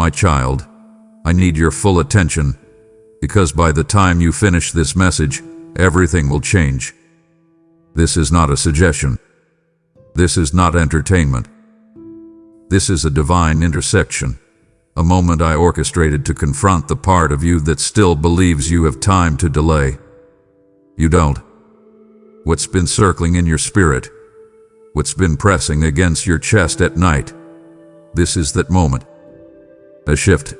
My child, I need your full attention, because by the time you finish this message, everything will change. This is not a suggestion. This is not entertainment. This is a divine intersection, a moment I orchestrated to confront the part of you that still believes you have time to delay. You don't. What's been circling in your spirit, what's been pressing against your chest at night, this is that moment. A shift.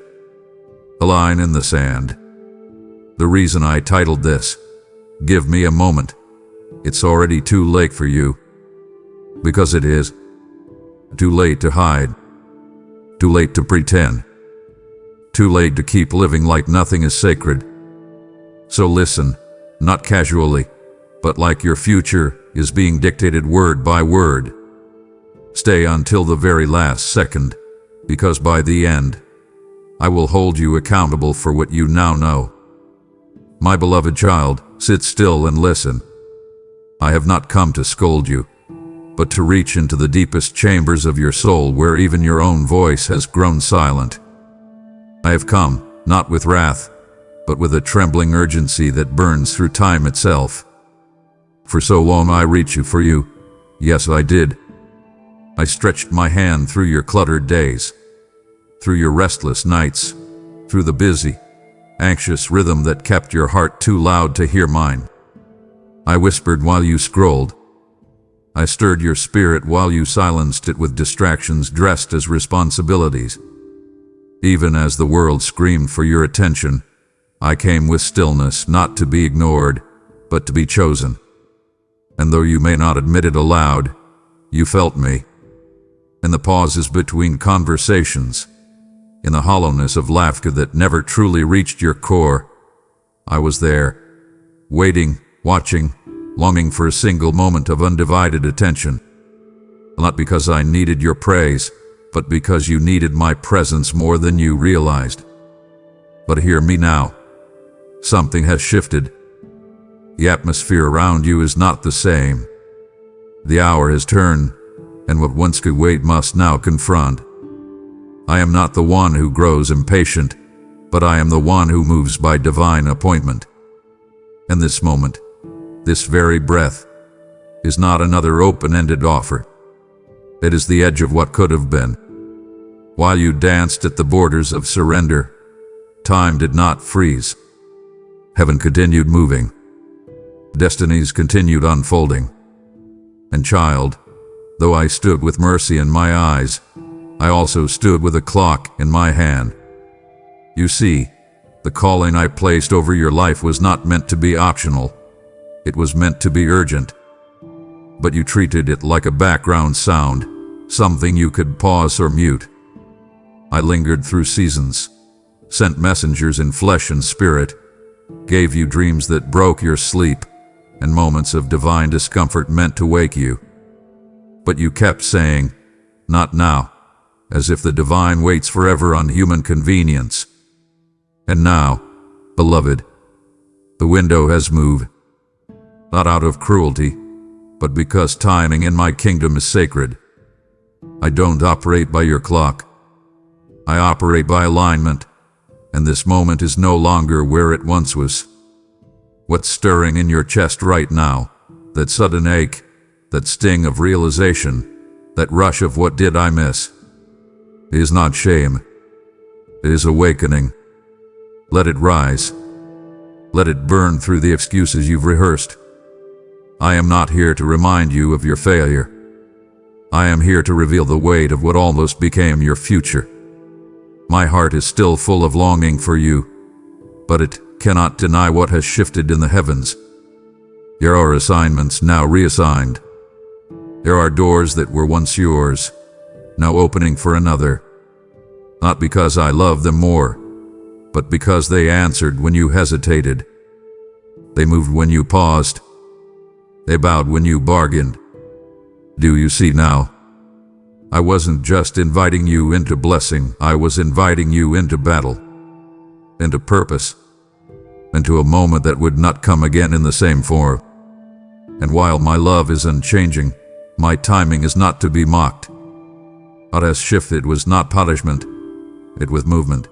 A line in the sand. The reason I titled this, Give Me a Moment, it's already too late for you. Because it is. Too late to hide. Too late to pretend. Too late to keep living like nothing is sacred. So listen, not casually, but like your future is being dictated word by word. Stay until the very last second, because by the end, I will hold you accountable for what you now know. My beloved child, sit still and listen. I have not come to scold you, but to reach into the deepest chambers of your soul where even your own voice has grown silent. I have come, not with wrath, but with a trembling urgency that burns through time itself. For so long I reached for you. Yes, I did. I stretched my hand through your cluttered days, through your restless nights, through the busy, anxious rhythm that kept your heart too loud to hear mine. I whispered while you scrolled. I stirred your spirit while you silenced it with distractions dressed as responsibilities. Even as the world screamed for your attention, I came with stillness, not to be ignored, but to be chosen. And though you may not admit it aloud, you felt me. In the pauses between conversations, in the hollowness of laughter that never truly reached your core, I was there, waiting, watching, longing for a single moment of undivided attention. Not because I needed your praise, but because you needed my presence more than you realized. But hear me now. Something has shifted. The atmosphere around you is not the same. The hour has turned, and what once could wait must now confront. I am not the one who grows impatient, but I am the one who moves by divine appointment. And this moment, this very breath, is not another open-ended offer. It is the edge of what could have been. While you danced at the borders of surrender, time did not freeze. Heaven continued moving. Destinies continued unfolding. And child, though I stood with mercy in my eyes, I also stood with a clock in my hand. You see, the calling I placed over your life was not meant to be optional. It was meant to be urgent. But you treated it like a background sound, something you could pause or mute. I lingered through seasons, sent messengers in flesh and spirit, gave you dreams that broke your sleep, and moments of divine discomfort meant to wake you. But you kept saying, not now, as if the divine waits forever on human convenience. And now, beloved, the window has moved. Not out of cruelty, but because timing in my kingdom is sacred. I don't operate by your clock. I operate by alignment, and this moment is no longer where it once was. What's stirring in your chest right now, that sudden ache, that sting of realization, that rush of what did I miss, is not shame. It is awakening. Let it rise. Let it burn through the excuses you've rehearsed. I am not here to remind you of your failure. I am here to reveal the weight of what almost became your future. My heart is still full of longing for you, but it cannot deny what has shifted in the heavens. There are assignments now reassigned. There are doors that were once yours, now opening for another. Not because I love them more, but because they answered when you hesitated. They moved when you paused. They bowed when you bargained. Do you see now? I wasn't just inviting you into blessing, I was inviting you into battle, into purpose, into a moment that would not come again in the same form. And while my love is unchanging, my timing is not to be mocked. What has shifted was not punishment, it with movement.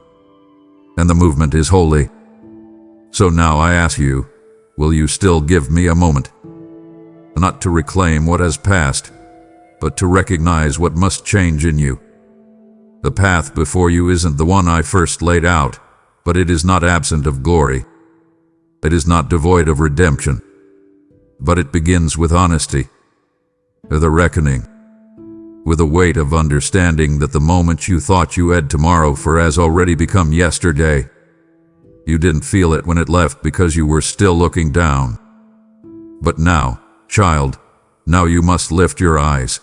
And the movement is holy. So now I ask you, will you still give me a moment? Not to reclaim what has passed, but to recognize what must change in you. The path before you isn't the one I first laid out, but it is not absent of glory. It is not devoid of redemption, but it begins with honesty, with a reckoning, with a weight of understanding that the moment you thought you had tomorrow for has already become yesterday. You didn't feel it when it left because you were still looking down. But now, child, now you must lift your eyes.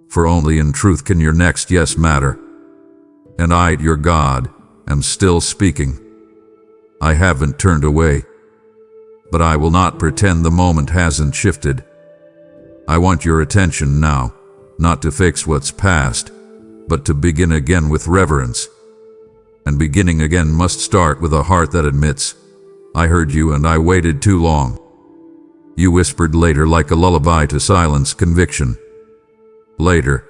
For only in truth can your next yes matter. And I, your God, am still speaking. I haven't turned away. But I will not pretend the moment hasn't shifted. I want your attention now, not to fix what's past, but to begin again with reverence. And beginning again must start with a heart that admits, I heard you and I waited too long. You whispered later like a lullaby to silence conviction. Later,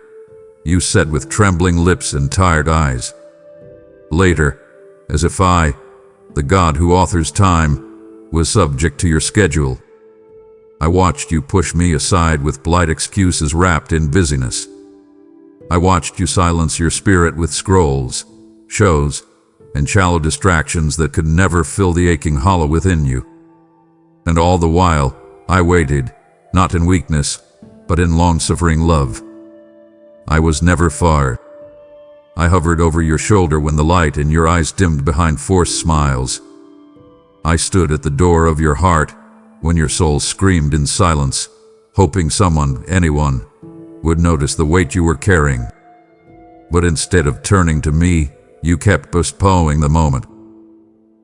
you said with trembling lips and tired eyes. Later, as if I, the God who authors time, was subject to your schedule. I watched you push me aside with polite excuses wrapped in busyness. I watched you silence your spirit with scrolls, shows, and shallow distractions that could never fill the aching hollow within you. And all the while, I waited, not in weakness, but in long-suffering love. I was never far. I hovered over your shoulder when the light in your eyes dimmed behind forced smiles. I stood at the door of your heart when your soul screamed in silence, hoping someone, anyone, would notice the weight you were carrying. But instead of turning to me, you kept postponing the moment.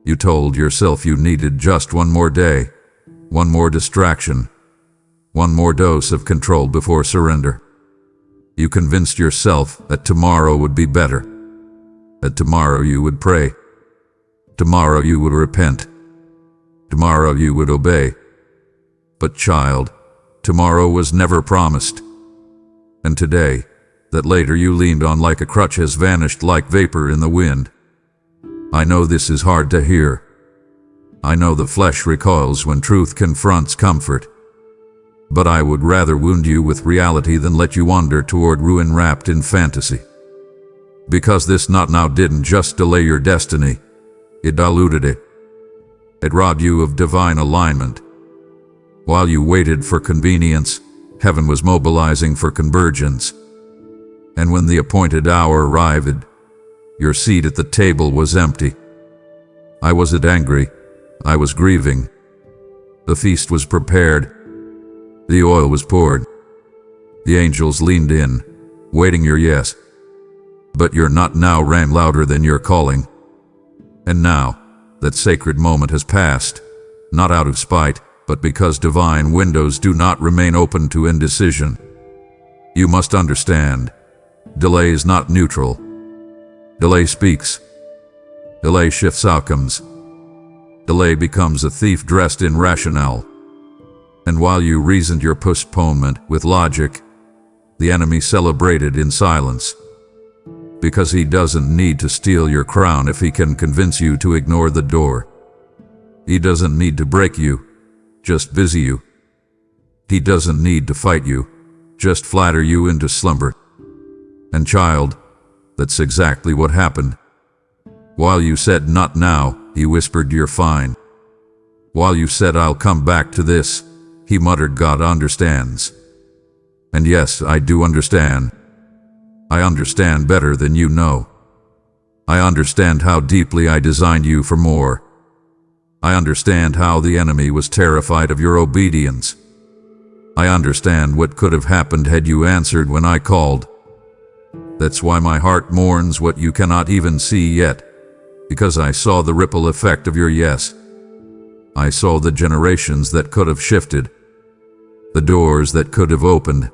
You told yourself you needed just one more day, one more distraction, one more dose of control before surrender. You convinced yourself that tomorrow would be better, that tomorrow you would pray, tomorrow you would repent, tomorrow you would obey. But child, tomorrow was never promised. And today, that later you leaned on like a crutch has vanished like vapor in the wind. I know this is hard to hear. I know the flesh recoils when truth confronts comfort. But I would rather wound you with reality than let you wander toward ruin wrapped in fantasy. Because this not now didn't just delay your destiny, it diluted it. It robbed you of divine alignment. While you waited for convenience, heaven was mobilizing for convergence. And when the appointed hour arrived, your seat at the table was empty. I wasn't angry, I was grieving. The feast was prepared. The oil was poured. The angels leaned in, waiting your yes. But your not now rang louder than your calling. And now, that sacred moment has passed, not out of spite, but because divine windows do not remain open to indecision. You must understand, delay is not neutral. Delay speaks. Delay shifts outcomes. Delay becomes a thief dressed in rationale. And while you reasoned your postponement with logic, the enemy celebrated in silence. Because he doesn't need to steal your crown if he can convince you to ignore the door. He doesn't need to break you, just busy you. He doesn't need to fight you, just flatter you into slumber. And child, that's exactly what happened. While you said not now, he whispered you're fine. While you said I'll come back to this, he muttered God understands. And yes, I do understand. I understand better than you know. I understand how deeply I designed you for more. I understand how the enemy was terrified of your obedience. I understand what could have happened had you answered when I called. That's why my heart mourns what you cannot even see yet, because I saw the ripple effect of your yes. I saw the generations that could have shifted, the doors that could have opened,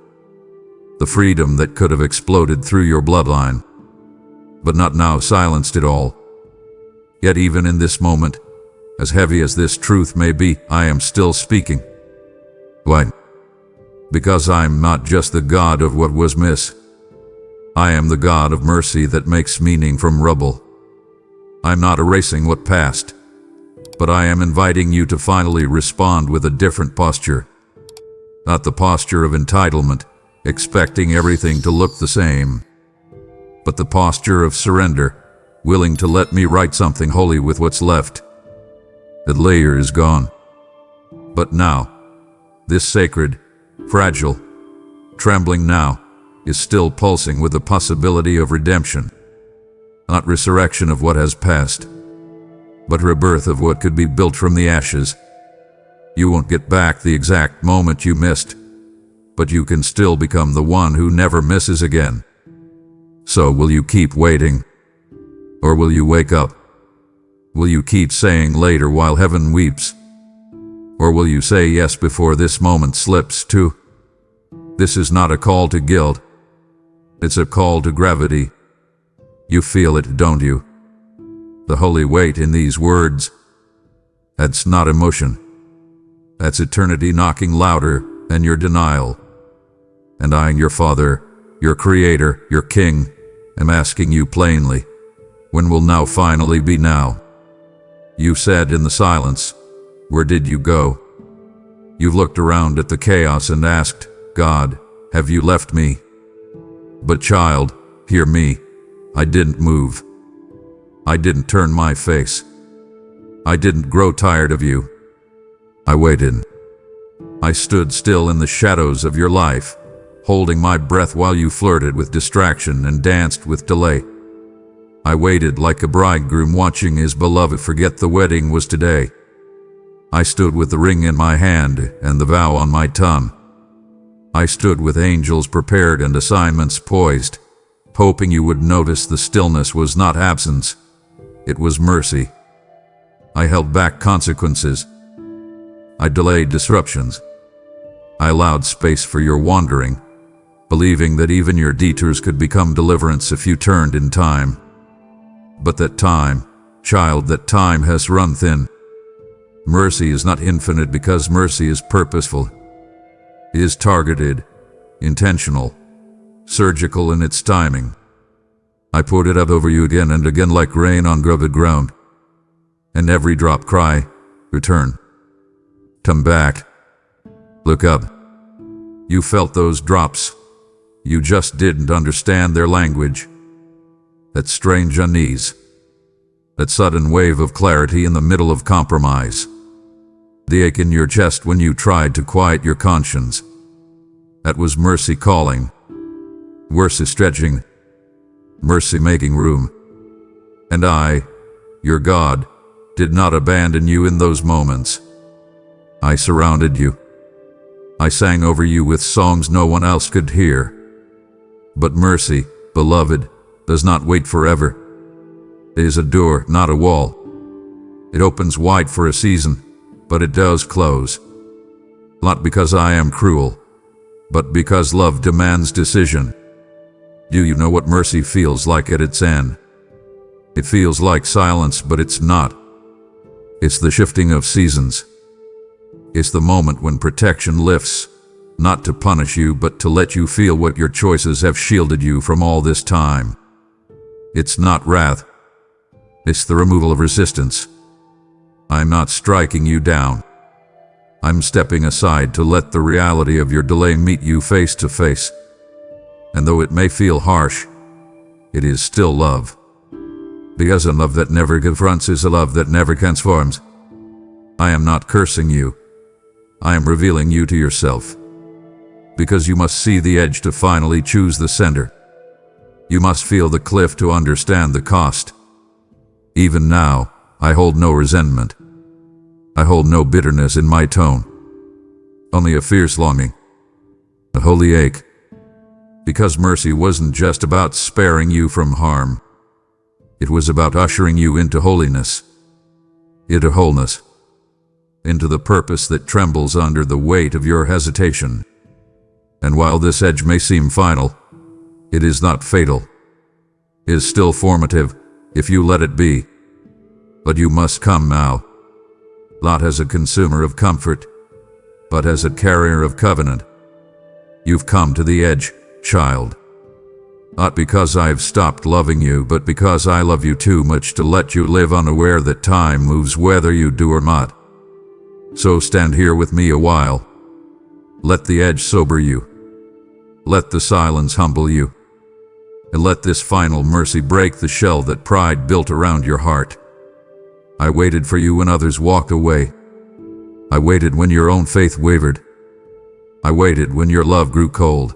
the freedom that could have exploded through your bloodline, but not now silenced it all. Yet even in this moment, as heavy as this truth may be, I am still speaking. Why? Because I'm not just the God of what was miss. I am the God of mercy that makes meaning from rubble. I'm not erasing what passed, but I am inviting you to finally respond with a different posture. Not the posture of entitlement, expecting everything to look the same, but the posture of surrender, willing to let me write something holy with what's left. That layer is gone. But now, this sacred, fragile, trembling now, is still pulsing with the possibility of redemption. Not resurrection of what has passed, but rebirth of what could be built from the ashes. You won't get back the exact moment you missed, but you can still become the one who never misses again. So will you keep waiting? Or will you wake up? Will you keep saying later while heaven weeps? Or will you say yes before this moment slips too? This is not a call to guilt. It's a call to gravity. You feel it, don't you? The holy weight in these words. That's not emotion. That's eternity knocking louder than your denial. And I, your Father, your Creator, your King, am asking you plainly, when will now finally be now? You said in the silence, where did you go? You've looked around at the chaos and asked, God, have you left me? But child, hear me. I didn't move. I didn't turn my face. I didn't grow tired of you. I waited. I stood still in the shadows of your life, holding my breath while you flirted with distraction and danced with delay. I waited like a bridegroom watching his beloved forget the wedding was today. I stood with the ring in my hand and the vow on my tongue. I stood with angels prepared and assignments poised, hoping you would notice the stillness was not absence. It was mercy. I held back consequences. I delayed disruptions. I allowed space for your wandering, believing that even your detours could become deliverance if you turned in time. But that time, child, that time has run thin. Mercy is not infinite because mercy is purposeful. It is targeted, intentional, surgical in its timing. I poured it out over you again and again like rain on grubbed ground. And every drop cry, return. Come back. Look up. You felt those drops. You just didn't understand their language. That strange unease. That sudden wave of clarity in the middle of compromise. The ache in your chest when you tried to quiet your conscience. That was mercy calling. Mercy stretching. Mercy making room. And I, your God, did not abandon you in those moments. I surrounded you. I sang over you with songs no one else could hear. But mercy, beloved, does not wait forever. It is a door, not a wall. It opens wide for a season, but it does close. Not because I am cruel, but because love demands decision. Do you know what mercy feels like at its end? It feels like silence, but it's not. It's the shifting of seasons. It's the moment when protection lifts, not to punish you, but to let you feel what your choices have shielded you from all this time. It's not wrath. It's the removal of resistance. I'm not striking you down. I'm stepping aside to let the reality of your delay meet you face to face. And though it may feel harsh, it is still love. Because a love that never confronts is a love that never transforms. I am not cursing you. I am revealing you to yourself. Because you must see the edge to finally choose the center. You must feel the cliff to understand the cost. Even now, I hold no resentment. I hold no bitterness in my tone. Only a fierce longing. A holy ache. Because mercy wasn't just about sparing you from harm. It was about ushering you into holiness. Into wholeness. Into the purpose that trembles under the weight of your hesitation. And while this edge may seem final, it is not fatal. It is still formative, if you let it be. But you must come now. Not as a consumer of comfort, but as a carrier of covenant. You've come to the edge, child. Not because I've stopped loving you, but because I love you too much to let you live unaware that time moves whether you do or not. So stand here with me a while. Let the edge sober you. Let the silence humble you. And let this final mercy break the shell that pride built around your heart. I waited for you when others walked away. I waited when your own faith wavered. I waited when your love grew cold.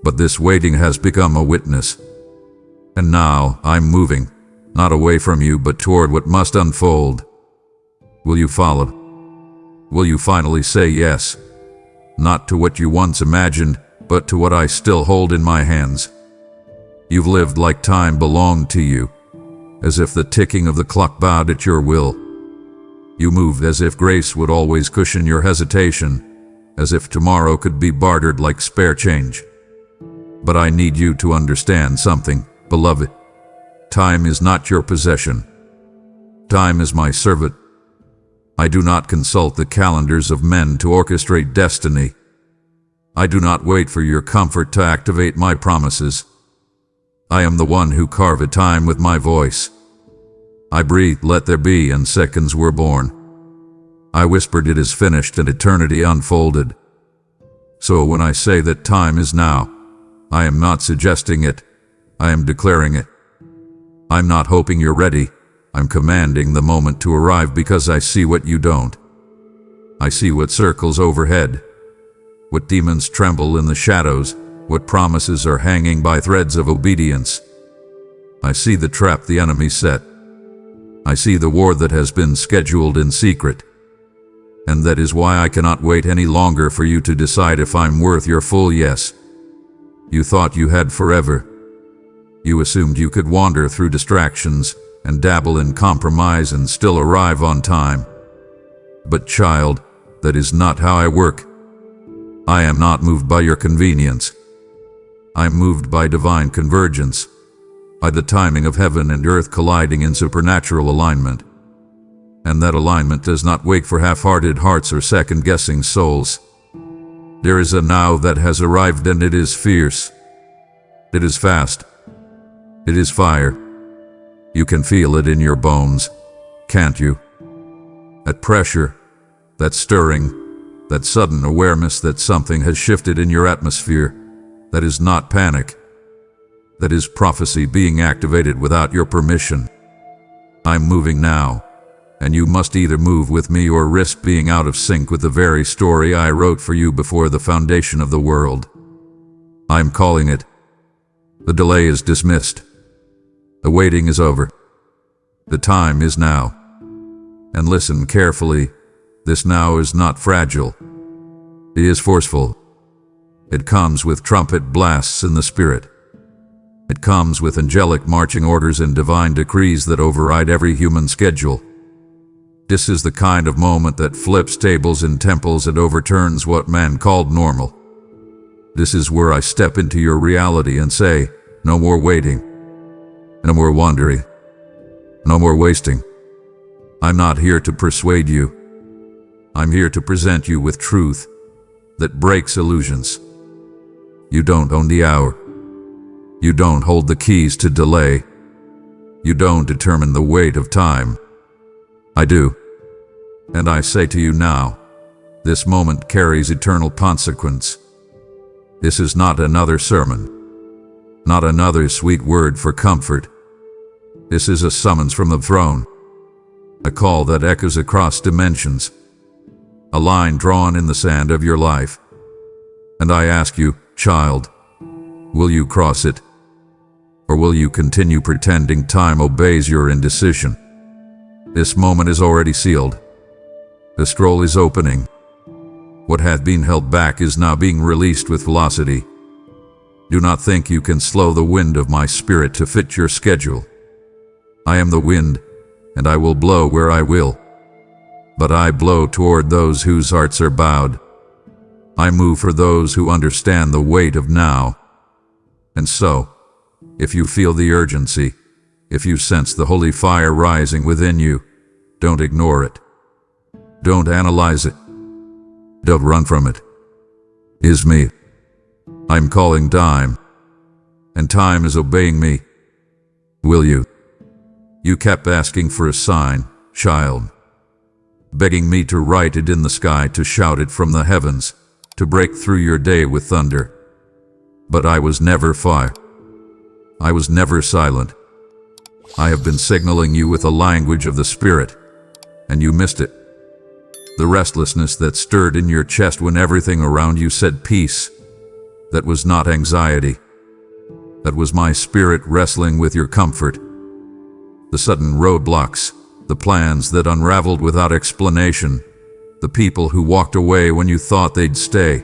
But this waiting has become a witness. And now I'm moving, not away from you, but toward what must unfold. Will you follow? Will you finally say yes? Not to what you once imagined, but to what I still hold in my hands. You've lived like time belonged to you, as if the ticking of the clock bowed at your will. You moved as if grace would always cushion your hesitation, as if tomorrow could be bartered like spare change. But I need you to understand something, beloved. Time is not your possession. Time is my servant. I do not consult the calendars of men to orchestrate destiny. I do not wait for your comfort to activate my promises. I am the one who carve a time with my voice. I breathed, let there be, and seconds were born. I whispered, it is finished, and eternity unfolded. So when I say that time is now, I am not suggesting it, I am declaring it. I'm not hoping you're ready, I'm commanding the moment to arrive because I see what you don't. I see what circles overhead, what demons tremble in the shadows, what promises are hanging by threads of obedience. I see the trap the enemy set. I see the war that has been scheduled in secret. And that is why I cannot wait any longer for you to decide if I'm worth your full yes. You thought you had forever. You assumed you could wander through distractions and dabble in compromise and still arrive on time. But child, that is not how I work. I am not moved by your convenience. I am moved by divine convergence, by the timing of heaven and earth colliding in supernatural alignment. And that alignment does not wait for half-hearted hearts or second-guessing souls. There is a now that has arrived, and it is fierce. It is fast. It is fire. You can feel it in your bones, can't you? That pressure, that stirring, that sudden awareness that something has shifted in your atmosphere. That is not panic. That is prophecy being activated without your permission. I'm moving now, and you must either move with me or risk being out of sync with the very story I wrote for you before the foundation of the world. I'm calling it. The delay is dismissed. The waiting is over. The time is now. And listen carefully, this now is not fragile. It is forceful. It comes with trumpet blasts in the spirit. It comes with angelic marching orders and divine decrees that override every human schedule. This is the kind of moment that flips tables in temples and overturns what man called normal. This is where I step into your reality and say, no more waiting, no more wandering, no more wasting. I'm not here to persuade you. I'm here to present you with truth that breaks illusions. You don't own the hour. You don't hold the keys to delay. You don't determine the weight of time. I do. And I say to you now, this moment carries eternal consequence. This is not another sermon, not another sweet word for comfort. This is a summons from the throne, a call that echoes across dimensions, a line drawn in the sand of your life. And I ask you, child, will you cross it? Or will you continue pretending time obeys your indecision? This moment is already sealed. The scroll is opening. What had been held back is now being released with velocity. Do not think you can slow the wind of my spirit to fit your schedule. I am the wind, and I will blow where I will. But I blow toward those whose hearts are bowed. I move for those who understand the weight of now. And so, if you feel the urgency, if you sense the holy fire rising within you, don't ignore it. Don't analyze it. Don't run from it. Is me. I'm calling time. and time is obeying me. Will you? You kept asking for a sign, child, begging me to write it in the sky, to shout it from the heavens, to break through your day with thunder. But I was never fire. I was never silent. I have been signaling you with the language of the Spirit, and you missed it. The restlessness that stirred in your chest when everything around you said peace, that was not anxiety. That was my Spirit wrestling with your comfort. The sudden roadblocks, the plans that unraveled without explanation, the people who walked away when you thought they'd stay,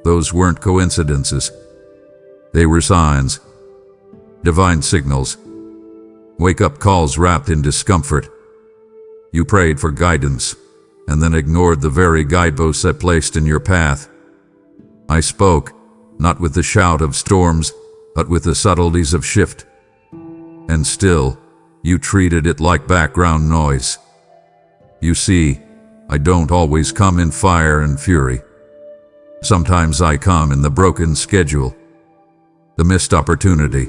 those weren't coincidences. They were signs, divine signals, wake-up calls wrapped in discomfort. You prayed for guidance, and then ignored the very guideposts I placed in your path. I spoke, not with the shout of storms, but with the subtleties of shift. And still, you treated it like background noise. You see, I don't always come in fire and fury. Sometimes I come in the broken schedule, the missed opportunity,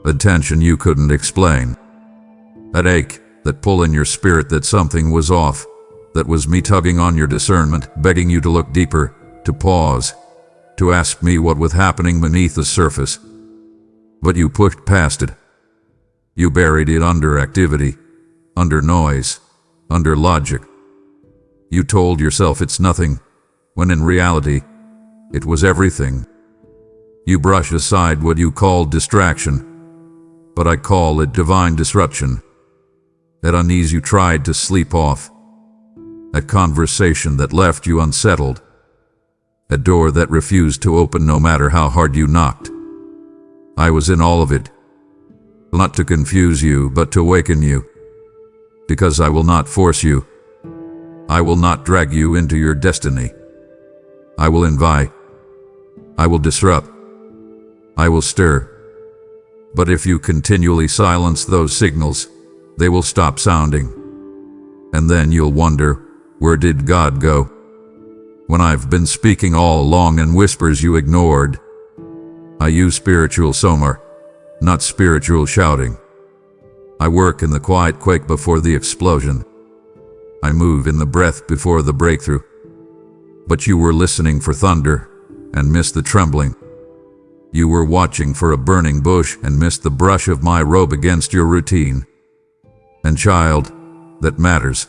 the tension you couldn't explain, that ache, that pull in your spirit that something was off. That was me tugging on your discernment, begging you to look deeper, to pause, to ask me what was happening beneath the surface. But you pushed past it. You buried it under activity, under noise, under logic. You told yourself it's nothing, when in reality, it was everything. You brushed aside what you called distraction, but I call it divine disruption. That unease you tried to sleep off. That conversation that left you unsettled. A door that refused to open no matter how hard you knocked. I was in all of it. Not to confuse you, but to awaken you. Because I will not force you. I will not drag you into your destiny. I will invite. I will disrupt. I will stir. But if you continually silence those signals, they will stop sounding. And then you'll wonder, where did God go? When I've been speaking all along in whispers you ignored. I use spiritual sonar, not spiritual shouting. I work in the quiet quake before the explosion. I move in the breath before the breakthrough. But you were listening for thunder and missed the trembling. You were watching for a burning bush and missed the brush of my robe against your routine. And child, that matters.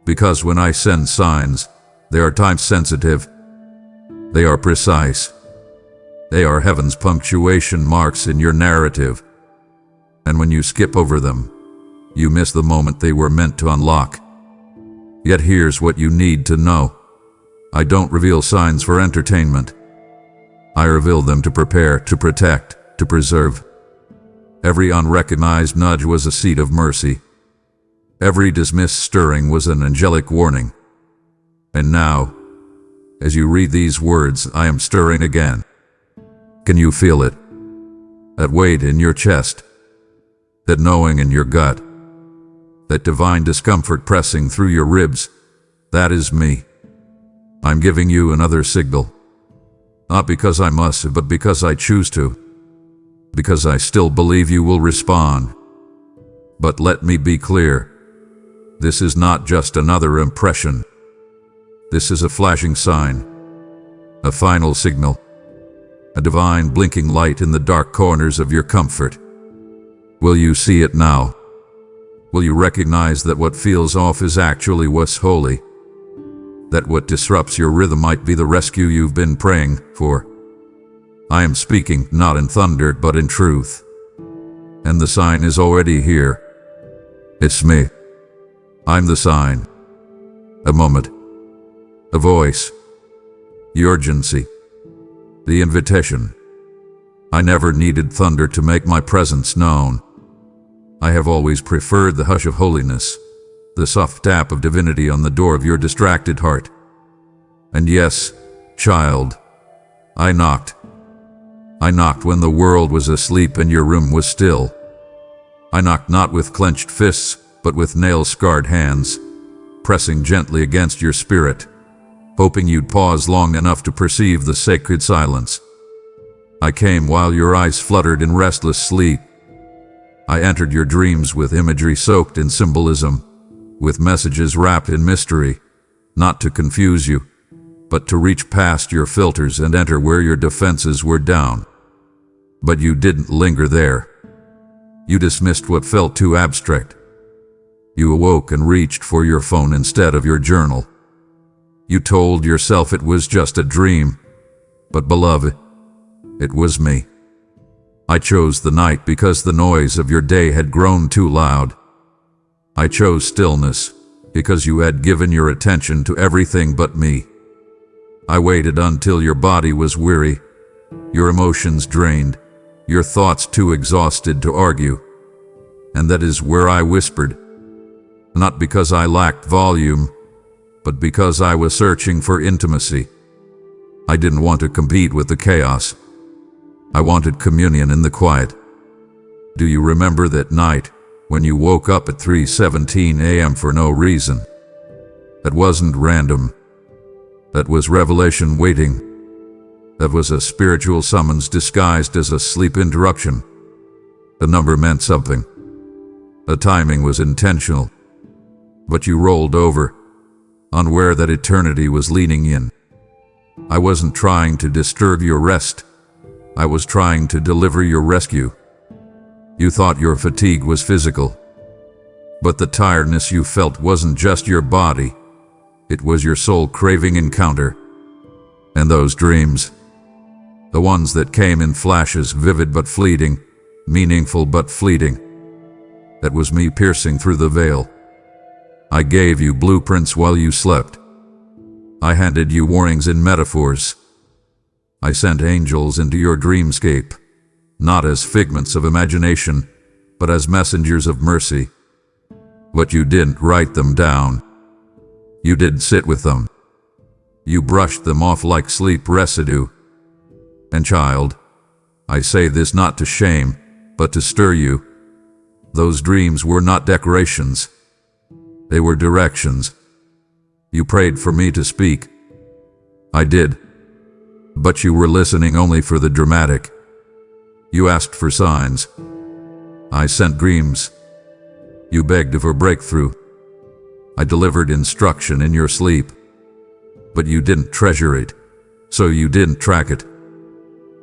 Because when I send signs, they are time-sensitive. They are precise. They are heaven's punctuation marks in your narrative. And when you skip over them, you miss the moment they were meant to unlock. Yet here's what you need to know. I don't reveal signs for entertainment. I reveal them to prepare, to protect, to preserve. Every unrecognized nudge was a seed of mercy. Every dismissed stirring was an angelic warning. And now, as you read these words, I am stirring again. Can you feel it? That weight in your chest, that knowing in your gut, that divine discomfort pressing through your ribs, that is me. I'm giving you another signal. Not because I must, but because I choose to. Because I still believe you will respond. But let me be clear. This is not just another impression. This is a flashing sign, a final signal, a divine blinking light in the dark corners of your comfort. Will you see it now? Will you recognize that what feels off is actually what's holy? That what disrupts your rhythm might be the rescue you've been praying for? I am speaking not in thunder but in truth. And the sign is already here. It's me. I'm the sign. A moment. A voice. The urgency. The invitation. I never needed thunder to make my presence known. I have always preferred the hush of holiness, the soft tap of divinity on the door of your distracted heart. And yes, child, I knocked. I knocked when the world was asleep and your room was still. I knocked not with clenched fists, but with nail-scarred hands, pressing gently against your spirit, hoping you'd pause long enough to perceive the sacred silence. I came while your eyes fluttered in restless sleep. I entered your dreams with imagery soaked in symbolism, with messages wrapped in mystery, not to confuse you, but to reach past your filters and enter where your defenses were down. But you didn't linger there. You dismissed what felt too abstract. You awoke and reached for your phone instead of your journal. You told yourself it was just a dream, but beloved, it was me. I chose the night because the noise of your day had grown too loud. I chose stillness because you had given your attention to everything but me. I waited until your body was weary, your emotions drained, your thoughts too exhausted to argue. And that is where I whispered, not because I lacked volume, but because I was searching for intimacy. I didn't want to compete with the chaos. I wanted communion in the quiet. Do you remember that night when you woke up at 3:17 a.m. for no reason? That wasn't random. That was revelation waiting. That was a spiritual summons disguised as a sleep interruption. The number meant something. The timing was intentional. But you rolled over, unaware that eternity was leaning in. I wasn't trying to disturb your rest. I was trying to deliver your rescue. You thought your fatigue was physical, but the tiredness you felt wasn't just your body. It was your soul craving encounter. And those dreams, the ones that came in flashes, vivid but fleeting, meaningful but fleeting, that was me piercing through the veil. I gave you blueprints while you slept. I handed you warnings in metaphors. I sent angels into your dreamscape, not as figments of imagination, but as messengers of mercy. But you didn't write them down. You didn't sit with them. You brushed them off like sleep residue. And child, I say this not to shame, but to stir you. Those dreams were not decorations. They were directions. You prayed for me to speak. I did. But you were listening only for the dramatic. You asked for signs. I sent dreams. You begged for breakthrough. I delivered instruction in your sleep. But you didn't treasure it, so you didn't track it.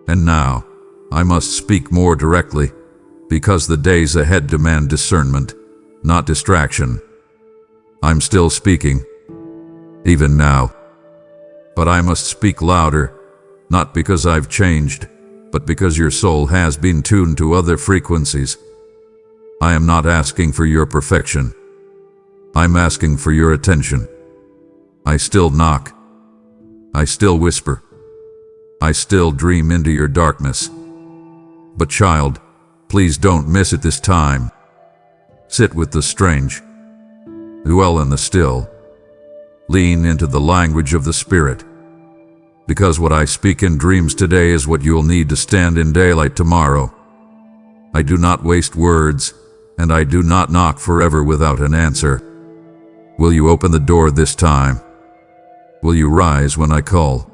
And now, I must speak more directly, because the days ahead demand discernment, not distraction. I'm still speaking, even now. But I must speak louder, not because I've changed, but because your soul has been tuned to other frequencies. I am not asking for your perfection. I'm asking for your attention. I still knock. I still whisper. I still dream into your darkness. But child, please don't miss it this time. Sit with the strange. Dwell in the still. Lean into the language of the Spirit. Because what I speak in dreams today is what you'll need to stand in daylight tomorrow. I do not waste words, and I do not knock forever without an answer. Will you open the door this time? Will you rise when I call?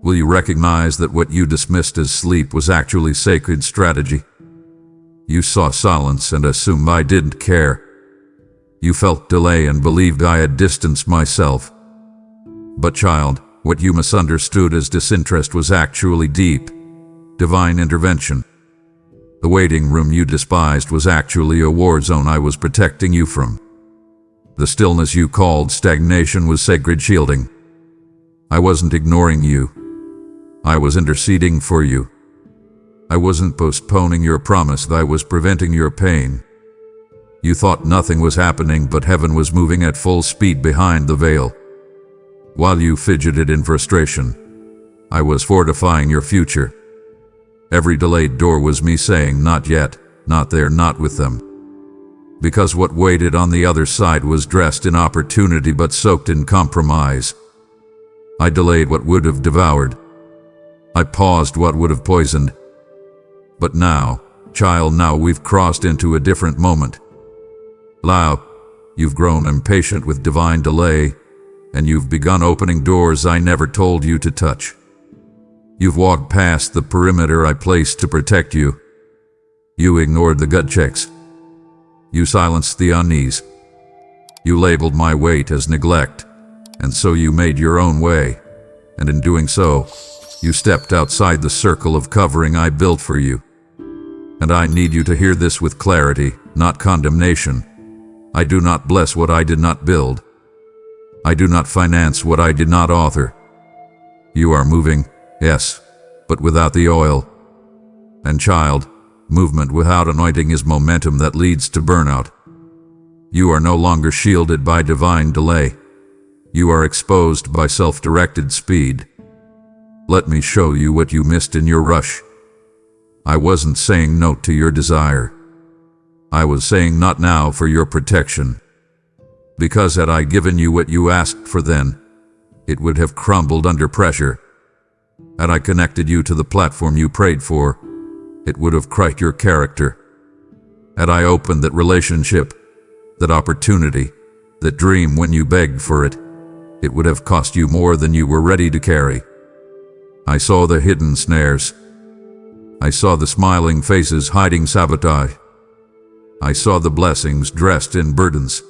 Will you recognize that what you dismissed as sleep was actually sacred strategy? You saw silence and assumed I didn't care. You felt delay and believed I had distanced myself. But child, what you misunderstood as disinterest was actually deep, divine intervention. The waiting room you despised was actually a war zone I was protecting you from. The stillness you called stagnation was sacred shielding. I wasn't ignoring you. I was interceding for you. I wasn't postponing your promise, I was preventing your pain. You thought nothing was happening, but heaven was moving at full speed behind the veil. While you fidgeted in frustration, I was fortifying your future. Every delayed door was me saying, not yet, not there, not with them. Because what waited on the other side was dressed in opportunity but soaked in compromise. I delayed what would have devoured. I paused what would have poisoned. But now, child, now we've crossed into a different moment. Now, you've grown impatient with divine delay, and you've begun opening doors I never told you to touch. You've walked past the perimeter I placed to protect you. You ignored the gut checks. You silenced the unease. You labeled my weight as neglect, and so you made your own way. And in doing so, you stepped outside the circle of covering I built for you. And I need you to hear this with clarity, not condemnation. I do not bless what I did not build. I do not finance what I did not author. You are moving, yes, but without the oil. And child, movement without anointing is momentum that leads to burnout. You are no longer shielded by divine delay. You are exposed by self-directed speed. Let me show you what you missed in your rush. I wasn't saying no to your desire. I was saying not now for your protection. Because had I given you what you asked for then, it would have crumbled under pressure. Had I connected you to the platform you prayed for, it would have cracked your character. Had I opened that relationship, that opportunity, that dream when you begged for it, it would have cost you more than you were ready to carry. I saw the hidden snares. I saw the smiling faces hiding sabotage. I saw the blessings dressed in burdens.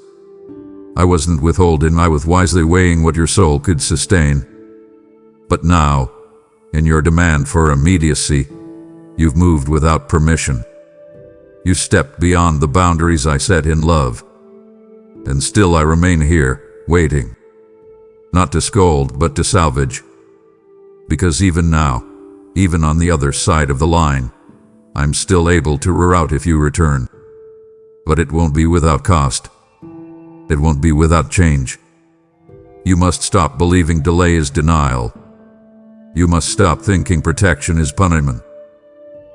I wasn't withholding, I was wisely weighing what your soul could sustain. But now, in your demand for immediacy, you've moved without permission. You stepped beyond the boundaries I set in love. And still I remain here, waiting. Not to scold, but to salvage. Because even now, even on the other side of the line, I'm still able to reroute if you return. But it won't be without cost. It won't be without change. You must stop believing delay is denial. You must stop thinking protection is punishment.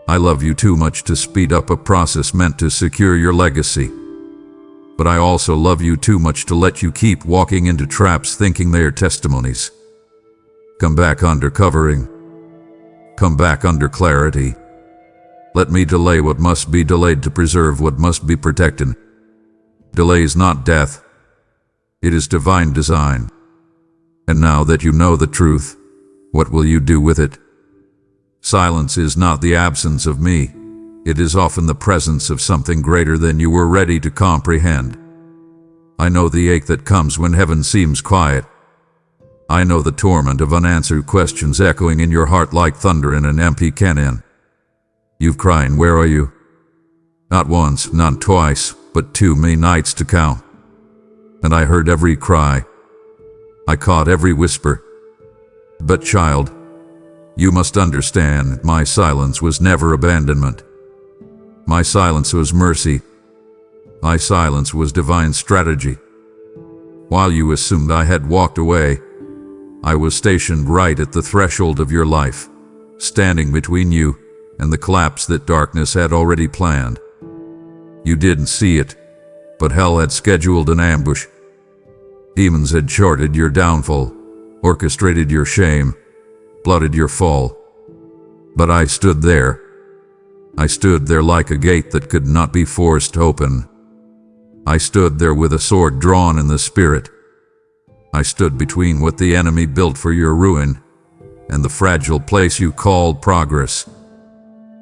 I love you too much to speed up a process meant to secure your legacy. But I also love you too much to let you keep walking into traps thinking they are testimonies. Come back under covering. Come back under clarity. Let me delay what must be delayed to preserve what must be protected. Delay is not death. It is divine design. And now that you know the truth, what will you do with it? Silence is not the absence of me. It is often the presence of something greater than you were ready to comprehend. I know the ache that comes when heaven seems quiet. I know the torment of unanswered questions echoing in your heart like thunder in an empty cannon. You've cried, where are you? Not once, not twice, but too many nights to count. And I heard every cry. I caught every whisper. But child, you must understand, my silence was never abandonment. My silence was mercy. My silence was divine strategy. While you assumed I had walked away, I was stationed right at the threshold of your life, standing between you and the collapse that darkness had already planned. You didn't see it, but hell had scheduled an ambush. Demons had charted your downfall, orchestrated your shame, plotted your fall. But I stood there. I stood there like a gate that could not be forced open. I stood there with a sword drawn in the spirit. I stood between what the enemy built for your ruin and the fragile place you called progress.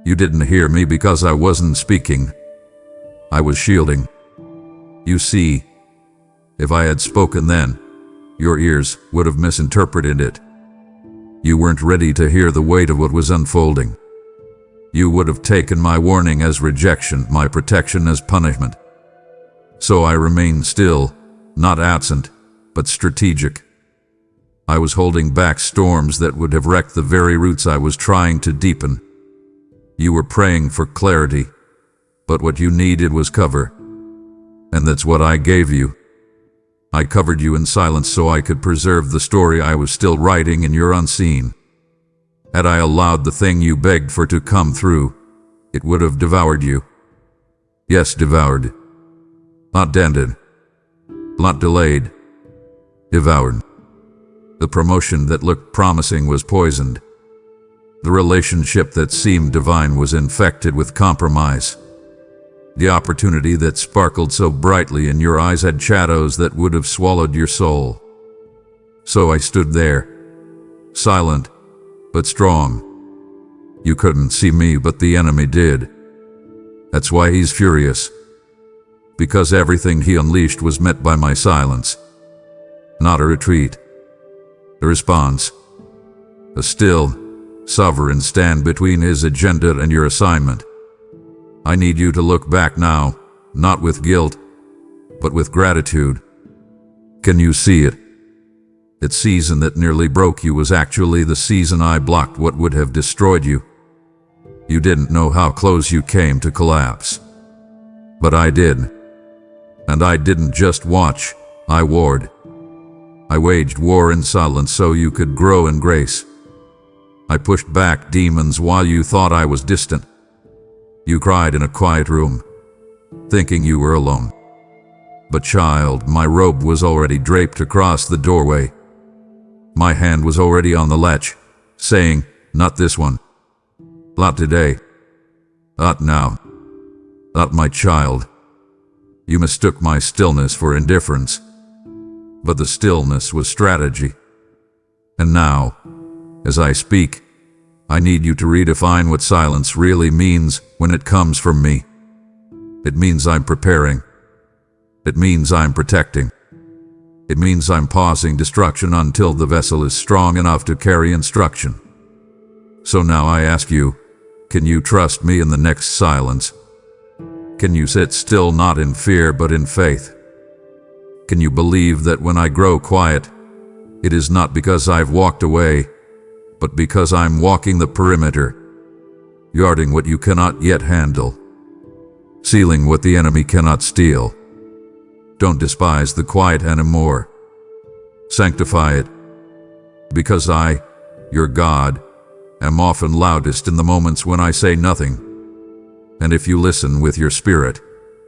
You didn't hear me because I wasn't speaking. I was shielding. You see, if I had spoken then, your ears would have misinterpreted it. You weren't ready to hear the weight of what was unfolding. You would have taken my warning as rejection, my protection as punishment. So I remained still, not absent, but strategic. I was holding back storms that would have wrecked the very roots I was trying to deepen. You were praying for clarity, but what you needed was cover. And that's what I gave you. I covered you in silence so I could preserve the story I was still writing in your unseen. Had I allowed the thing you begged for to come through, it would have devoured you. Yes, devoured. Not dented. Not delayed. Devoured. The promotion that looked promising was poisoned. The relationship that seemed divine was infected with compromise. The opportunity that sparkled so brightly in your eyes had shadows that would have swallowed your soul. So I stood there, silent, but strong, You couldn't see me, but the enemy did. That's why he's furious. Because everything he unleashed was met by my silence. Not a retreat. A response. A still, sovereign stand between his agenda and your assignment. I need you to look back now, not with guilt, but with gratitude. Can you see it? That season that nearly broke you was actually the season I blocked what would have destroyed you. You didn't know how close you came to collapse. But I did. And I didn't just watch, I warred. I waged war in silence so you could grow in grace. I pushed back demons while you thought I was distant. You cried in a quiet room, thinking you were alone. But child, my robe was already draped across the doorway. My hand was already on the latch, saying, not this one. Not today. Not now. Not my child. You mistook my stillness for indifference. But the stillness was strategy. And now, as I speak, I need you to redefine what silence really means when it comes from me. It means I'm preparing. It means I'm protecting. It means I'm pausing destruction until the vessel is strong enough to carry instruction. So now I ask you, can you trust me in the next silence? Can you sit still not in fear but in faith? Can you believe that when I grow quiet, it is not because I've walked away, but because I'm walking the perimeter, guarding what you cannot yet handle, sealing what the enemy cannot steal? Don't despise the quiet anymore. Sanctify it, because I, your God, am often loudest in the moments when I say nothing. And if you listen with your spirit,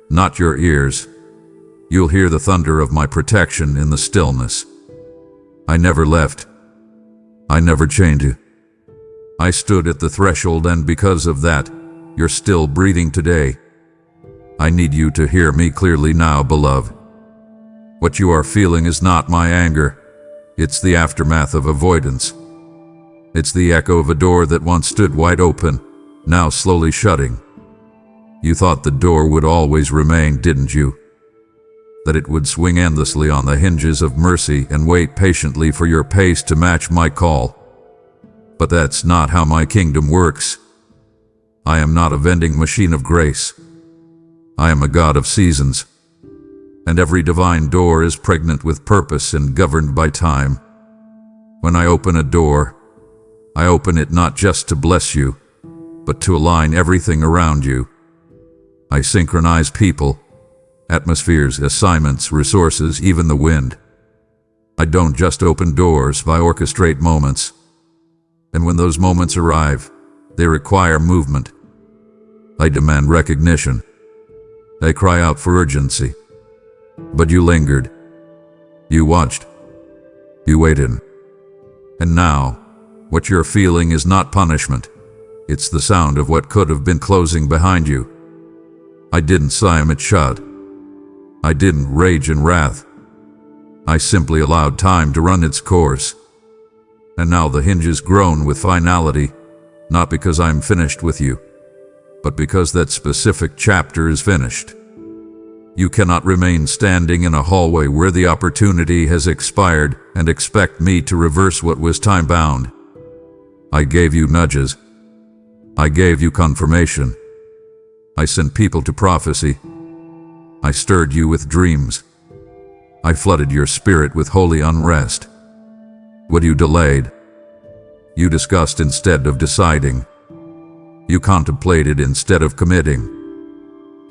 not your ears, you'll hear the thunder of my protection in the stillness. I never left. I never chained you. I stood at the threshold, and because of that, you're still breathing today. I need you to hear me clearly now, beloved. What you are feeling is not my anger. It's the aftermath of avoidance. It's the echo of a door that once stood wide open, now slowly shutting. You thought the door would always remain, didn't you? That it would swing endlessly on the hinges of mercy and wait patiently for your pace to match my call. But that's not how my kingdom works. I am not a vending machine of grace. I am a God of seasons. And every divine door is pregnant with purpose and governed by time. When I open a door, I open it not just to bless you, but to align everything around you. I synchronize people, atmospheres, assignments, resources, even the wind. I don't just open doors, I orchestrate moments. And when those moments arrive, they require movement. I demand recognition. I cry out for urgency. But you lingered. You watched. You waited. And now, what you're feeling is not punishment. It's the sound of what could have been closing behind you. I didn't slam it shut. I didn't rage in wrath. I simply allowed time to run its course. And now the hinges groan with finality, not because I'm finished with you, but because that specific chapter is finished. You cannot remain standing in a hallway where the opportunity has expired and expect me to reverse what was time-bound. I gave you nudges. I gave you confirmation. I sent people to prophecy. I stirred you with dreams. I flooded your spirit with holy unrest. What you delayed, you discussed instead of deciding. You contemplated instead of committing.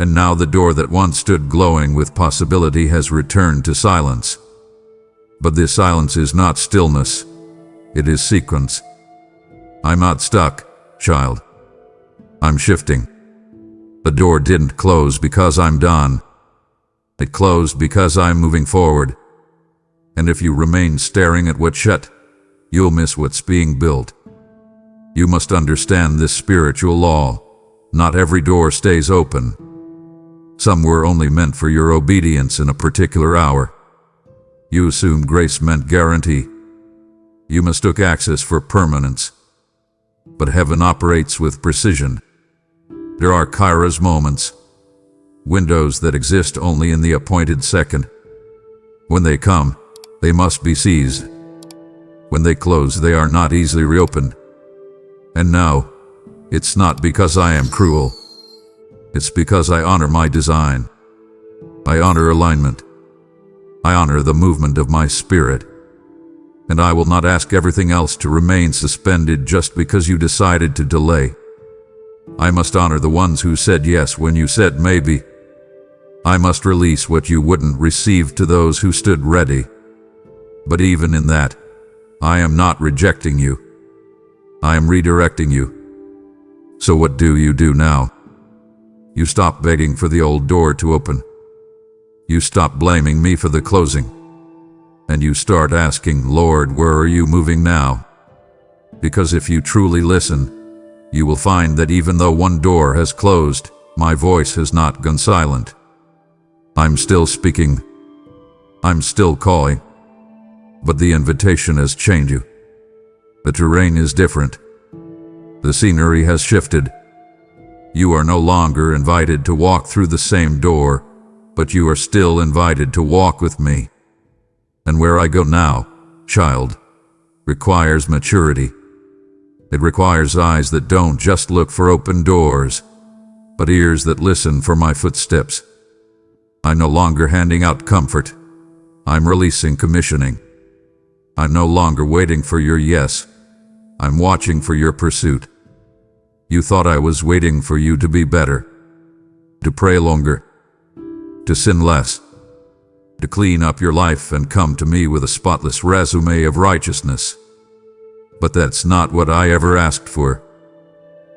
And now the door that once stood glowing with possibility has returned to silence. But this silence is not stillness. It is sequence. I'm not stuck, child. I'm shifting. The door didn't close because I'm done. It closed because I'm moving forward. And if you remain staring at what's shut, you'll miss what's being built. You must understand this spiritual law. Not every door stays open. Some were only meant for your obedience in a particular hour. You assumed grace meant guarantee. You mistook access for permanence. but heaven operates with precision. There are kairos moments, windows that exist only in the appointed second. When they come, they must be seized. When they close, they are not easily reopened. And now, it's not because I am cruel. It's because I honor my design. I honor alignment. I honor the movement of my spirit. And I will not ask everything else to remain suspended just because you decided to delay. I must honor the ones who said yes when you said maybe. I must release what you wouldn't receive to those who stood ready. But even in that, I am not rejecting you. I am redirecting you. So what do you do now? You stop begging for the old door to open. You stop blaming me for the closing. And you start asking, Lord, where are you moving now? Because if you truly listen, you will find that even though one door has closed, my voice has not gone silent. I'm still speaking. I'm still calling. But the invitation has changed you. The terrain is different. The scenery has shifted. You are no longer invited to walk through the same door, but you are still invited to walk with me. And where I go now, child, requires maturity. It requires eyes that don't just look for open doors, but ears that listen for my footsteps. I'm no longer handing out comfort. I'm releasing commissioning. I'm no longer waiting for your yes. I'm watching for your pursuit. You thought I was waiting for you to be better, to pray longer, to sin less, to clean up your life and come to me with a spotless resume of righteousness. But that's not what I ever asked for.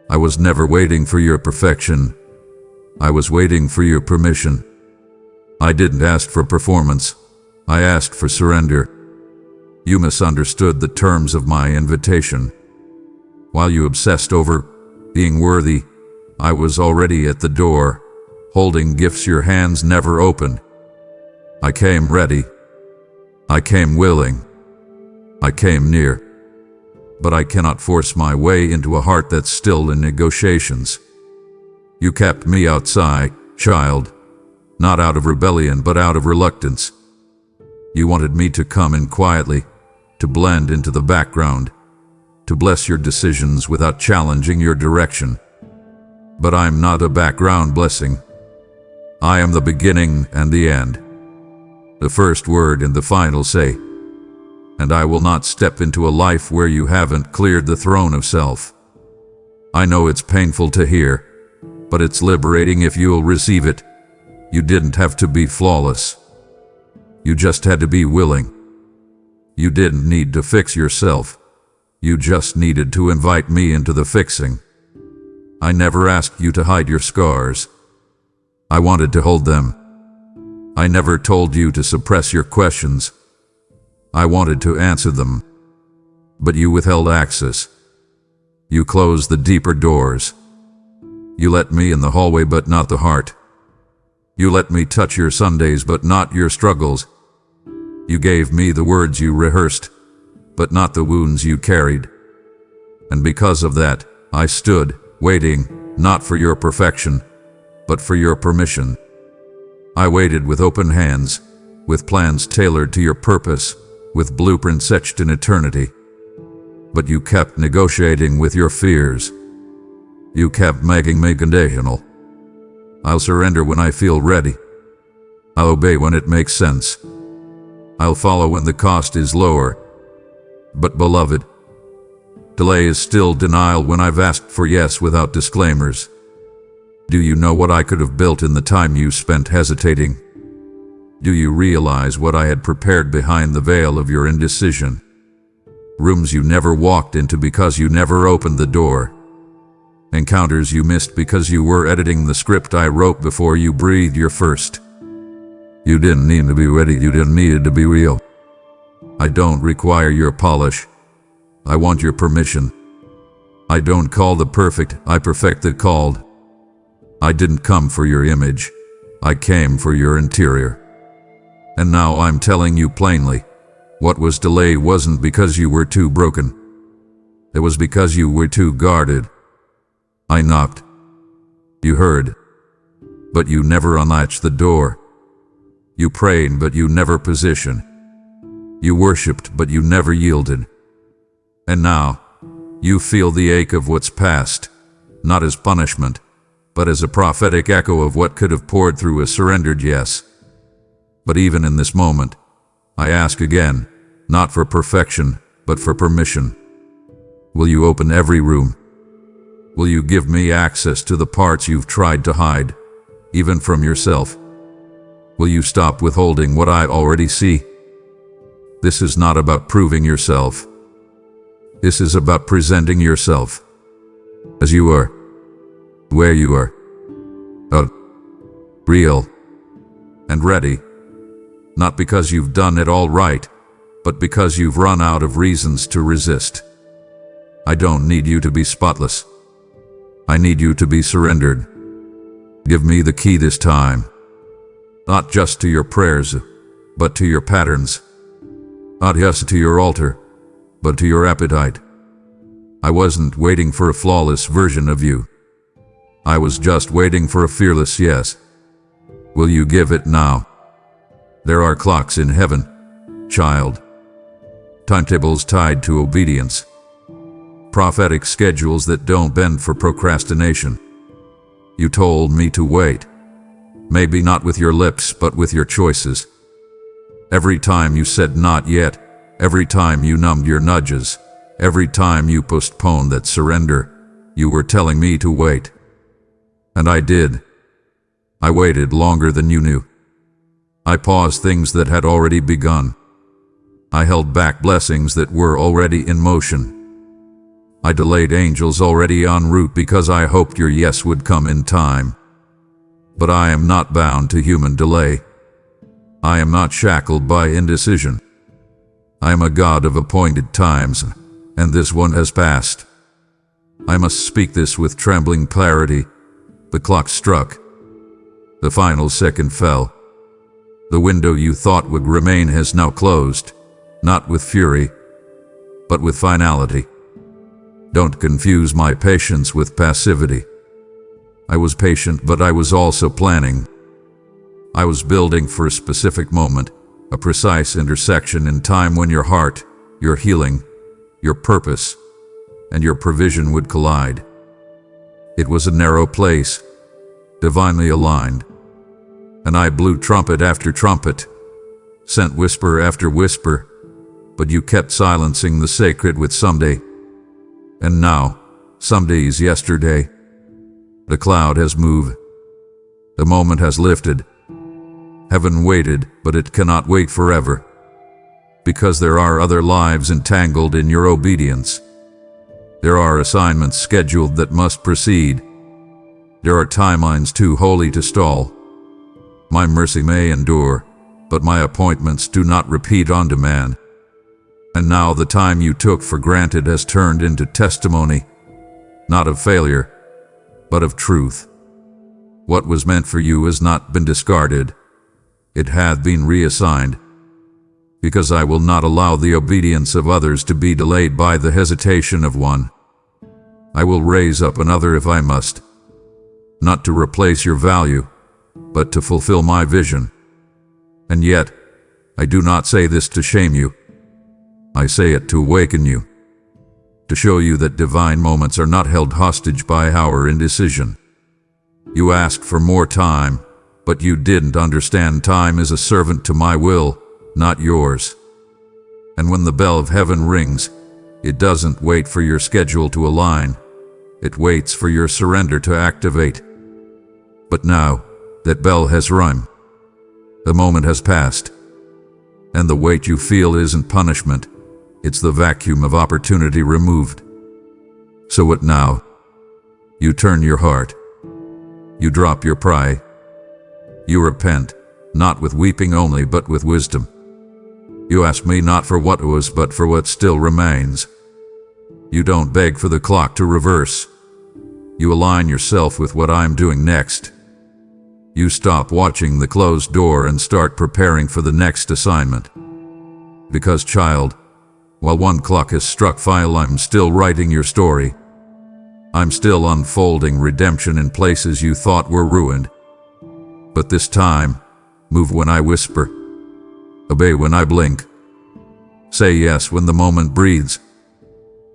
I was never waiting for your perfection. I was waiting for your permission. I didn't ask for performance. I asked for surrender. You misunderstood the terms of my invitation. While you obsessed over being worthy, I was already at the door, holding gifts your hands never opened. I came ready. I came willing. I came near. But I cannot force my way into a heart that's still in negotiations. You kept me outside, child, not out of rebellion but out of reluctance. You wanted me to come in quietly, to blend into the background, to bless your decisions without challenging your direction. But I'm not a background blessing. I am the beginning and the end, the first word and the final say. And I will not step into a life where you haven't cleared the throne of self. I know it's painful to hear, but it's liberating if you'll receive it. You didn't have to be flawless. You just had to be willing. You didn't need to fix yourself. You just needed to invite me into the fixing. I never asked you to hide your scars. I wanted to hold them. I never told you to suppress your questions. I wanted to answer them. But you withheld access. You closed the deeper doors. You let me in the hallway but not the heart. You let me touch your Sundays but not your struggles. You gave me the words you rehearsed, but not the wounds you carried. And because of that, I stood, waiting, not for your perfection, but for your permission. I waited with open hands, with plans tailored to your purpose, with blueprints etched in eternity. But you kept negotiating with your fears. You kept making me conditional. I'll surrender when I feel ready. I'll obey when it makes sense. I'll follow when the cost is lower. But beloved, delay is still denial when I've asked for yes without disclaimers. Do you know what I could have built in the time you spent hesitating? Do you realize what I had prepared behind the veil of your indecision? Rooms you never walked into because you never opened the door. Encounters you missed because you were editing the script I wrote before you breathed your first. You didn't need to be ready, you didn't need it to be real. I don't require your polish. I want your permission. I don't call the perfect, I perfect the called. I didn't come for your image. I came for your interior. And now I'm telling you plainly, what was delayed wasn't because you were too broken. It was because you were too guarded. I knocked. You heard. But you never unlatched the door. You prayed, but you never positioned. You worshipped, but you never yielded. And now, you feel the ache of what's past, not as punishment, but as a prophetic echo of what could have poured through a surrendered yes. But even in this moment, I ask again, not for perfection, but for permission. Will you open every room? Will you give me access to the parts you've tried to hide, even from yourself? Will you stop withholding what I already see? This is not about proving yourself. This is about presenting yourself as you are, where you are, real and ready, not because you've done it all right, but because you've run out of reasons to resist. I don't need you to be spotless. I need you to be surrendered. Give me the key this time, not just to your prayers, but to your patterns, not just to your altar, but to your appetite. I wasn't waiting for a flawless version of you. I was just waiting for a fearless yes. Will you give it now? There are clocks in heaven, child. Timetables tied to obedience. Prophetic schedules that don't bend for procrastination. You told me to wait. Maybe not with your lips, but with your choices. Every time you said not yet, every time you numbed your nudges, every time you postponed that surrender, you were telling me to wait. And I did. I waited longer than you knew. I paused things that had already begun. I held back blessings that were already in motion. I delayed angels already en route because I hoped your yes would come in time. But I am not bound to human delay. I am not shackled by indecision. I am a God of appointed times, and this one has passed. I must speak this with trembling clarity. The clock struck. The final second fell. The window you thought would remain has now closed, not with fury, but with finality. Don't confuse my patience with passivity. I was patient, but I was also planning. I was building for a specific moment, a precise intersection in time when your heart, your healing, your purpose, and your provision would collide. It was a narrow place, divinely aligned. And I blew trumpet after trumpet, sent whisper after whisper, but you kept silencing the sacred with someday. And now, someday's yesterday. The cloud has moved. The moment has lifted. Heaven waited, but it cannot wait forever. Because there are other lives entangled in your obedience. There are assignments scheduled that must proceed. There are timelines too holy to stall. My mercy may endure, but my appointments do not repeat on demand. And now the time you took for granted has turned into testimony, not of failure, but of truth. What was meant for you has not been discarded. It hath been reassigned. Because I will not allow the obedience of others to be delayed by the hesitation of one. I will raise up another if I must, not to replace your value, but to fulfill my vision. And yet, I do not say this to shame you. I say it to awaken you, to show you that divine moments are not held hostage by our indecision. You asked for more time, but you didn't understand time is a servant to my will, not yours. And when the bell of heaven rings, it doesn't wait for your schedule to align. It waits for your surrender to activate. But now, that bell has rung. The moment has passed. And the weight you feel isn't punishment. It's the vacuum of opportunity removed. So what now? You turn your heart. You drop your pride. You repent, not with weeping only, but with wisdom. You ask me not for what was, but for what still remains. You don't beg for the clock to reverse. You align yourself with what I'm doing next. You stop watching the closed door and start preparing for the next assignment. Because, child, While one clock has struck file, I'm still writing your story. I'm still unfolding redemption in places you thought were ruined. But this time, move when I whisper. Obey when I blink. Say yes when the moment breathes.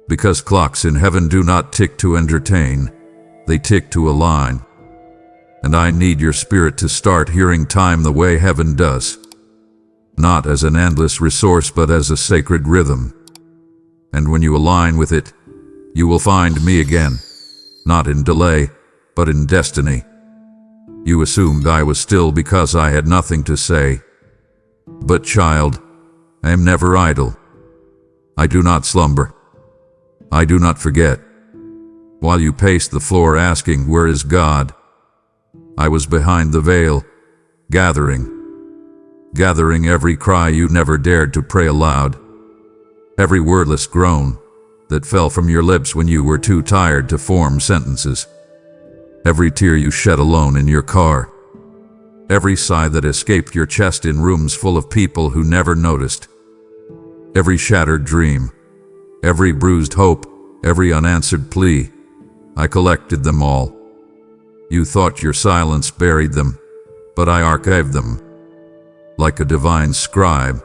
Because clocks in heaven do not tick to entertain, they tick to align. And I need your spirit to start hearing time the way heaven does. Not as an endless resource, but as a sacred rhythm. And when you align with it, you will find me again. Not in delay, but in destiny. You assumed I was still because I had nothing to say. But child, I am never idle. I do not slumber. I do not forget. While you paced the floor asking, where is God? I was behind the veil, gathering every cry you never dared to pray aloud. Every wordless groan that fell from your lips when you were too tired to form sentences. Every tear you shed alone in your car. Every sigh that escaped your chest in rooms full of people who never noticed. Every shattered dream, every bruised hope, every unanswered plea, I collected them all. You thought your silence buried them, but I archived them. Like a divine scribe,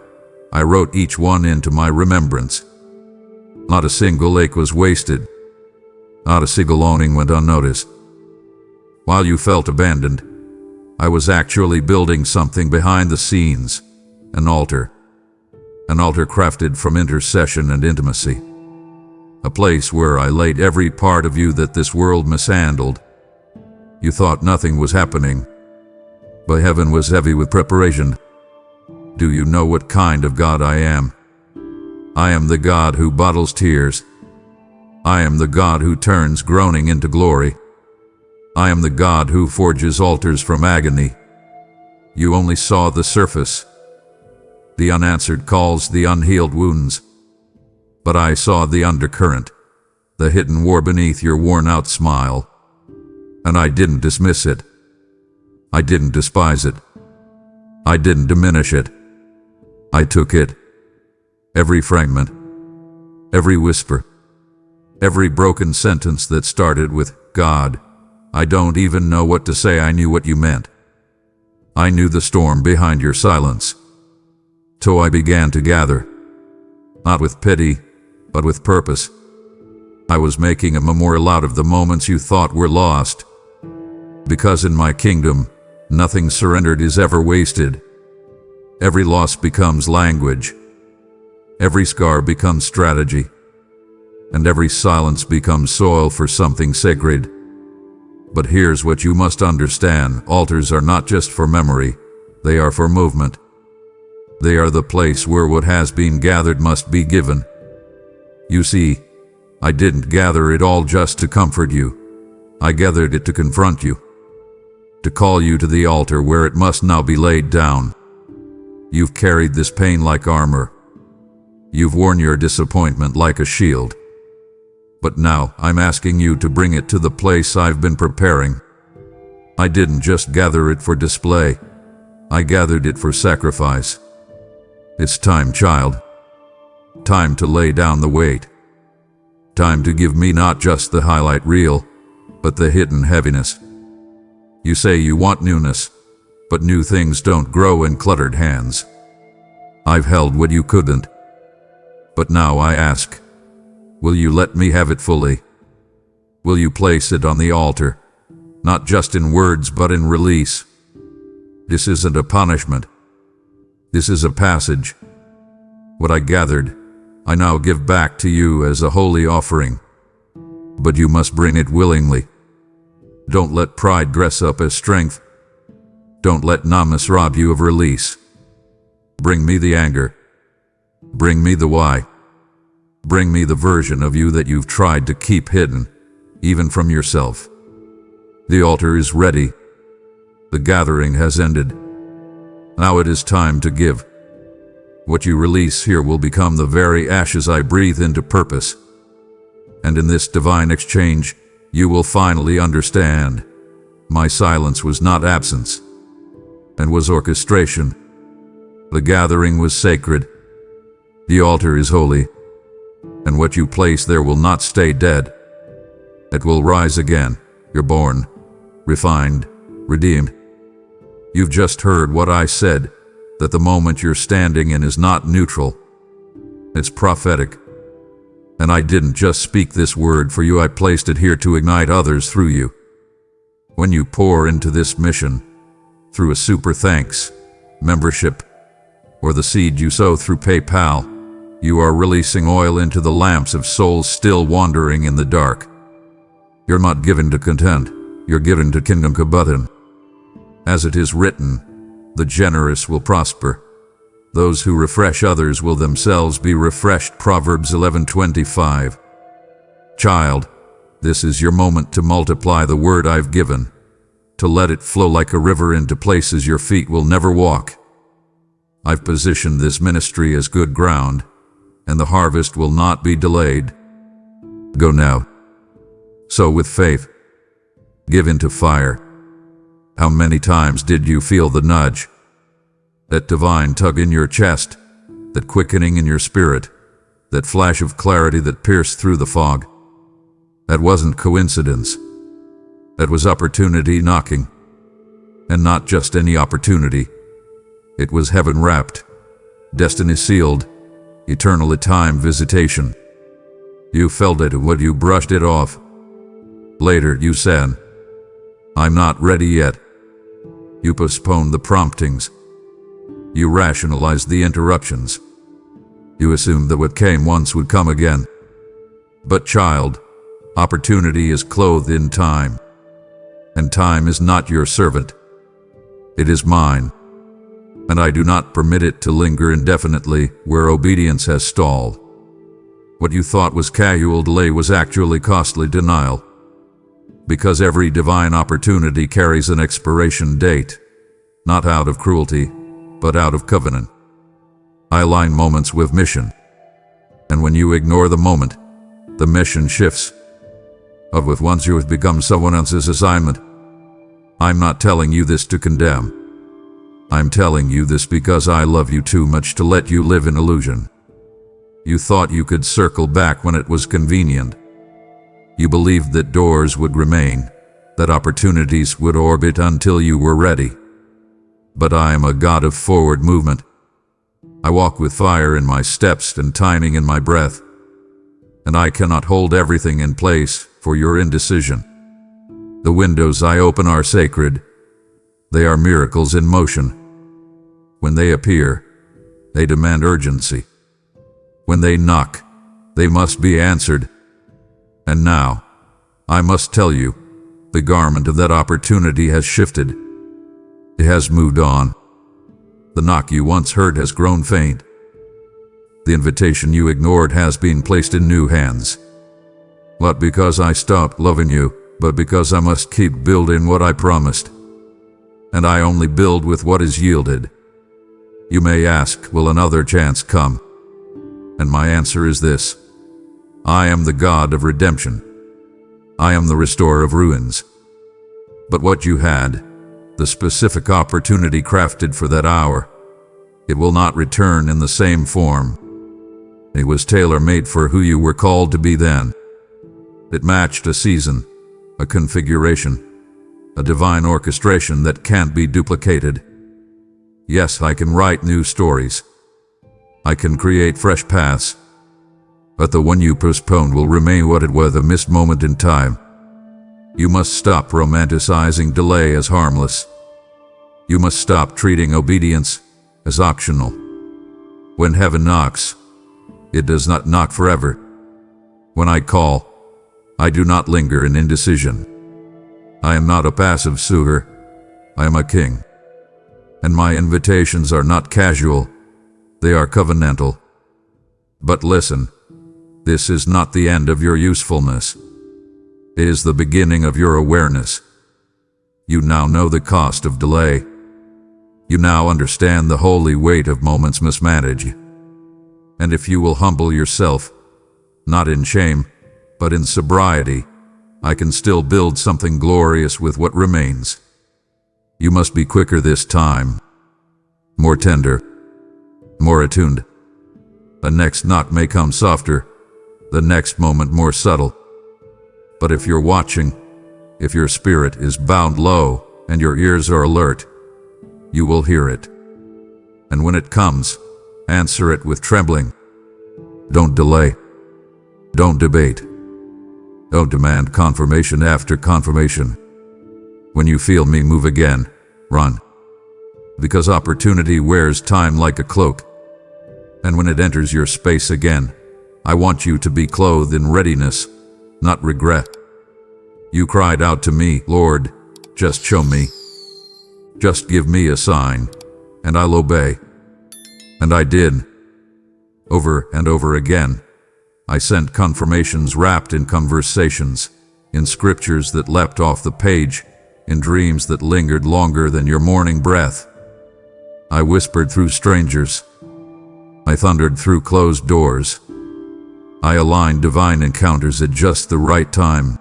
I wrote each one into my remembrance. Not a single ache was wasted. Not a single longing went unnoticed. While you felt abandoned, I was actually building something behind the scenes, an altar. An altar crafted from intercession and intimacy. A place where I laid every part of you that this world mishandled. You thought nothing was happening, but heaven was heavy with preparation. Do you know what kind of God I am? I am the God who bottles tears. I am the God who turns groaning into glory. I am the God who forges altars from agony. You only saw the surface, the unanswered calls, the unhealed wounds. But I saw the undercurrent, the hidden war beneath your worn-out smile. And I didn't dismiss it. I didn't despise it. I didn't diminish it. I took it. Every fragment, every whisper, every broken sentence that started with, God, I don't even know what to say. I knew what you meant. I knew the storm behind your silence. So I began to gather, not with pity, but with purpose. I was making a memorial out of the moments you thought were lost. Because in my kingdom, nothing surrendered is ever wasted. Every loss becomes language. Every scar becomes strategy. And every silence becomes soil for something sacred. But here's what you must understand. Altars are not just for memory. They are for movement. They are the place where what has been gathered must be given. You see, I didn't gather it all just to comfort you. I gathered it to confront you. To call you to the altar where it must now be laid down. You've carried this pain like armor. You've worn your disappointment like a shield. But now I'm asking you to bring it to the place I've been preparing. I didn't just gather it for display. I gathered it for sacrifice. It's time, child. Time to lay down the weight. Time to give me not just the highlight reel, but the hidden heaviness. You say you want newness, but new things don't grow in cluttered hands. I've held what you couldn't. But now I ask, will you let me have it fully? Will you place it on the altar, not just in words but in release? This isn't a punishment. This is a passage. What I gathered, I now give back to you as a holy offering. But you must bring it willingly. Don't let pride dress up as strength. Don't let numbness rob you of release. Bring me the anger. Bring me the why. Bring me the version of you that you've tried to keep hidden, even from yourself. The altar is ready. The gathering has ended. Now it is time to give. What you release here will become the very ashes I breathe into purpose. And in this divine exchange, you will finally understand. My silence was not absence, and was orchestration. The gathering was sacred. The altar is holy, and what you place there will not stay dead. It will rise again. You're born, refined, redeemed. You've just heard what I said, that the moment you're standing in is not neutral. It's prophetic. And I didn't just speak this word for you, I placed it here to ignite others through you. When you pour into this mission, through a super thanks, membership, or the seed you sow through PayPal, you are releasing oil into the lamps of souls still wandering in the dark. You're not given to content, you're given to kingdom kabutin. As it is written, the generous will prosper. Those who refresh others will themselves be refreshed. Proverbs 11:25. Child, this is your moment to multiply the word I've given, to let it flow like a river into places your feet will never walk. I've positioned this ministry as good ground, and the harvest will not be delayed. Go now. Sow with faith. Give into fire. How many times did you feel the nudge? That divine tug in your chest, that quickening in your spirit, that flash of clarity that pierced through the fog. That wasn't coincidence. That was opportunity knocking. And not just any opportunity. It was heaven wrapped, destiny sealed, eternally timed visitation. You felt it when you brushed it off. Later you said, I'm not ready yet. You postponed the promptings. You rationalized the interruptions. You assumed that what came once would come again. But child, opportunity is clothed in time. And time is not your servant. It is mine. And I do not permit it to linger indefinitely where obedience has stalled. What you thought was casual delay was actually costly denial. Because every divine opportunity carries an expiration date, not out of cruelty, but out of covenant. I align moments with mission. And when you ignore the moment, the mission shifts. But with once you have become someone else's assignment. I'm not telling you this to condemn. I'm telling you this because I love you too much to let you live in illusion. You thought you could circle back when it was convenient. You believed that doors would remain, that opportunities would orbit until you were ready. But I am a God of forward movement. I walk with fire in my steps and timing in my breath. And I cannot hold everything in place for your indecision. The windows I open are sacred. They are miracles in motion. When they appear, they demand urgency. When they knock, they must be answered. And now, I must tell you, the garment of that opportunity has shifted. It has moved on. The knock you once heard has grown faint. The invitation you ignored has been placed in new hands. Not because I stopped loving you, but because I must keep building what I promised. And I only build with what is yielded. You may ask, will another chance come? And my answer is this. I am the God of redemption. I am the restorer of ruins. But what you had, the specific opportunity crafted for that hour, it will not return in the same form. It was tailor-made for who you were called to be then. It matched a season, a configuration, a divine orchestration that can't be duplicated. Yes, I can write new stories. I can create fresh paths. But the one you postponed will remain what it was, a missed moment in time. You must stop romanticizing delay as harmless. You must stop treating obedience as optional. When heaven knocks, it does not knock forever. When I call, I do not linger in indecision. I am not a passive suitor. I am a king. And my invitations are not casual. They are covenantal. But listen, this is not the end of your usefulness. It is the beginning of your awareness. You now know the cost of delay. You now understand the holy weight of moments mismanaged. And if you will humble yourself, not in shame, but in sobriety, I can still build something glorious with what remains. You must be quicker this time, more tender, more attuned. The next knock may come softer, the next moment more subtle. But if you're watching, if your spirit is bound low and your ears are alert, you will hear it. And when it comes, answer it with trembling. Don't delay. Don't debate. Don't demand confirmation after confirmation. When you feel me move again, run. Because opportunity wears time like a cloak. And when it enters your space again, I want you to be clothed in readiness, not regret. You cried out to me, Lord, just show me. Just give me a sign, and I'll obey. And I did. Over and over again, I sent confirmations wrapped in conversations, in scriptures that leapt off the page, in dreams that lingered longer than your morning breath. I whispered through strangers. I thundered through closed doors. I aligned divine encounters at just the right time.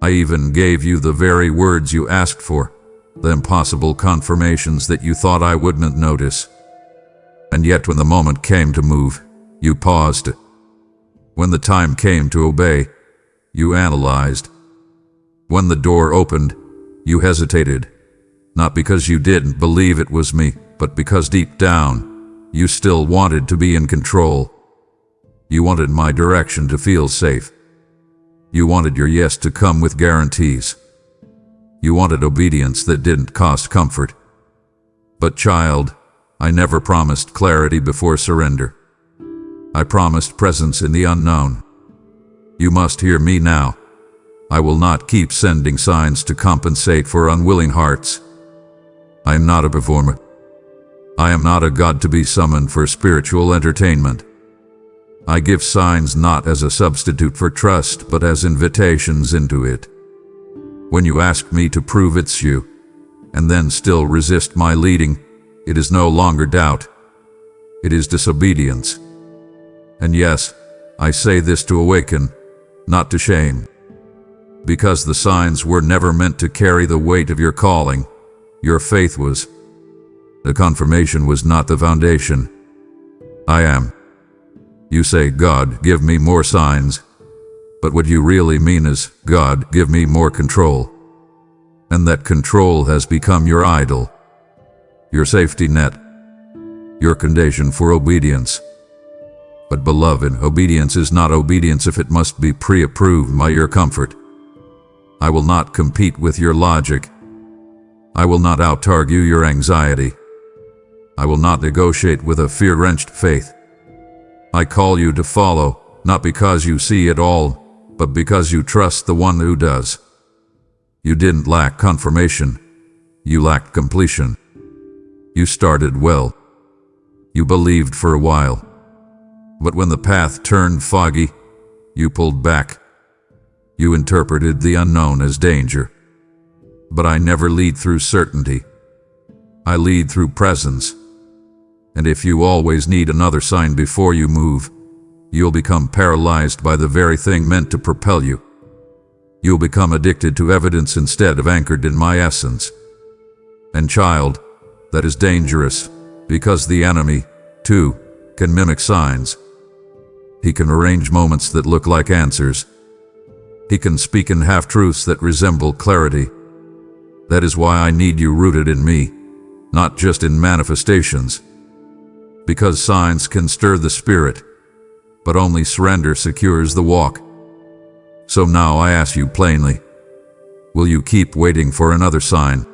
I even gave you the very words you asked for, the impossible confirmations that you thought I wouldn't notice. And yet when the moment came to move, you paused. When the time came to obey, you analyzed. When the door opened, you hesitated, not because you didn't believe it was me, but because deep down, you still wanted to be in control. You wanted my direction to feel safe. You wanted your yes to come with guarantees. You wanted obedience that didn't cost comfort. But child, I never promised clarity before surrender. I promised presence in the unknown. You must hear me now. I will not keep sending signs to compensate for unwilling hearts. I am not a performer. I am not a God to be summoned for spiritual entertainment. I give signs not as a substitute for trust, but as invitations into it. When you ask me to prove it's you, and then still resist my leading, it is no longer doubt. It is disobedience. And yes, I say this to awaken, not to shame. Because the signs were never meant to carry the weight of your calling. Your faith was. The confirmation was not the foundation. I am. You say, God, give me more signs. But what you really mean is, God, give me more control. And that control has become your idol, your safety net, your condition for obedience. But beloved, obedience is not obedience if it must be pre-approved by your comfort. I will not compete with your logic. I will not out-argue your anxiety. I will not negotiate with a fear-wrenched faith. I call you to follow, not because you see it all, but because you trust the one who does. You didn't lack confirmation. You lacked completion. You started well. You believed for a while. But when the path turned foggy, you pulled back. You interpreted the unknown as danger. But I never lead through certainty. I lead through presence. And if you always need another sign before you move, you'll become paralyzed by the very thing meant to propel you. You'll become addicted to evidence instead of anchored in my essence. And child, that is dangerous, because the enemy, too, can mimic signs. He can arrange moments that look like answers. He can speak in half-truths that resemble clarity. That is why I need you rooted in me, not just in manifestations. Because signs can stir the spirit, but only surrender secures the walk. So now I ask you plainly, will you keep waiting for another sign?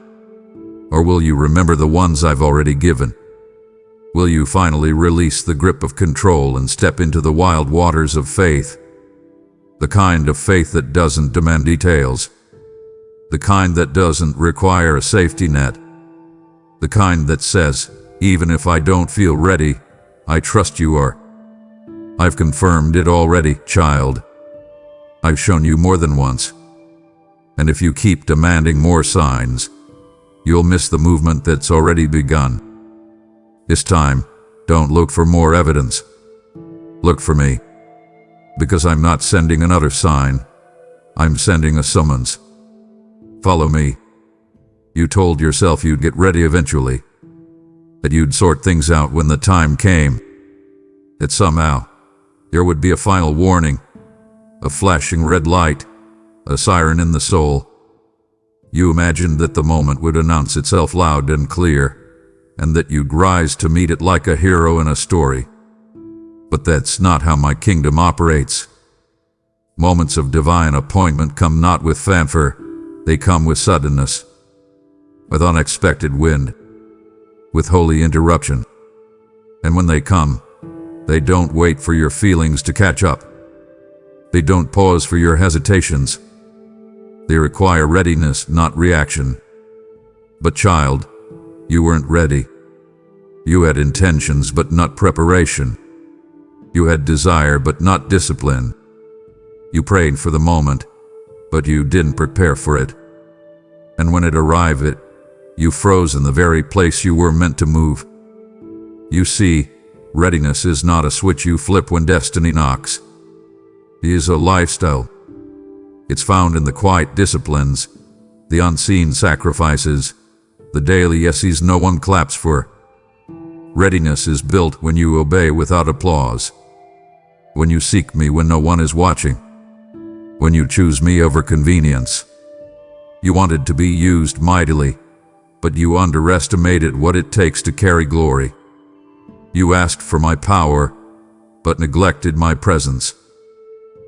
Or will you remember the ones I've already given? Will you finally release the grip of control and step into the wild waters of faith? The kind of faith that doesn't demand details. The kind that doesn't require a safety net. The kind that says, even if I don't feel ready, I trust you are. I've confirmed it already, child. I've shown you more than once. And if you keep demanding more signs, you'll miss the movement that's already begun. This time, don't look for more evidence. Look for me. Because I'm not sending another sign. I'm sending a summons. Follow me. You told yourself you'd get ready eventually. That you'd sort things out when the time came. That somehow, there would be a final warning, a flashing red light, a siren in the soul. You imagined that the moment would announce itself loud and clear, and that you'd rise to meet it like a hero in a story. But that's not how my kingdom operates. Moments of divine appointment come not with fanfare, they come with suddenness, with unexpected wind, with holy interruption. And when they come, they don't wait for your feelings to catch up. They don't pause for your hesitations. They require readiness, not reaction. But child, you weren't ready. You had intentions but not preparation. You had desire but not discipline. You prayed for the moment, but you didn't prepare for it. And when it arrived, you froze in the very place you were meant to move. You see, readiness is not a switch you flip when destiny knocks. It is a lifestyle. It's found in the quiet disciplines, the unseen sacrifices, the daily yeses no one claps for. Readiness is built when you obey without applause, when you seek me when no one is watching, when you choose me over convenience. You wanted to be used mightily, but you underestimated what it takes to carry glory. You asked for my power, but neglected my presence.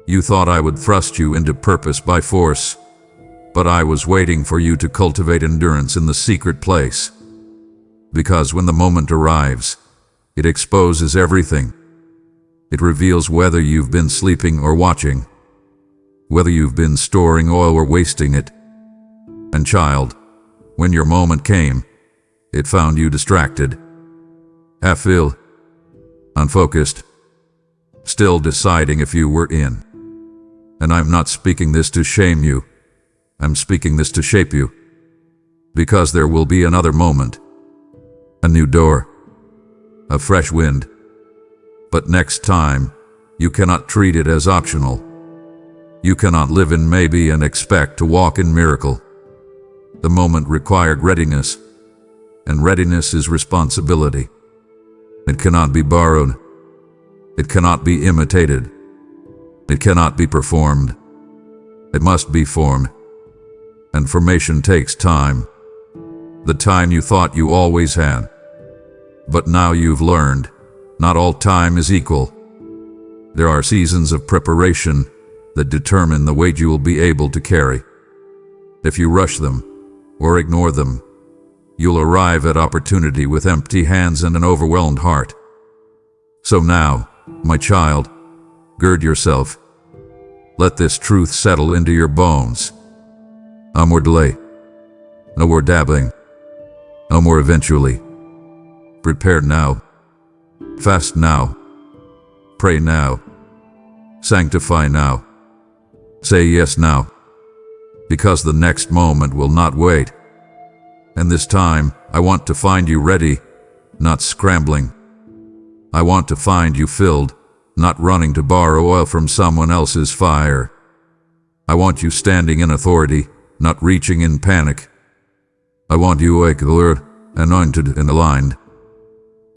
You thought I would thrust you into purpose by force, but I was waiting for you to cultivate endurance in the secret place. Because when the moment arrives, it exposes everything. It reveals whether you've been sleeping or watching, whether you've been storing oil or wasting it. And child, when your moment came, it found you distracted, half-ill, unfocused, still deciding if you were in. And I'm not speaking this to shame you. I'm speaking this to shape you. Because there will be another moment, a new door, a fresh wind. But next time, you cannot treat it as optional. You cannot live in maybe and expect to walk in miracle. The moment required readiness, and readiness is responsibility. It cannot be borrowed. It cannot be imitated. It cannot be performed. It must be formed. And formation takes time. The time you thought you always had. But now you've learned, not all time is equal. There are seasons of preparation that determine the weight you will be able to carry. If you rush them, or ignore them, you'll arrive at opportunity with empty hands and an overwhelmed heart. So now, my child, gird yourself. Let this truth settle into your bones. No more delay. No more dabbling. No more eventually. Prepare now. Fast now. Pray now. Sanctify now. Say yes now. Because the next moment will not wait. And this time, I want to find you ready, not scrambling. I want to find you filled, not running to borrow oil from someone else's fire. I want you standing in authority, not reaching in panic. I want you awake, alert, anointed and aligned.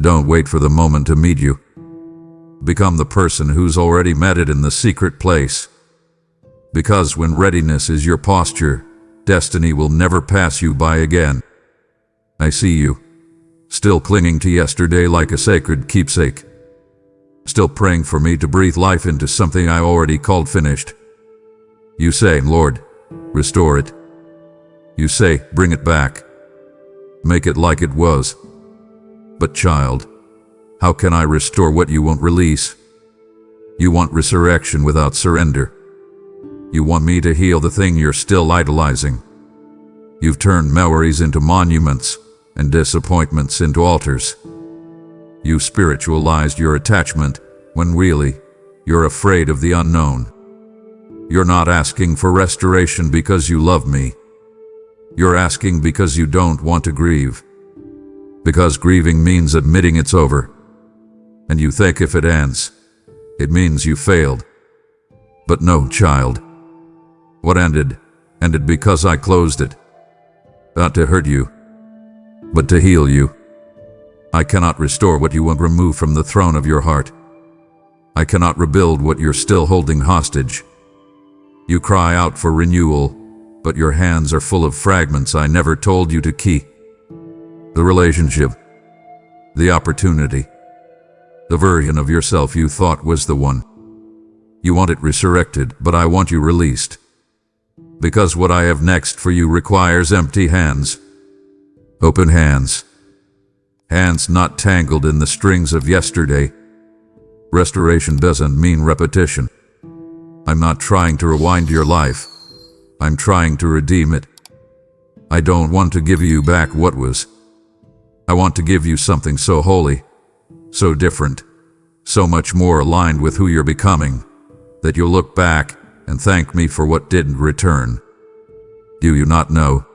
Don't wait for the moment to meet you. Become the person who's already met it in the secret place. Because when readiness is your posture, destiny will never pass you by again. I see you, still clinging to yesterday like a sacred keepsake. Still praying for me to breathe life into something I already called finished. You say, Lord, restore it. You say, bring it back. Make it like it was. But child, how can I restore what you won't release? You want resurrection without surrender. You want me to heal the thing you're still idolizing. You've turned memories into monuments and disappointments into altars. You spiritualized your attachment when really, you're afraid of the unknown. You're not asking for restoration because you love me. You're asking because you don't want to grieve. Because grieving means admitting it's over. And you think if it ends, it means you failed. But no, child. What ended because I closed it. Not to hurt you, but to heal you. I cannot restore what you won't remove from the throne of your heart. I cannot rebuild what you're still holding hostage. You cry out for renewal, but your hands are full of fragments I never told you to keep. The relationship, the opportunity, the version of yourself you thought was the one. You want it resurrected, but I want you released. Because what I have next for you requires empty hands. Open hands. Hands not tangled in the strings of yesterday. Restoration doesn't mean repetition. I'm not trying to rewind your life. I'm trying to redeem it. I don't want to give you back what was. I want to give you something so holy, so different, so much more aligned with who you're becoming, that you'll look back and thank me for what didn't return. Do you not know?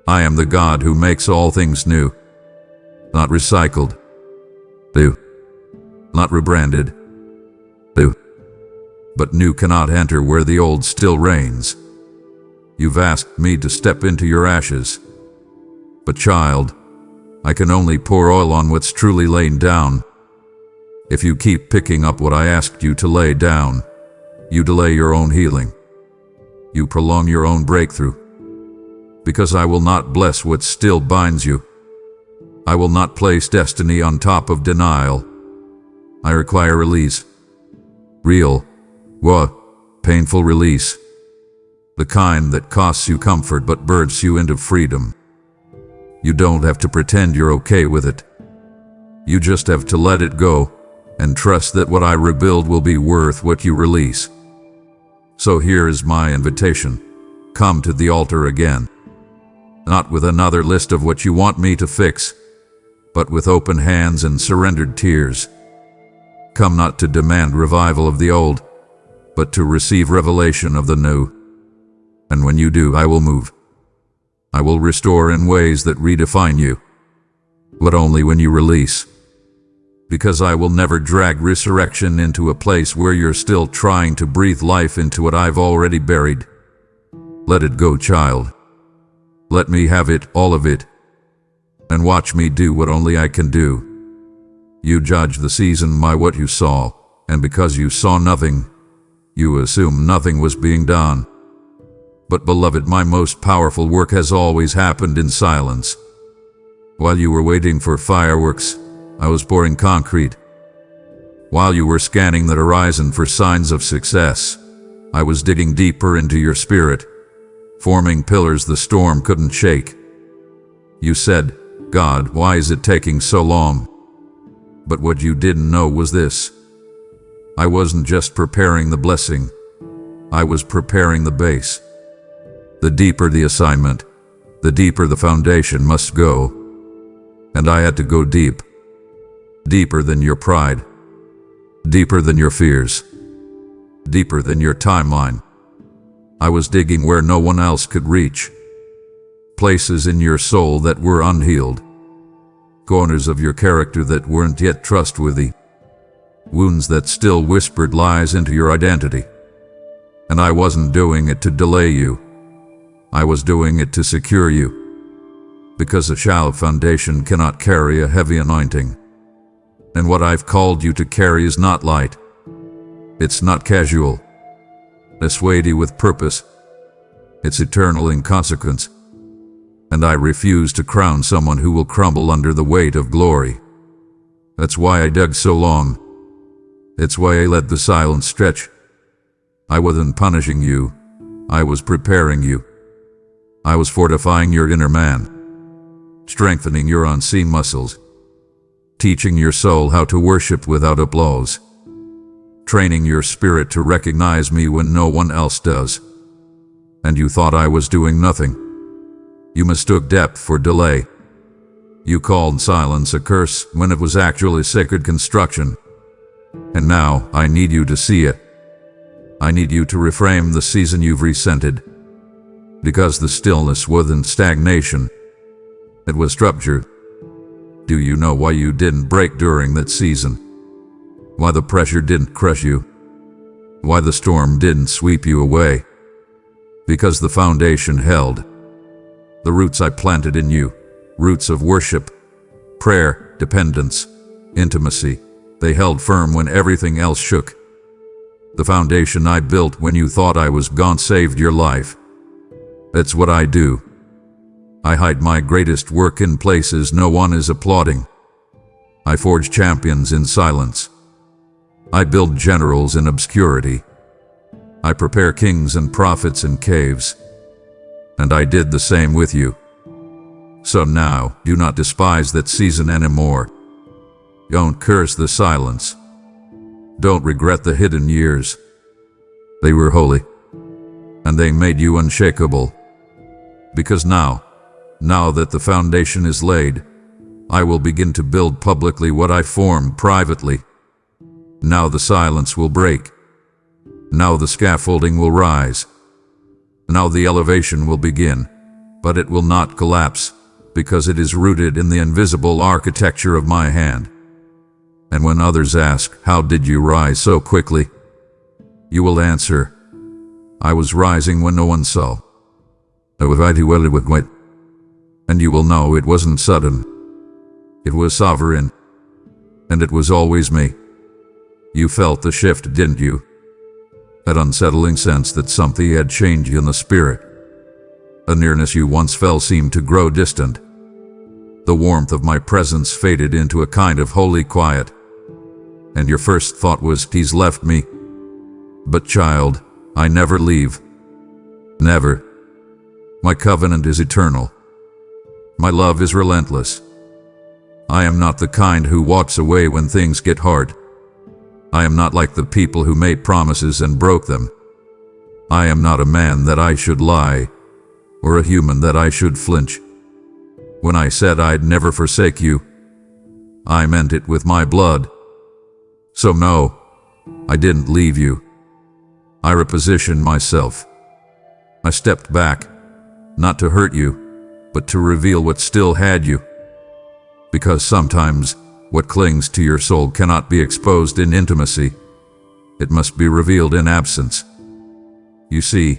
I am the God who makes all things new, not recycled. New. Not rebranded. New. But new cannot enter where the old still reigns. You've asked me to step into your ashes. But child, I can only pour oil on what's truly lain down. If you keep picking up what I asked you to lay down, you delay your own healing. You prolong your own breakthrough. Because I will not bless what still binds you. I will not place destiny on top of denial. I require release. Real, painful release. The kind that costs you comfort but births you into freedom. You don't have to pretend you're okay with it. You just have to let it go and trust that what I rebuild will be worth what you release. So here is my invitation. Come to the altar again. Not with another list of what you want me to fix, but with open hands and surrendered tears. Come not to demand revival of the old, but to receive revelation of the new. And when you do, I will move. I will restore in ways that redefine you, but only when you release. Because I will never drag resurrection into a place where you're still trying to breathe life into what I've already buried. Let it go, child. Let me have it, all of it, and watch me do what only I can do. You judge the season by what you saw, and because you saw nothing, you assume nothing was being done. But beloved, my most powerful work has always happened in silence. While you were waiting for fireworks, I was pouring concrete. While you were scanning the horizon for signs of success, I was digging deeper into your spirit, forming pillars the storm couldn't shake. You said, God, why is it taking so long? But what you didn't know was this. I wasn't just preparing the blessing. I was preparing the base. The deeper the assignment, the deeper the foundation must go. And I had to go deep. Deeper than your pride. Deeper than your fears. Deeper than your timeline. I was digging where no one else could reach. Places in your soul that were unhealed. Corners of your character that weren't yet trustworthy. Wounds that still whispered lies into your identity. And I wasn't doing it to delay you. I was doing it to secure you. Because a shallow foundation cannot carry a heavy anointing. And what I've called you to carry is not light. It's not casual. It's weighty with purpose. It's eternal in consequence. And I refuse to crown someone who will crumble under the weight of glory. That's why I dug so long. It's why I let the silence stretch. I wasn't punishing you. I was preparing you. I was fortifying your inner man, strengthening your unseen muscles, teaching your soul how to worship without applause, training your spirit to recognize me when no one else does. And you thought I was doing nothing. You mistook depth for delay. You called silence a curse when it was actually sacred construction. And now I need you to see it. I need you to reframe the season you've resented. Because the stillness wasn't stagnation. It was structure. Do you know why you didn't break during that season? Why the pressure didn't crush you? Why the storm didn't sweep you away? Because the foundation held. The roots I planted in you, roots of worship, prayer, dependence, intimacy, They held firm when everything else shook. The foundation I built when you thought I was gone saved your life. That's what I do. I hide my greatest work in places no one is applauding. I forge champions in silence. I build generals in obscurity. I prepare kings and prophets in caves. And I did the same with you. So now, do not despise that season anymore. Don't curse the silence. Don't regret the hidden years. They were holy, and they made you unshakable. Because now that the foundation is laid, I will begin to build publicly what I formed privately. Now the silence will break. Now the scaffolding will rise. Now the elevation will begin, but it will not collapse, because it is rooted in the invisible architecture of my hand. And when others ask, "How did you rise so quickly?" you will answer, "I was rising when no one saw." And you will know it wasn't sudden. It was sovereign. And it was always me. You felt the shift, didn't you? That unsettling sense that something had changed in the spirit. A nearness you once felt seemed to grow distant. The warmth of my presence faded into a kind of holy quiet. And your first thought was, "He's left me." But child, I never leave. Never. My covenant is eternal. My love is relentless. I am not the kind who walks away when things get hard. I am not like the people who made promises and broke them. I am not a man that I should lie, or a human that I should flinch. When I said I'd never forsake you, I meant it with my blood. So no, I didn't leave you. I repositioned myself. I stepped back, not to hurt you, but to reveal what still had you. Because sometimes, what clings to your soul cannot be exposed in intimacy. It must be revealed in absence. You see,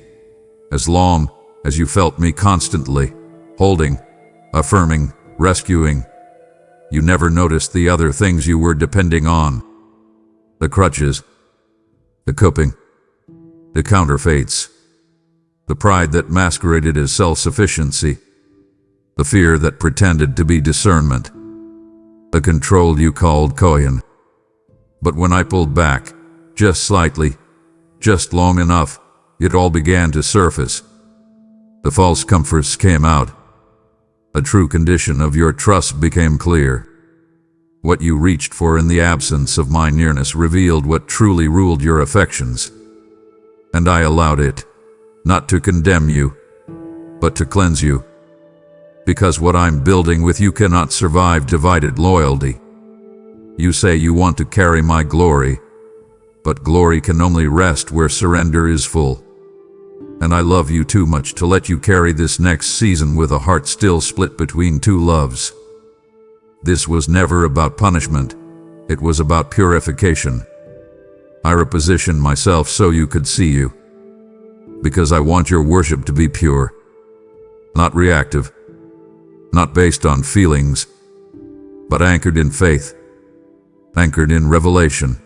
as long as you felt me constantly, holding, affirming, rescuing, you never noticed the other things you were depending on. The crutches, the coping, the counterfeits, the pride that masqueraded as self-sufficiency, the fear that pretended to be discernment, the control you called coin. But when I pulled back, just slightly, just long enough, it all began to surface. The false comforts came out. A true condition of your trust became clear. What you reached for in the absence of my nearness revealed what truly ruled your affections. And I allowed it, not to condemn you, but to cleanse you. Because what I'm building with you cannot survive divided loyalty. You say you want to carry my glory, but glory can only rest where surrender is full. And I love you too much to let you carry this next season with a heart still split between two loves. This was never about punishment. It was about purification. I repositioned myself so you could see you. Because I want your worship to be pure. Not reactive. Not based on feelings. But anchored in faith. Anchored in revelation.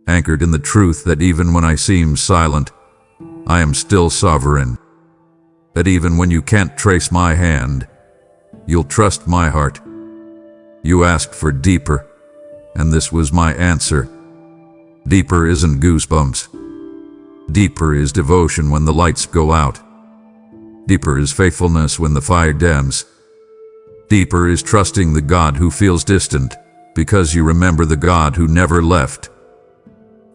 Anchored in the truth that even when I seem silent, I am still sovereign. That even when you can't trace my hand, you'll trust my heart. You asked for deeper, and this was my answer. Deeper isn't goosebumps. Deeper is devotion when the lights go out. Deeper is faithfulness when the fire dims. Deeper is trusting the God who feels distant, because you remember the God who never left.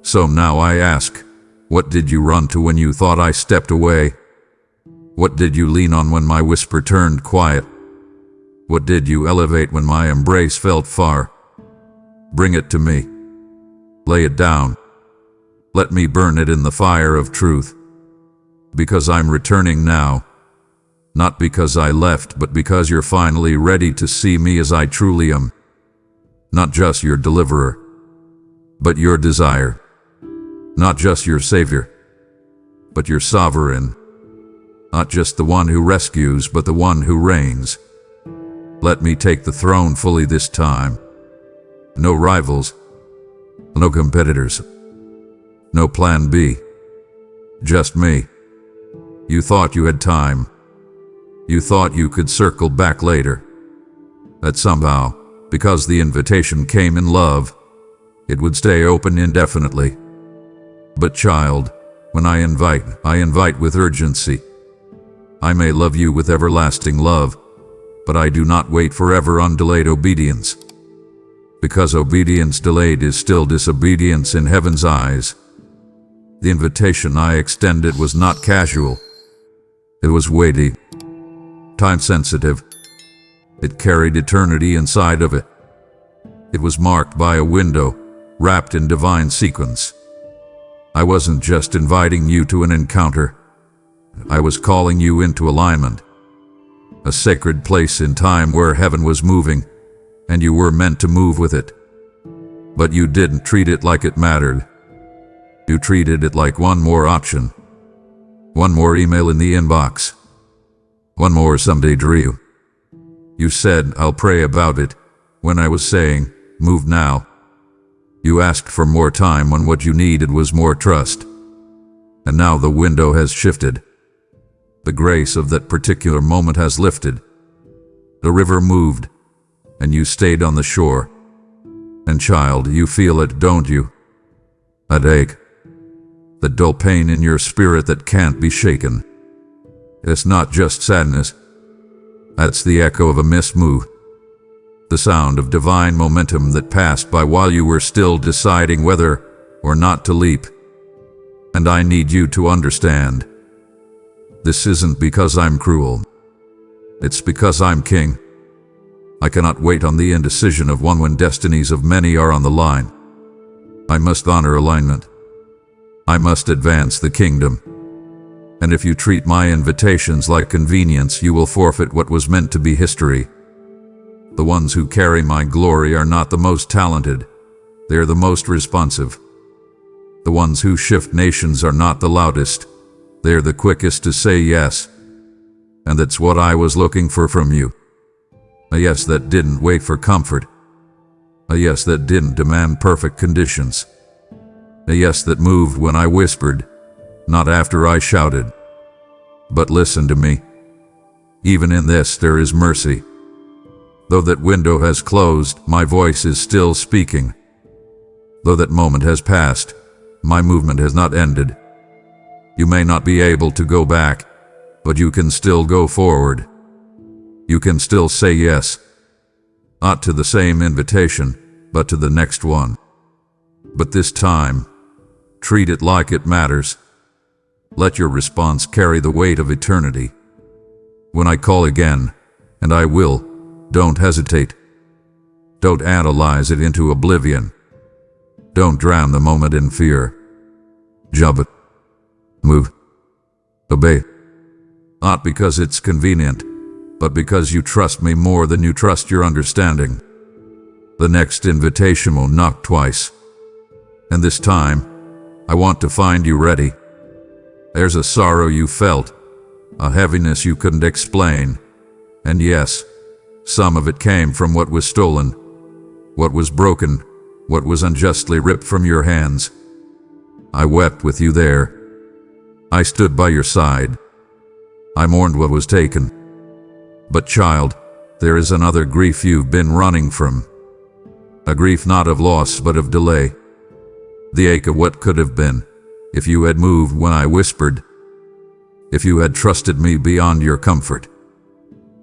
So now I ask, what did you run to when you thought I stepped away? What did you lean on when my whisper turned quiet? What did you elevate when my embrace felt far? Bring it to me. Lay it down. Let me burn it in the fire of truth. Because I'm returning now. Not because I left, but because you're finally ready to see me as I truly am. Not just your deliverer, but your desire. Not just your savior, but your sovereign. Not just the one who rescues, but the one who reigns. Let me take the throne fully this time. No rivals, No competitors. No plan B. Just me. You thought you had time. You thought you could circle back later. That somehow, because the invitation came in love, it would stay open indefinitely. But child, when I invite with urgency. I may love you with everlasting love, but I do not wait forever on delayed obedience. Because obedience delayed is still disobedience in heaven's eyes. The invitation I extended was not casual. It was weighty, time-sensitive. It carried eternity inside of it. It was marked by a window, wrapped in divine sequence. I wasn't just inviting you to an encounter. I was calling you into alignment. A sacred place in time where heaven was moving, and you were meant to move with it. But you didn't treat it like it mattered. You treated it like one more option. One more email in the inbox. One more someday dream. You said, I'll pray about it, when I was saying, move now. You asked for more time when what you needed was more trust. And now the window has shifted. The grace of that particular moment has lifted. The river moved, and you stayed on the shore. And child, you feel it, don't you? That ache. That dull pain in your spirit that can't be shaken. It's not just sadness. That's the echo of a missed move. The sound of divine momentum that passed by while you were still deciding whether or not to leap. And I need you to understand. This isn't because I'm cruel. It's because I'm king. I cannot wait on the indecision of one when destinies of many are on the line. I must honor alignment. I must advance the kingdom. And if you treat my invitations like convenience, you will forfeit what was meant to be history. The ones who carry my glory are not the most talented. They are the most responsive. The ones who shift nations are not the loudest. They are the quickest to say yes. And that's what I was looking for from you. A yes that didn't wait for comfort. A yes that didn't demand perfect conditions. A yes that moved when I whispered, not after I shouted. But listen to me. Even in this there is mercy. Though that window has closed, my voice is still speaking. Though that moment has passed, my movement has not ended. You may not be able to go back, but you can still go forward. You can still say yes. Not to the same invitation, but to the next one. But this time, treat it like it matters. Let your response carry the weight of eternity. When I call again, and I will, don't hesitate. Don't analyze it into oblivion. Don't drown the moment in fear. Jump it. Move. Obey. Not because it's convenient, but because you trust me more than you trust your understanding. The next invitation will knock twice. And this time, I want to find you ready. There's a sorrow you felt, a heaviness you couldn't explain. And yes, some of it came from what was stolen, what was broken, what was unjustly ripped from your hands. I wept with you there. I stood by your side. I mourned what was taken. But child, there is another grief you've been running from. A grief not of loss but of delay. The ache of what could have been, if you had moved when I whispered. If you had trusted me beyond your comfort.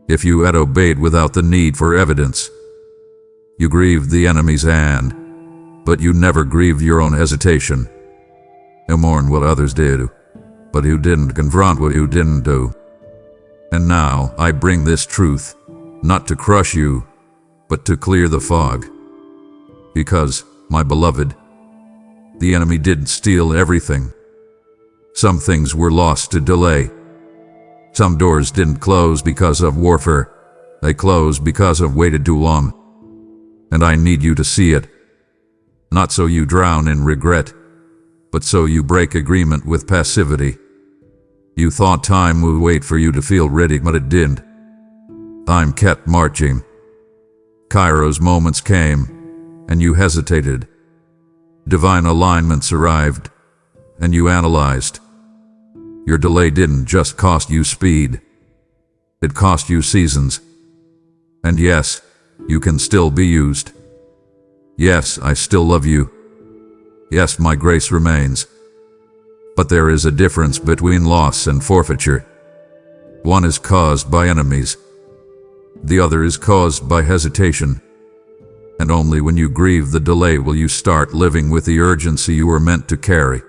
If you had obeyed without the need for evidence. You grieved the enemy's hand, but you never grieved your own hesitation. You mourned what others did, but you didn't confront what you didn't do. And now I bring this truth, not to crush you, but to clear the fog. Because, my beloved, the enemy didn't steal everything. Some things were lost to delay. Some doors didn't close because of warfare. They closed because of waited too long. And I need you to see it. Not so you drown in regret, but so you break agreement with passivity. You thought time would wait for you to feel ready, but it didn't. Time kept marching. Kairos moments came, and you hesitated. Divine alignments arrived, and you analyzed. Your delay didn't just cost you speed. It cost you seasons. And yes, you can still be used. Yes, I still love you. Yes, my grace remains. But there is a difference between loss and forfeiture. One is caused by enemies. The other is caused by hesitation. And only when you grieve the delay will you start living with the urgency you were meant to carry.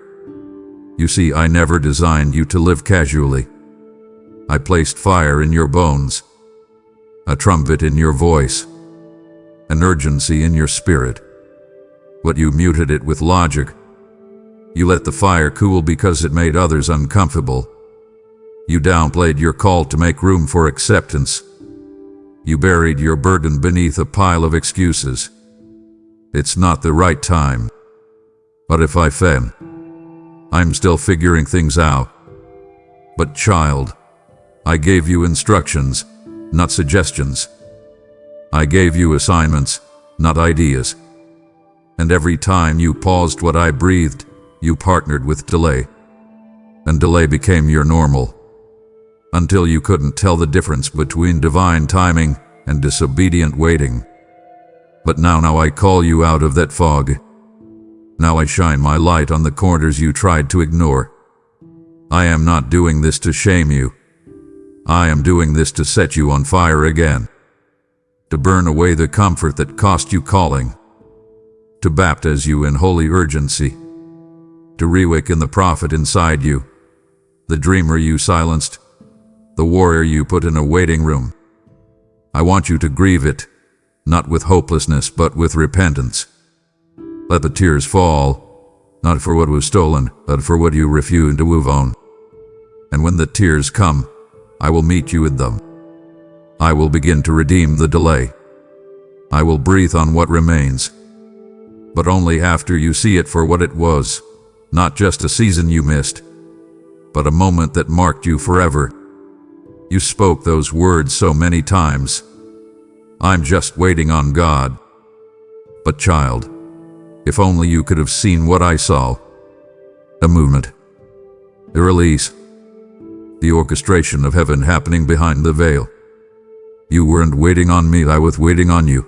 You see, I never designed you to live casually. I placed fire in your bones, a trumpet in your voice, an urgency in your spirit. But you muted it with logic. You let the fire cool because it made others uncomfortable. You downplayed your call to make room for acceptance. You buried your burden beneath a pile of excuses. It's not the right time. But if I fail, I'm still figuring things out. But child, I gave you instructions, not suggestions. I gave you assignments, not ideas. And every time you paused what I breathed, you partnered with delay. And delay became your normal. Until you couldn't tell the difference between divine timing and disobedient waiting. But now I call you out of that fog. Now I shine my light on the corners you tried to ignore. I am not doing this to shame you. I am doing this to set you on fire again. To burn away the comfort that cost you calling. To baptize you in holy urgency. To reawaken the prophet inside you. The dreamer you silenced. The warrior you put in a waiting room. I want you to grieve it, not with hopelessness but with repentance. Let the tears fall, not for what was stolen, but for what you refused to move on. And when the tears come, I will meet you with them. I will begin to redeem the delay. I will breathe on what remains. But only after you see it for what it was, not just a season you missed, but a moment that marked you forever. You spoke those words so many times. I'm just waiting on God. But child, if only you could have seen what I saw. A movement. A release. The orchestration of heaven happening behind the veil. You weren't waiting on me, I was waiting on you.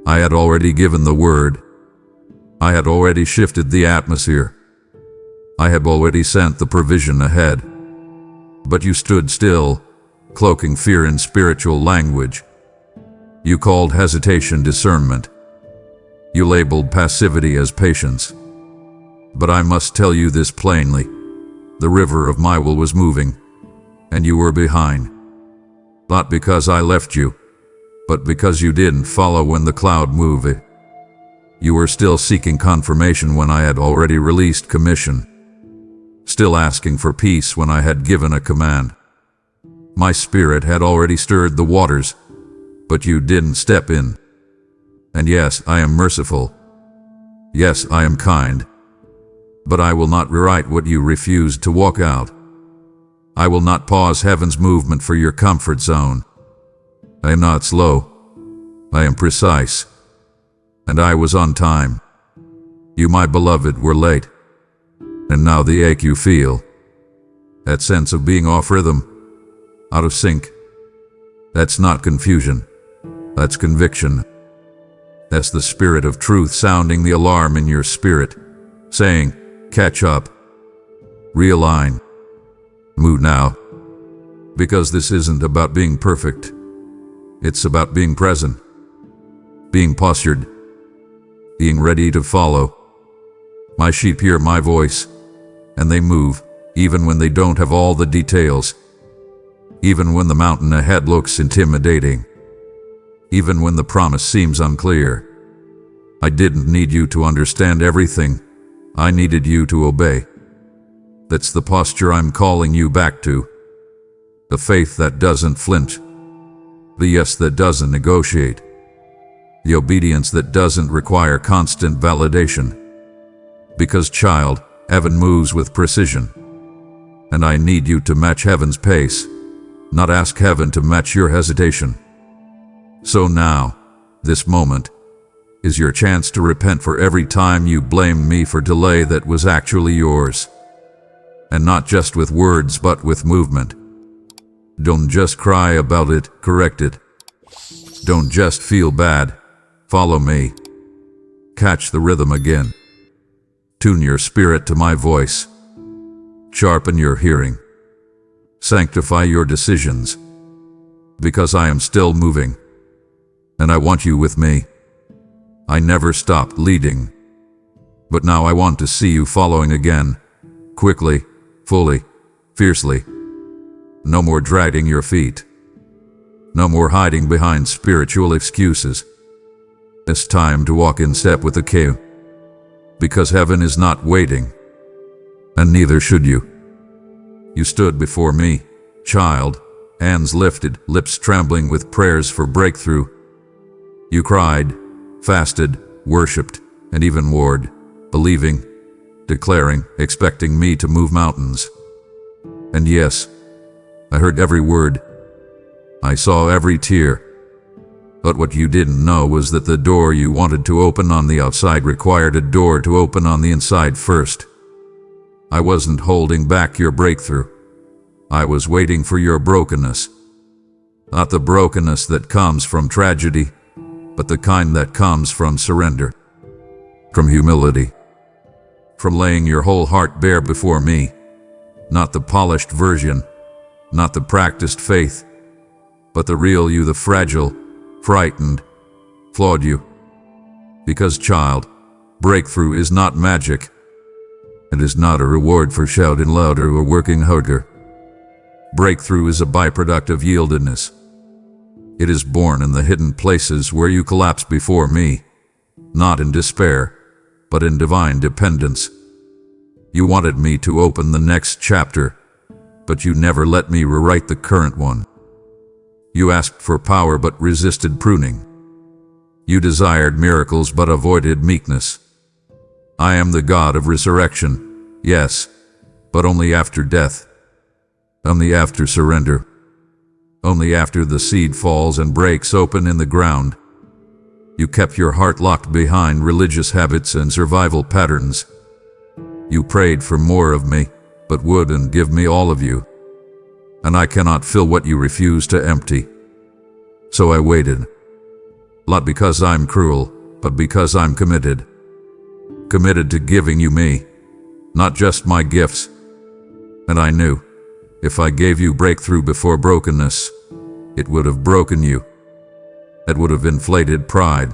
I had already given the word. I had already shifted the atmosphere. I had already sent the provision ahead. But you stood still, cloaking fear in spiritual language. You called hesitation discernment. You labeled passivity as patience. But I must tell you this plainly. The river of my will was moving, and you were behind. Not because I left you, but because you didn't follow when the cloud moved. You were still seeking confirmation when I had already released commission. Still asking for peace when I had given a command. My spirit had already stirred the waters, but you didn't step in. And yes, I am merciful. Yes, I am kind. But I will not rewrite what you refused to walk out. I will not pause heaven's movement for your comfort zone. I am not slow. I am precise. And I was on time. You, my beloved, were late. And now the ache you feel. That sense of being off rhythm, out of sync. That's not confusion. That's conviction. That's the spirit of truth sounding the alarm in your spirit, saying, catch up. Realign. Move now. Because this isn't about being perfect. It's about being present. Being postured. Being ready to follow. My sheep hear my voice, and they move, even when they don't have all the details. Even when the mountain ahead looks intimidating. Even when the promise seems unclear. I didn't need you to understand everything. I needed you to obey. That's the posture I'm calling you back to. The faith that doesn't flinch. The yes that doesn't negotiate. The obedience that doesn't require constant validation. Because, child, heaven moves with precision. And I need you to match heaven's pace, not ask heaven to match your hesitation. So now, this moment, is your chance to repent for every time you blamed me for delay that was actually yours. And not just with words, but with movement. Don't just cry about it, correct it. Don't just feel bad. Follow me. Catch the rhythm again. Tune your spirit to my voice. Sharpen your hearing. Sanctify your decisions. Because I am still moving. And I want you with me. I never stopped leading. But now I want to see you following again. Quickly, fully, fiercely. No more dragging your feet. No more hiding behind spiritual excuses. It's time to walk in step with the King. Because heaven is not waiting. And neither should you. You stood before me, child, hands lifted, lips trembling with prayers for breakthrough. You cried, fasted, worshipped, and even warred, believing, declaring, expecting me to move mountains. And yes, I heard every word. I saw every tear. But what you didn't know was that the door you wanted to open on the outside required a door to open on the inside first. I wasn't holding back your breakthrough. I was waiting for your brokenness. Not the brokenness that comes from tragedy, but the kind that comes from surrender, from humility, from laying your whole heart bare before me. Not the polished version, not the practiced faith, but the real you, the fragile, frightened, flawed you. Because, child, breakthrough is not magic. It is not a reward for shouting louder or working harder. Breakthrough is a byproduct of yieldedness. It is born in the hidden places where you collapse before me, not in despair, but in divine dependence. You wanted me to open the next chapter, but you never let me rewrite the current one. You asked for power but resisted pruning. You desired miracles but avoided meekness. I am the God of resurrection, yes, but only after death. Only after surrender. Only after the seed falls and breaks open in the ground. You kept your heart locked behind religious habits and survival patterns. You prayed for more of me, but wouldn't give me all of you. And I cannot fill what you refuse to empty. So I waited. Not because I'm cruel, but because I'm committed. Committed to giving you me, not just my gifts. And I knew, if I gave you breakthrough before brokenness, it would have broken you. It would have inflated pride.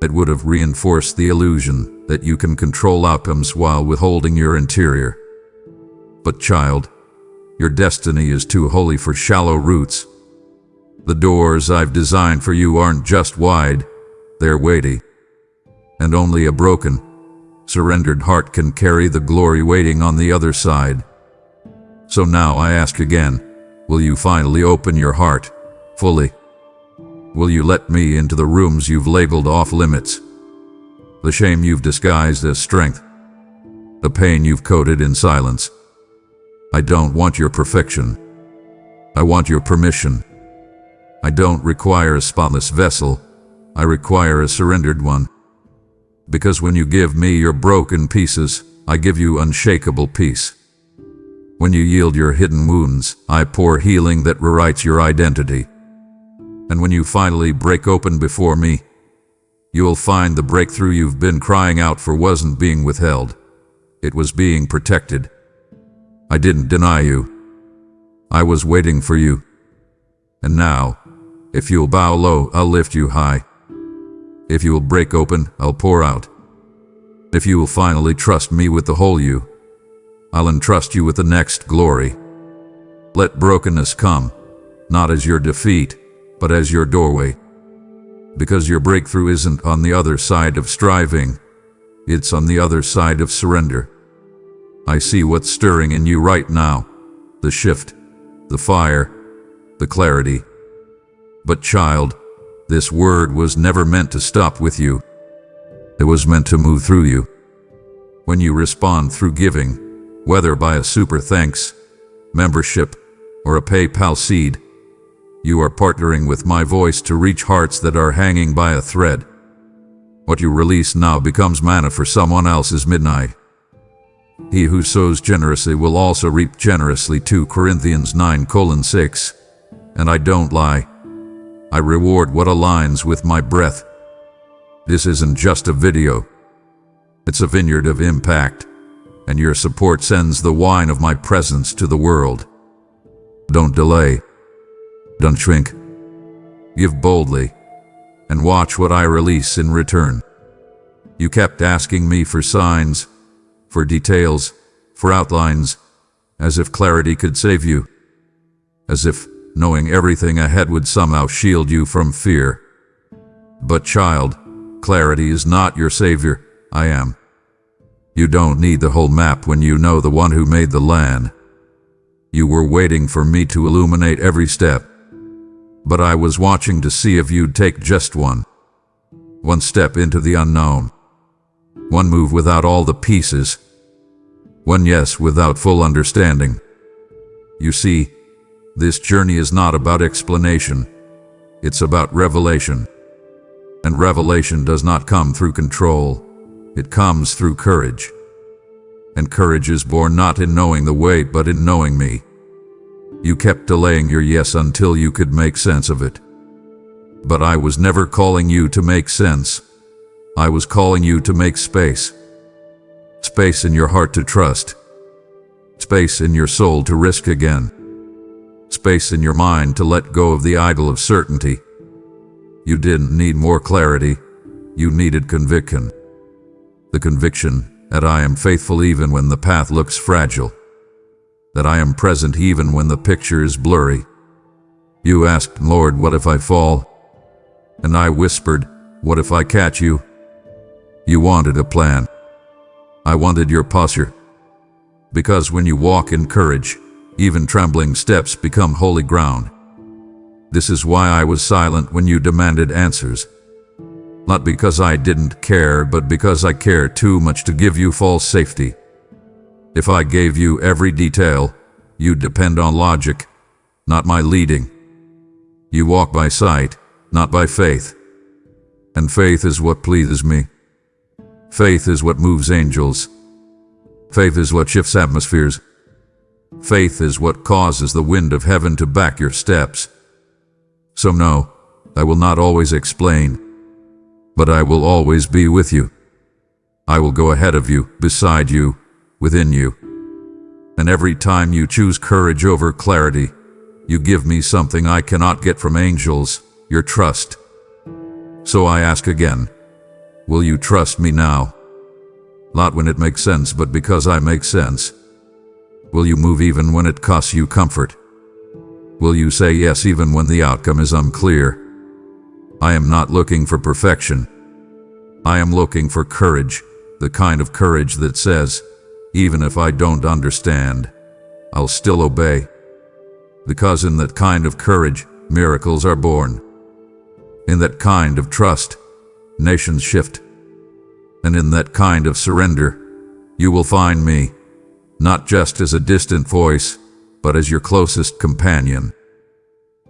It would have reinforced the illusion that you can control outcomes while withholding your interior. But child, your destiny is too holy for shallow roots. The doors I've designed for you aren't just wide, they're weighty. And only a broken, surrendered heart can carry the glory waiting on the other side. So now I ask again, will you finally open your heart, fully? Will you let me into the rooms you've labeled off limits? The shame you've disguised as strength. The pain you've coated in silence. I don't want your perfection. I want your permission. I don't require a spotless vessel. I require a surrendered one. Because when you give me your broken pieces, I give you unshakable peace. When you yield your hidden wounds, I pour healing that rewrites your identity. And when you finally break open before me, you will find the breakthrough you've been crying out for wasn't being withheld. It was being protected. I didn't deny you. I was waiting for you. And now, if you'll bow low, I'll lift you high. If you will break open, I'll pour out. If you will finally trust me with the whole you, I'll entrust you with the next glory. Let brokenness come, not as your defeat, but as your doorway. Because your breakthrough isn't on the other side of striving, it's on the other side of surrender. I see what's stirring in you right now, the shift, the fire, the clarity. But child, this word was never meant to stop with you. It was meant to move through you. When you respond through giving, whether by a super thanks, membership, or a PayPal seed, you are partnering with my voice to reach hearts that are hanging by a thread. What you release now becomes manna for someone else's midnight. He who sows generously will also reap generously. 2 Corinthians 9:6. And I don't lie. I reward what aligns with my breath. This isn't just a video. It's a vineyard of impact, and your support sends the wine of my presence to the world. Don't delay. Don't shrink. Give boldly, and watch what I release in return. You kept asking me for signs, for details, for outlines, as if clarity could save you, as if knowing everything ahead would somehow shield you from fear. But child, clarity is not your savior. I am. You don't need the whole map when you know the one who made the land. You were waiting for me to illuminate every step, but I was watching to see if you'd take just one step into the unknown, one move without all the pieces, one yes without full understanding. You see, this journey is not about explanation, it's about revelation. And revelation does not come through control, it comes through courage. And courage is born not in knowing the way, but in knowing me. You kept delaying your yes until you could make sense of it. But I was never calling you to make sense. I was calling you to make space. Space in your heart to trust. Space in your soul to risk again. Space in your mind to let go of the idol of certainty. You didn't need more clarity. You needed conviction. The conviction that I am faithful even when the path looks fragile. That I am present even when the picture is blurry. You asked, Lord, what if I fall? And I whispered, what if I catch you? You wanted a plan. I wanted your posture. Because when you walk in courage, even trembling steps become holy ground. This is why I was silent when you demanded answers. Not because I didn't care, but because I cared too much to give you false safety. If I gave you every detail, you'd depend on logic, not my leading. You walk by sight, not by faith. And faith is what pleases me. Faith is what moves angels. Faith is what shifts atmospheres. Faith is what causes the wind of heaven to back your steps. So no, I will not always explain, but I will always be with you. I will go ahead of you, beside you, within you. And every time you choose courage over clarity, you give me something I cannot get from angels, your trust. So I ask again, will you trust me now? Not when it makes sense, but because I make sense. Will you move even when it costs you comfort? Will you say yes even when the outcome is unclear? I am not looking for perfection. I am looking for courage, the kind of courage that says, even if I don't understand, I'll still obey. Because in that kind of courage, miracles are born. In that kind of trust, nations shift. And in that kind of surrender, you will find me, not just as a distant voice, but as your closest companion.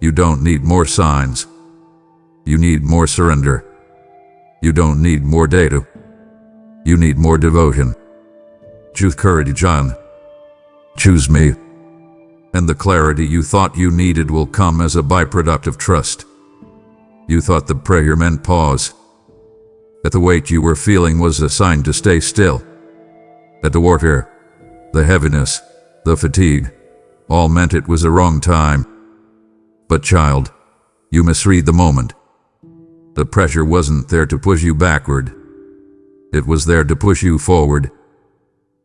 You don't need more signs. You need more surrender. You don't need more data. You need more devotion. Choose courage, John. Choose me. And the clarity you thought you needed will come as a byproduct of trust. You thought the prayer meant pause. That the weight you were feeling was a sign to stay still. That the warfare, the heaviness, the fatigue, all meant it was a wrong time. But child, you misread the moment. The pressure wasn't there to push you backward. It was there to push you forward.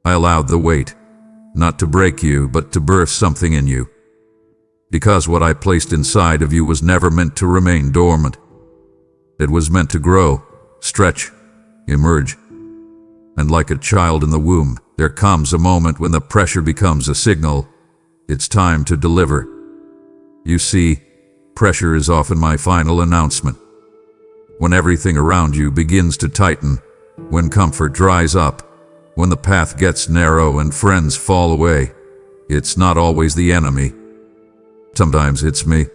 I allowed the weight, not to break you, but to burst something in you. Because what I placed inside of you was never meant to remain dormant. It was meant to grow, stretch, emerge. And like a child in the womb, there comes a moment when the pressure becomes a signal. It's time to deliver. You see, pressure is often my final announcement. When everything around you begins to tighten, when comfort dries up, when the path gets narrow and friends fall away, it's not always the enemy. Sometimes it's me.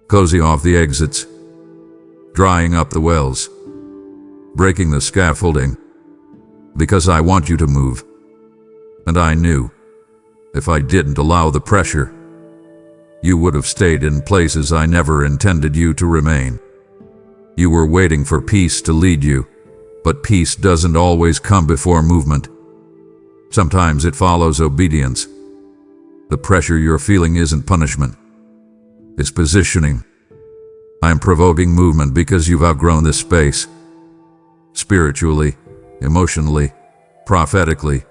Cozy off the exits, drying up the wells, breaking the scaffolding, because I want you to move. And I knew, if I didn't allow the pressure, you would have stayed in places I never intended you to remain. You were waiting for peace to lead you, but peace doesn't always come before movement. Sometimes it follows obedience. The pressure you're feeling isn't punishment. It's positioning. I am provoking movement because you've outgrown this space. Spiritually, emotionally, prophetically,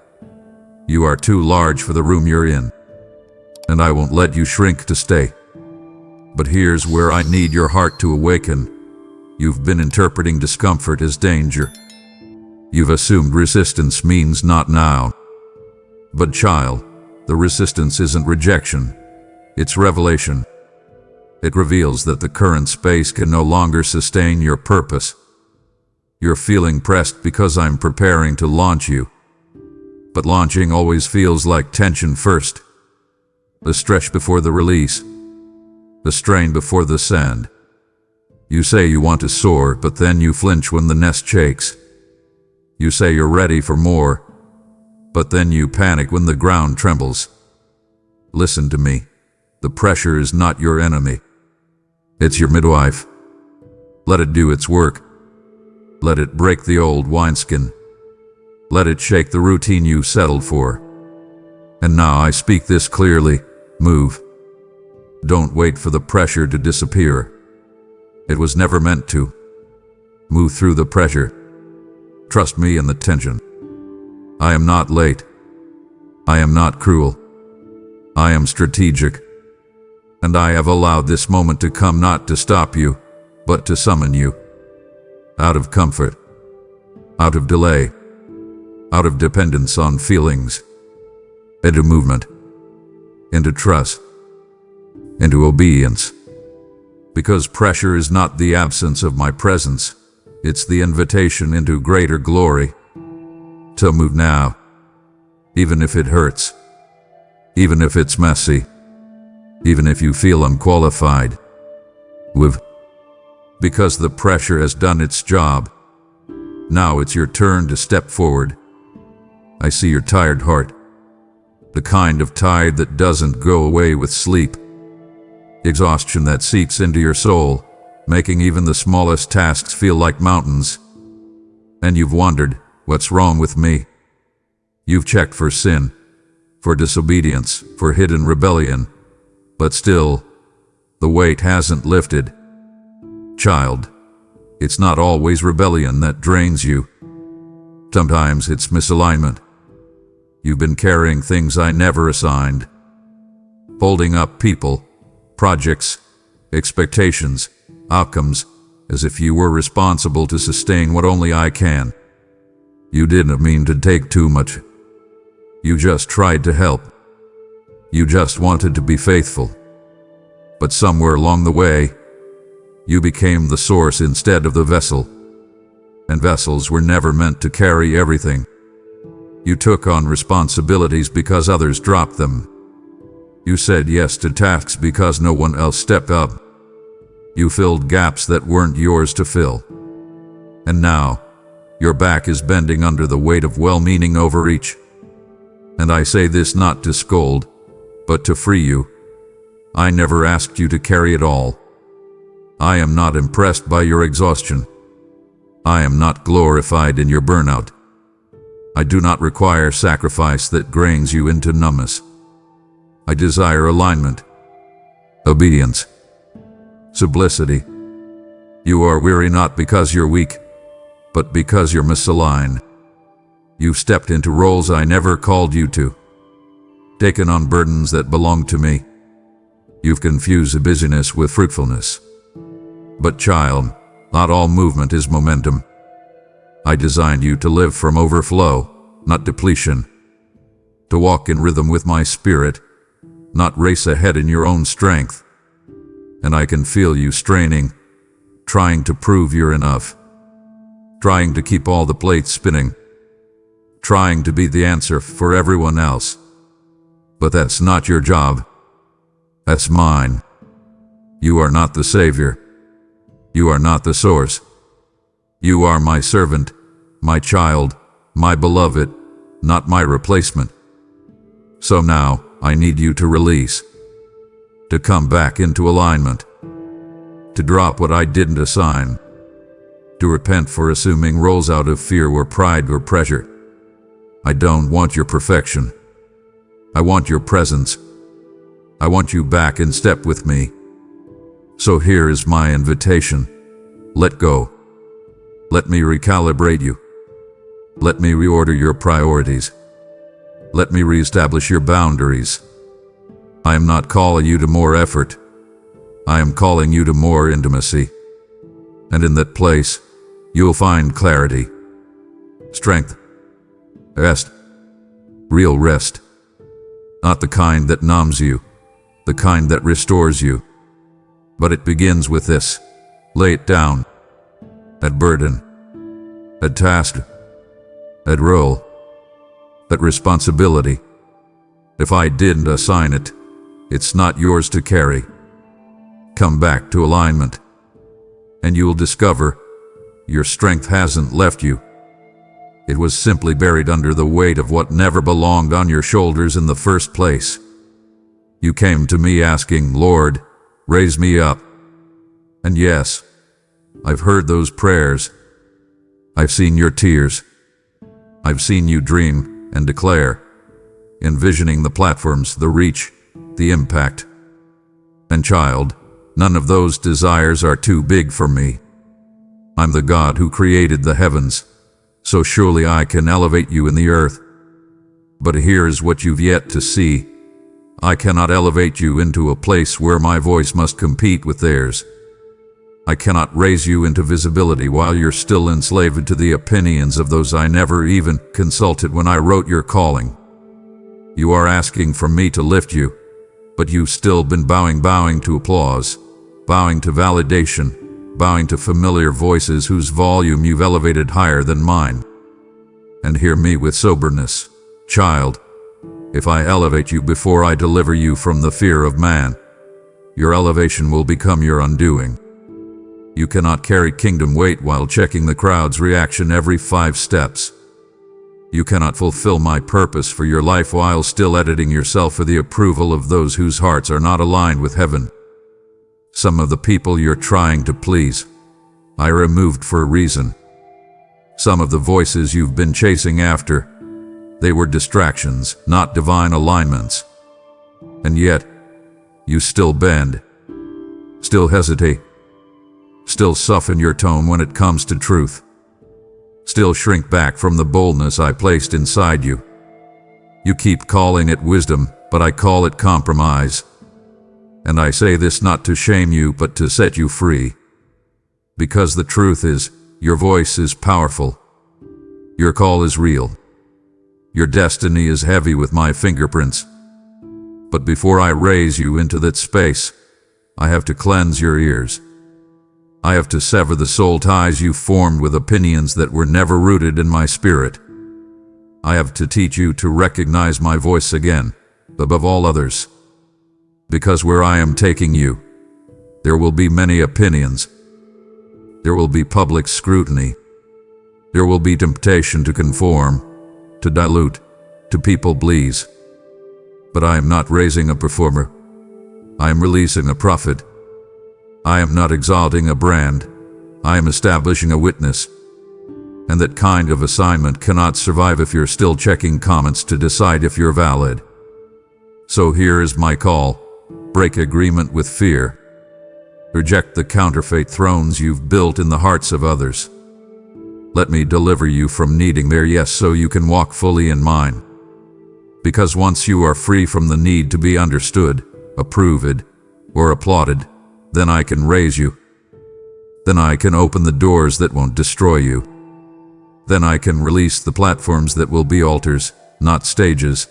you are too large for the room you're in, and I won't let you shrink to stay. But here's where I need your heart to awaken. You've been interpreting discomfort as danger. You've assumed resistance means not now. But child, the resistance isn't rejection. It's revelation. It reveals that the current space can no longer sustain your purpose. You're feeling pressed because I'm preparing to launch you. But launching always feels like tension first. The stretch before the release. The strain before the sand. You say you want to soar, but then you flinch when the nest shakes. You say you're ready for more, but then you panic when the ground trembles. Listen to me. The pressure is not your enemy. It's your midwife. Let it do its work. Let it break the old wineskin. Let it shake the routine you settled for. And now I speak this clearly. Move. Don't wait for the pressure to disappear. It was never meant to. Move through the pressure. Trust me in the tension. I am not late. I am not cruel. I am strategic. And I have allowed this moment to come not to stop you, but to summon you. Out of comfort. Out of delay. Out of dependence on feelings. Into movement. Into trust. Into obedience. Because pressure is not the absence of my presence. It's the invitation into greater glory. To move now. Even if it hurts. Even if it's messy. Even if you feel unqualified. Move. Because the pressure has done its job. Now it's your turn to step forward. I see your tired heart. The kind of tired that doesn't go away with sleep. Exhaustion that seeps into your soul, making even the smallest tasks feel like mountains. And you've wondered, what's wrong with me? You've checked for sin, for disobedience, for hidden rebellion. But still, the weight hasn't lifted. Child, it's not always rebellion that drains you. Sometimes it's misalignment. You've been carrying things I never assigned. Holding up people, projects, expectations, outcomes, as if you were responsible to sustain what only I can. You didn't mean to take too much. You just tried to help. You just wanted to be faithful. But somewhere along the way, you became the source instead of the vessel. And vessels were never meant to carry everything. You took on responsibilities because others dropped them. You said yes to tasks because no one else stepped up. You filled gaps that weren't yours to fill. And now, your back is bending under the weight of well-meaning overreach. And I say this not to scold, but to free you. I never asked you to carry it all. I am not impressed by your exhaustion. I am not glorified in your burnout. I do not require sacrifice that grinds you into numbness. I desire alignment, obedience, simplicity. You are weary not because you're weak, but because you're misaligned. You've stepped into roles I never called you to, taken on burdens that belong to me. You've confused busyness with fruitfulness. But child, not all movement is momentum. I designed you to live from overflow, not depletion. To walk in rhythm with my spirit, not race ahead in your own strength. And I can feel you straining, trying to prove you're enough. Trying to keep all the plates spinning. Trying to be the answer for everyone else. But that's not your job. That's mine. You are not the savior. You are not the source. You are my servant, my child, my beloved, not my replacement. So now, I need you to release, to come back into alignment, to drop what I didn't assign, to repent for assuming roles out of fear or pride or pressure. I don't want your perfection. I want your presence. I want you back in step with me. So here is my invitation. Let go. Let me recalibrate you. Let me reorder your priorities. Let me reestablish your boundaries. I am not calling you to more effort. I am calling you to more intimacy. And in that place, you'll find clarity, strength, rest, real rest. Not the kind that numbs you, the kind that restores you. But it begins with this. Lay it down. That burden, that task, that role, that responsibility. If I didn't assign it, it's not yours to carry. Come back to alignment, and you'll discover your strength hasn't left you. It was simply buried under the weight of what never belonged on your shoulders in the first place. You came to me asking, Lord, raise me up. And yes, I've heard those prayers. I've seen your tears. I've seen you dream and declare, envisioning the platforms, the reach, the impact. And child, none of those desires are too big for me. I'm the God who created the heavens, so surely I can elevate you in the earth. But here's what you've yet to see. I cannot elevate you into a place where my voice must compete with theirs. I cannot raise you into visibility while you're still enslaved to the opinions of those I never even consulted when I wrote your calling. You are asking for me to lift you, but you've still been bowing to applause, bowing to validation, bowing to familiar voices whose volume you've elevated higher than mine. And hear me with soberness, child. If I elevate you before I deliver you from the fear of man, your elevation will become your undoing. You cannot carry kingdom weight while checking the crowd's reaction every 5 steps. You cannot fulfill my purpose for your life while still editing yourself for the approval of those whose hearts are not aligned with heaven. Some of the people you're trying to please, I removed for a reason. Some of the voices you've been chasing after, they were distractions, not divine alignments. And yet, you still bend, still hesitate, still soften your tone when it comes to truth, still shrink back from the boldness I placed inside you. You keep calling it wisdom, but I call it compromise. And I say this not to shame you, but to set you free. Because the truth is, your voice is powerful. Your call is real. Your destiny is heavy with my fingerprints. But before I raise you into that space, I have to cleanse your ears. I have to sever the soul ties you formed with opinions that were never rooted in my spirit. I have to teach you to recognize my voice again, above all others. Because where I am taking you, there will be many opinions. There will be public scrutiny. There will be temptation to conform, to dilute, to people please. But I am not raising a performer. I am releasing a prophet. I am not exalting a brand. I am establishing a witness. And that kind of assignment cannot survive if you're still checking comments to decide if you're valid. So here is my call. Break agreement with fear. Reject the counterfeit thrones you've built in the hearts of others. Let me deliver you from needing their yes so you can walk fully in mine. Because once you are free from the need to be understood, approved, or applauded, then I can raise you. Then I can open the doors that won't destroy you. Then I can release the platforms that will be altars, not stages.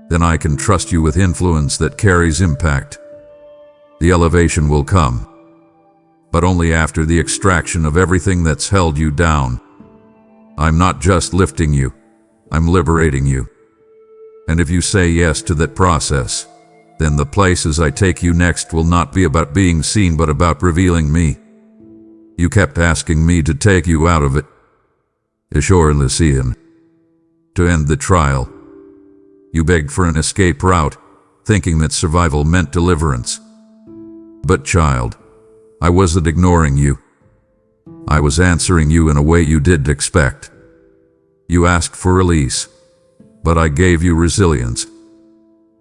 Then I can trust you with influence that carries impact. The elevation will come, but only after the extraction of everything that's held you down. I'm not just lifting you, I'm liberating you. And if you say yes to that process, then the places I take you next will not be about being seen but about revealing me. You kept asking me to take you out of it. Ishorlisian. To end the trial. You begged for an escape route, thinking that survival meant deliverance. But child, I wasn't ignoring you. I was answering you in a way you didn't expect. You asked for release, but I gave you resilience.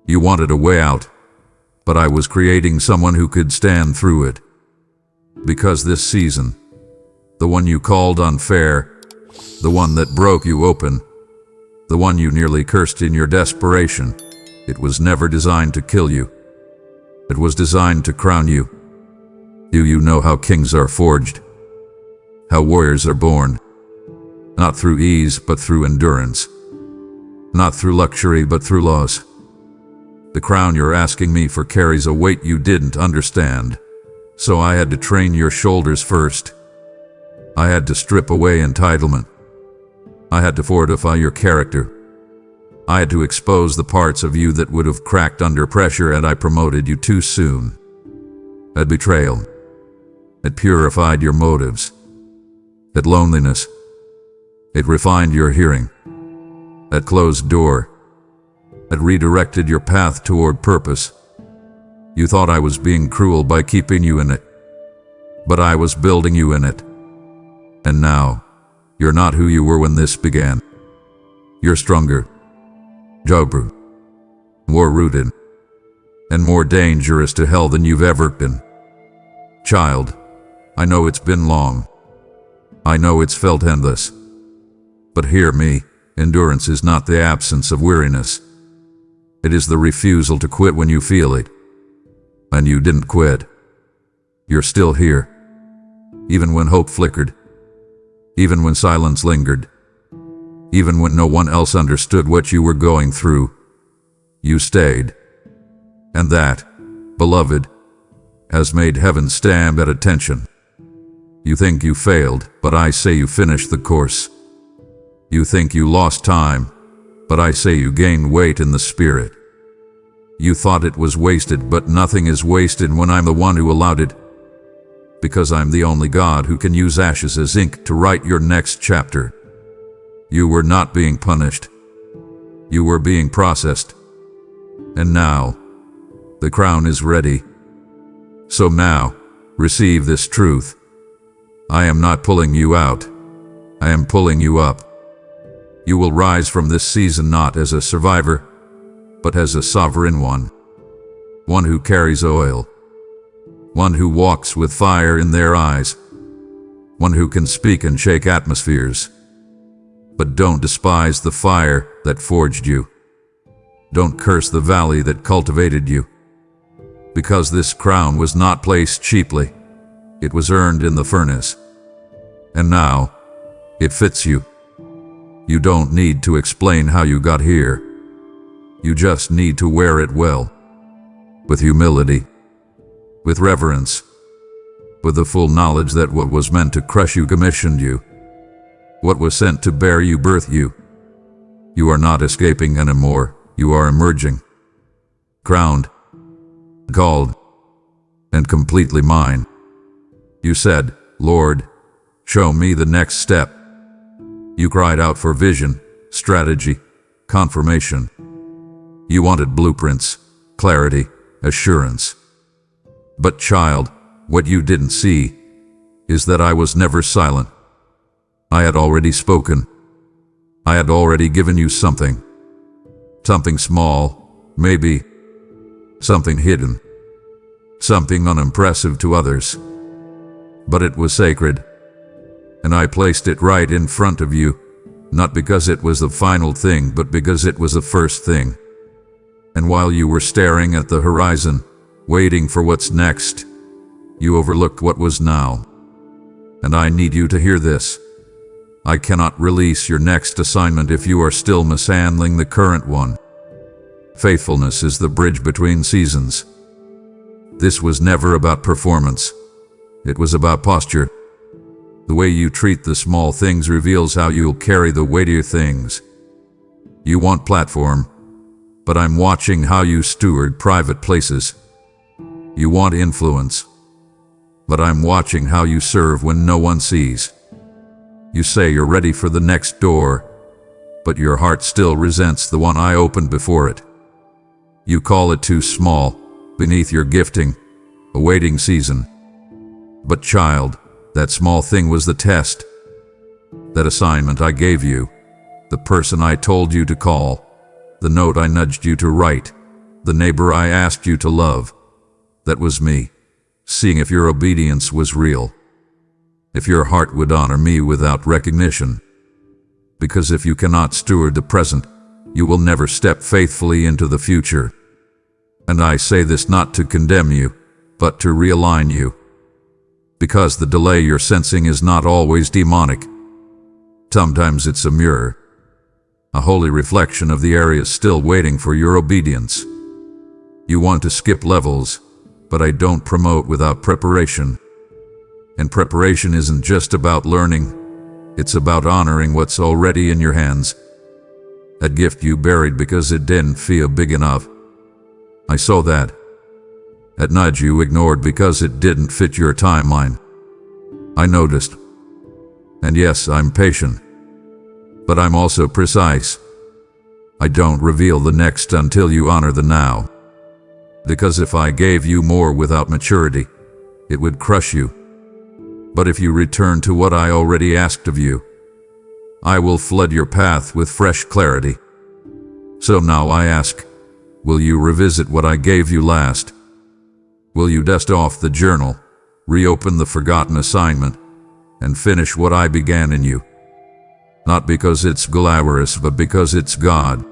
You wanted a way out, but I was creating someone who could stand through it. Because this season, the one you called unfair, the one that broke you open, the one you nearly cursed in your desperation, it was never designed to kill you. It was designed to crown you. Do you know how kings are forged? How warriors are born? Not through ease, but through endurance. Not through luxury, but through loss. The crown you're asking me for carries a weight you didn't understand. So I had to train your shoulders first. I had to strip away entitlement. I had to fortify your character. I had to expose the parts of you that would have cracked under pressure, and I promoted you too soon. At betrayal. It purified your motives. At loneliness. It refined your hearing. At closed door. It redirected your path toward purpose. You thought I was being cruel by keeping you in it. But I was building you in it. And now, you're not who you were when this began. You're stronger. Jobber. More rooted. And more dangerous to hell than you've ever been. Child, I know it's been long. I know it's felt endless. But hear me, endurance is not the absence of weariness. It is the refusal to quit when you feel it. And you didn't quit. You're still here. Even when hope flickered. Even when silence lingered. Even when no one else understood what you were going through. You stayed. And that, beloved, has made heaven stand at attention. You think you failed, but I say you finished the course. You think you lost time, but I say you gained weight in the spirit. You thought it was wasted, but nothing is wasted when I'm the one who allowed it. Because I'm the only God who can use ashes as ink to write your next chapter. You were not being punished. You were being processed. And now, the crown is ready. So now, receive this truth. I am not pulling you out. I am pulling you up. You will rise from this season not as a survivor, but as a sovereign one. One who carries oil. One who walks with fire in their eyes. One who can speak and shake atmospheres. But don't despise the fire that forged you. Don't curse the valley that cultivated you. Because this crown was not placed cheaply. It was earned in the furnace. And now, it fits you. You don't need to explain how you got here. You just need to wear it well. With humility. With reverence. With the full knowledge that what was meant to crush you commissioned you. What was sent to bear you birthed you. You are not escaping anymore. You are emerging. Crowned. Called. And completely mine. You said, Lord, show me the next step. You cried out for vision, strategy, confirmation. You wanted blueprints, clarity, assurance. But child, what you didn't see is that I was never silent. I had already spoken. I had already given you something. Something small, maybe. Something hidden. Something unimpressive to others. But it was sacred. And I placed it right in front of you, not because it was the final thing, but because it was the first thing. And while you were staring at the horizon, waiting for what's next, you overlooked what was now. And I need you to hear this. I cannot release your next assignment if you are still mishandling the current one. Faithfulness is the bridge between seasons. This was never about performance. It was about posture. The way you treat the small things reveals how you'll carry the weightier things. You want platform, but I'm watching how you steward private places. You want influence, but I'm watching how you serve when no one sees. You say you're ready for the next door, but your heart still resents the one I opened before it. You call it too small, beneath your gifting, a waiting season. But child, that small thing was the test. That assignment I gave you, the person I told you to call, the note I nudged you to write, the neighbor I asked you to love. That was me, seeing if your obedience was real. If your heart would honor me without recognition. Because if you cannot steward the present, you will never step faithfully into the future. And I say this not to condemn you, but to realign you. Because the delay you're sensing is not always demonic. Sometimes it's a mirror, a holy reflection of the areas still waiting for your obedience. You want to skip levels, but I don't promote without preparation. And preparation isn't just about learning, it's about honoring what's already in your hands. That gift you buried because it didn't feel big enough. I saw that. That nudge you ignored because it didn't fit your timeline. I noticed. And yes, I'm patient. But I'm also precise. I don't reveal the next until you honor the now. Because if I gave you more without maturity, it would crush you. But if you return to what I already asked of you, I will flood your path with fresh clarity. So now I ask, will you revisit what I gave you last? Will you dust off the journal, reopen the forgotten assignment, and finish what I began in you? Not because it's glamorous, but because it's God.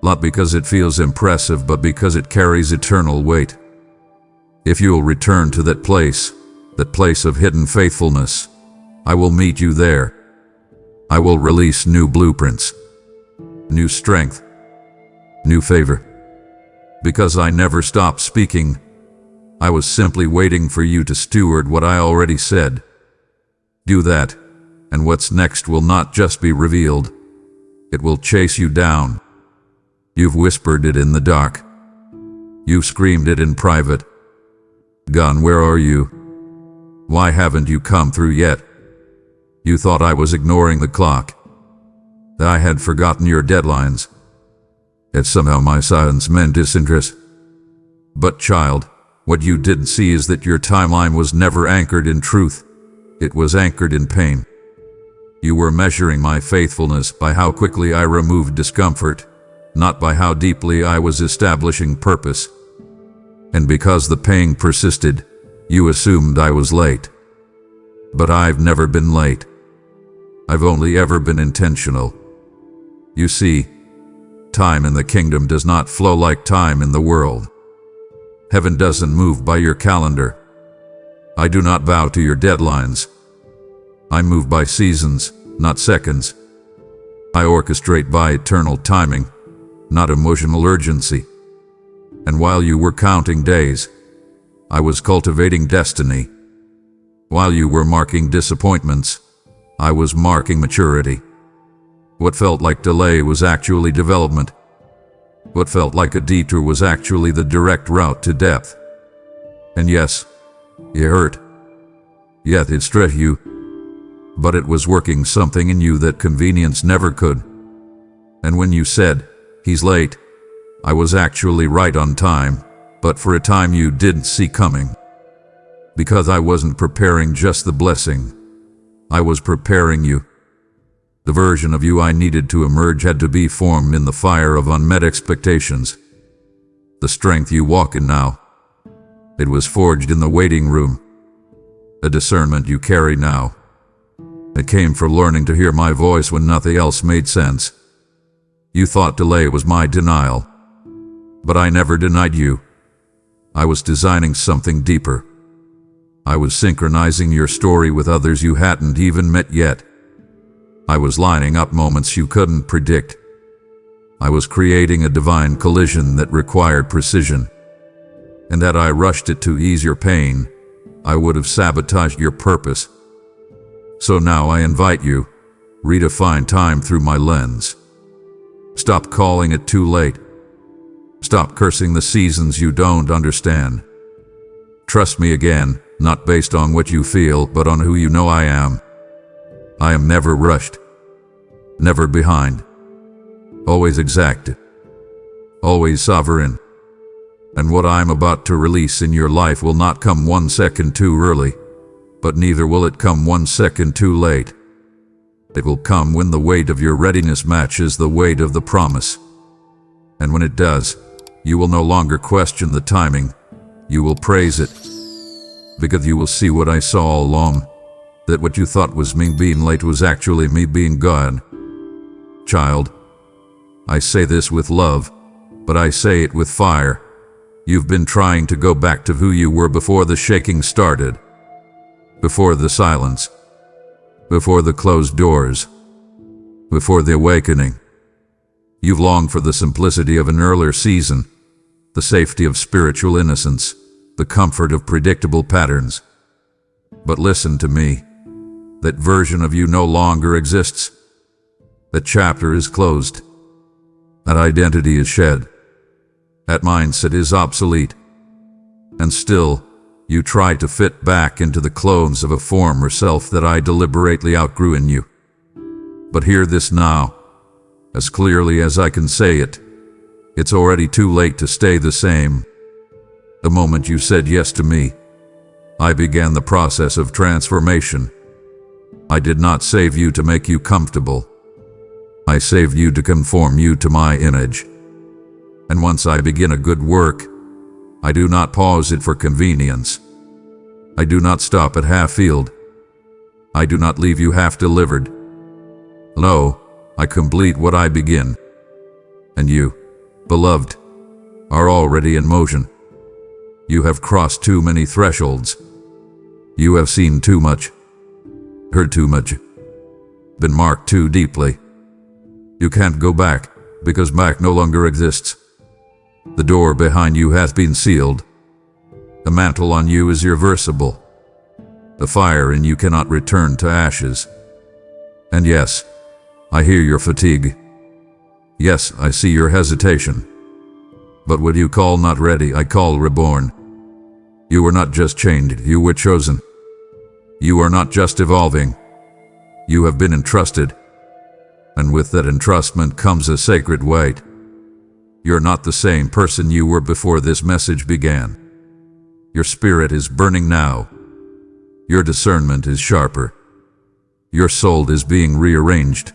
Not because it feels impressive, but because it carries eternal weight. If you'll return to that place of hidden faithfulness, I will meet you there. I will release new blueprints, new strength, new favor. Because I never stopped speaking, I was simply waiting for you to steward what I already said. Do that, and what's next will not just be revealed, it will chase you down. You've whispered it in the dark. You've screamed it in private. God, where are you? Why haven't you come through yet? You thought I was ignoring the clock, that I had forgotten your deadlines. Yet somehow my silence meant disinterest. But child, what you didn't see is that your timeline was never anchored in truth. It was anchored in pain. You were measuring my faithfulness by how quickly I removed discomfort, not by how deeply I was establishing purpose. And because the pain persisted, you assumed I was late. But I've never been late. I've only ever been intentional. You see, time in the kingdom does not flow like time in the world. Heaven doesn't move by your calendar. I do not bow to your deadlines. I move by seasons, not seconds. I orchestrate by eternal timing, not emotional urgency. And while you were counting days, I was cultivating destiny. While you were marking disappointments, I was marking maturity. What felt like delay was actually development. What felt like a detour was actually the direct route to depth. And yes, it hurt. Yet it stretched you. But it was working something in you that convenience never could. And when you said, "He's late," I was actually right on time, but for a time you didn't see coming. Because I wasn't preparing just the blessing. I was preparing you. The version of you I needed to emerge had to be formed in the fire of unmet expectations. The strength you walk in now, it was forged in the waiting room. The discernment you carry now, it came from learning to hear my voice when nothing else made sense. You thought delay was my denial, but I never denied you. I was designing something deeper. I was synchronizing your story with others you hadn't even met yet. I was lining up moments you couldn't predict. I was creating a divine collision that required precision. And that I rushed it to ease your pain, I would have sabotaged your purpose. So now I invite you, redefine time through my lens. Stop calling it too late. Stop cursing the seasons you don't understand. Trust me again, not based on what you feel, but on who you know I am. I am never rushed, never behind, always exact, always sovereign. And what I am about to release in your life will not come 1 second too early, but neither will it come 1 second too late. It will come when the weight of your readiness matches the weight of the promise. And when it does, you will no longer question the timing. You will praise it, because you will see what I saw all along, that what you thought was me being late was actually me being God. Child, I say this with love, but I say it with fire. You've been trying to go back to who you were before the shaking started, before the silence, before the closed doors, before the awakening. You've longed for the simplicity of an earlier season, the safety of spiritual innocence, the comfort of predictable patterns. But listen to me. That version of you no longer exists. That chapter is closed. That identity is shed. That mindset is obsolete. And still, you try to fit back into the clothes of a former self that I deliberately outgrew in you. But hear this now, as clearly as I can say it. It's already too late to stay the same. The moment you said yes to me, I began the process of transformation. I did not save you to make you comfortable. I saved you to conform you to my image. And once I begin a good work, I do not pause it for convenience. I do not stop at half-filled. I do not leave you half-delivered. No, I complete what I begin. And you, beloved, are already in motion. You have crossed too many thresholds. You have seen too much, heard too much, been marked too deeply. You can't go back, because back no longer exists. The door behind you has been sealed. The mantle on you is irreversible. The fire in you cannot return to ashes. And yes, I hear your fatigue. Yes, I see your hesitation. But what you call not ready, I call reborn. You were not just chained, you were chosen. You are not just evolving. You have been entrusted. And with that entrustment comes a sacred weight. You're not the same person you were before this message began. Your spirit is burning now. Your discernment is sharper. Your soul is being rearranged.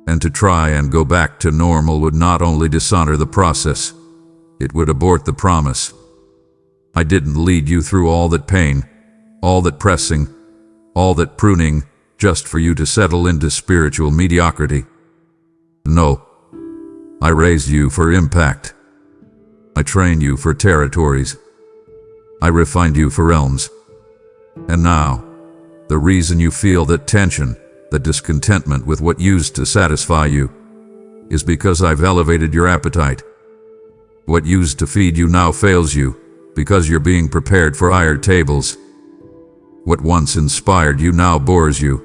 And to try and go back to normal would not only dishonor the process, it would abort the promise. I didn't lead you through all that pain, all that pressing, all that pruning, just for you to settle into spiritual mediocrity. No, I raised you for impact. I trained you for territories. I refined you for realms. And now, the reason you feel that tension, that discontentment with what used to satisfy you, is because I've elevated your appetite. What used to feed you now fails you, because you're being prepared for higher tables. What once inspired you now bores you,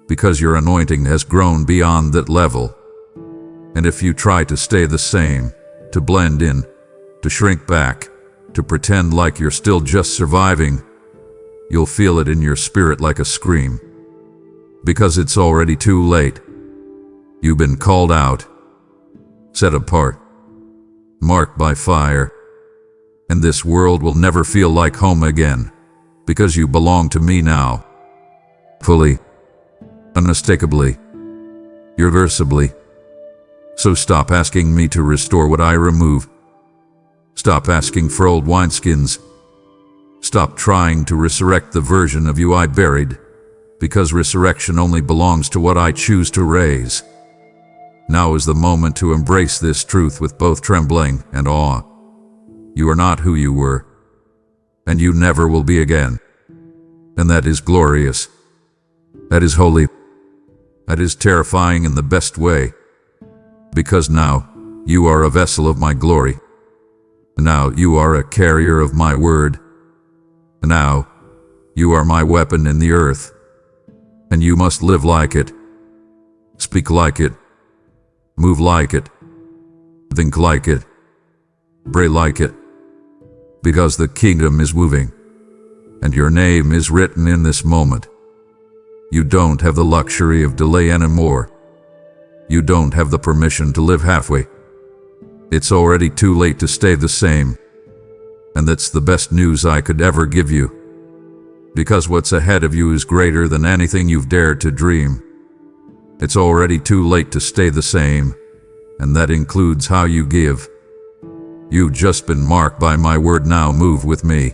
because your anointing has grown beyond that level. And if you try to stay the same, to blend in, to shrink back, to pretend like you're still just surviving, you'll feel it in your spirit like a scream. Because it's already too late. You've been called out, set apart, marked by fire. And this world will never feel like home again, because you belong to me now. Fully, unmistakably, irreversibly. So stop asking me to restore what I remove. Stop asking for old wineskins. Stop trying to resurrect the version of you I buried, because resurrection only belongs to what I choose to raise. Now is the moment to embrace this truth with both trembling and awe. You are not who you were, and you never will be again. And that is glorious. That is holy. That is terrifying in the best way. Because now, you are a vessel of my glory. Now you are a carrier of my word. Now, you are my weapon in the earth. And you must live like it. Speak like it. Move like it. Think like it. Pray like it. Because the kingdom is moving. and your name is written in this moment. You don't have the luxury of delay anymore. You don't have the permission to live halfway. It's already too late to stay the same. And that's the best news I could ever give you. Because what's ahead of you is greater than anything you've dared to dream. It's already too late to stay the same, and that includes how you give. You've just been marked by my word. Now move with me.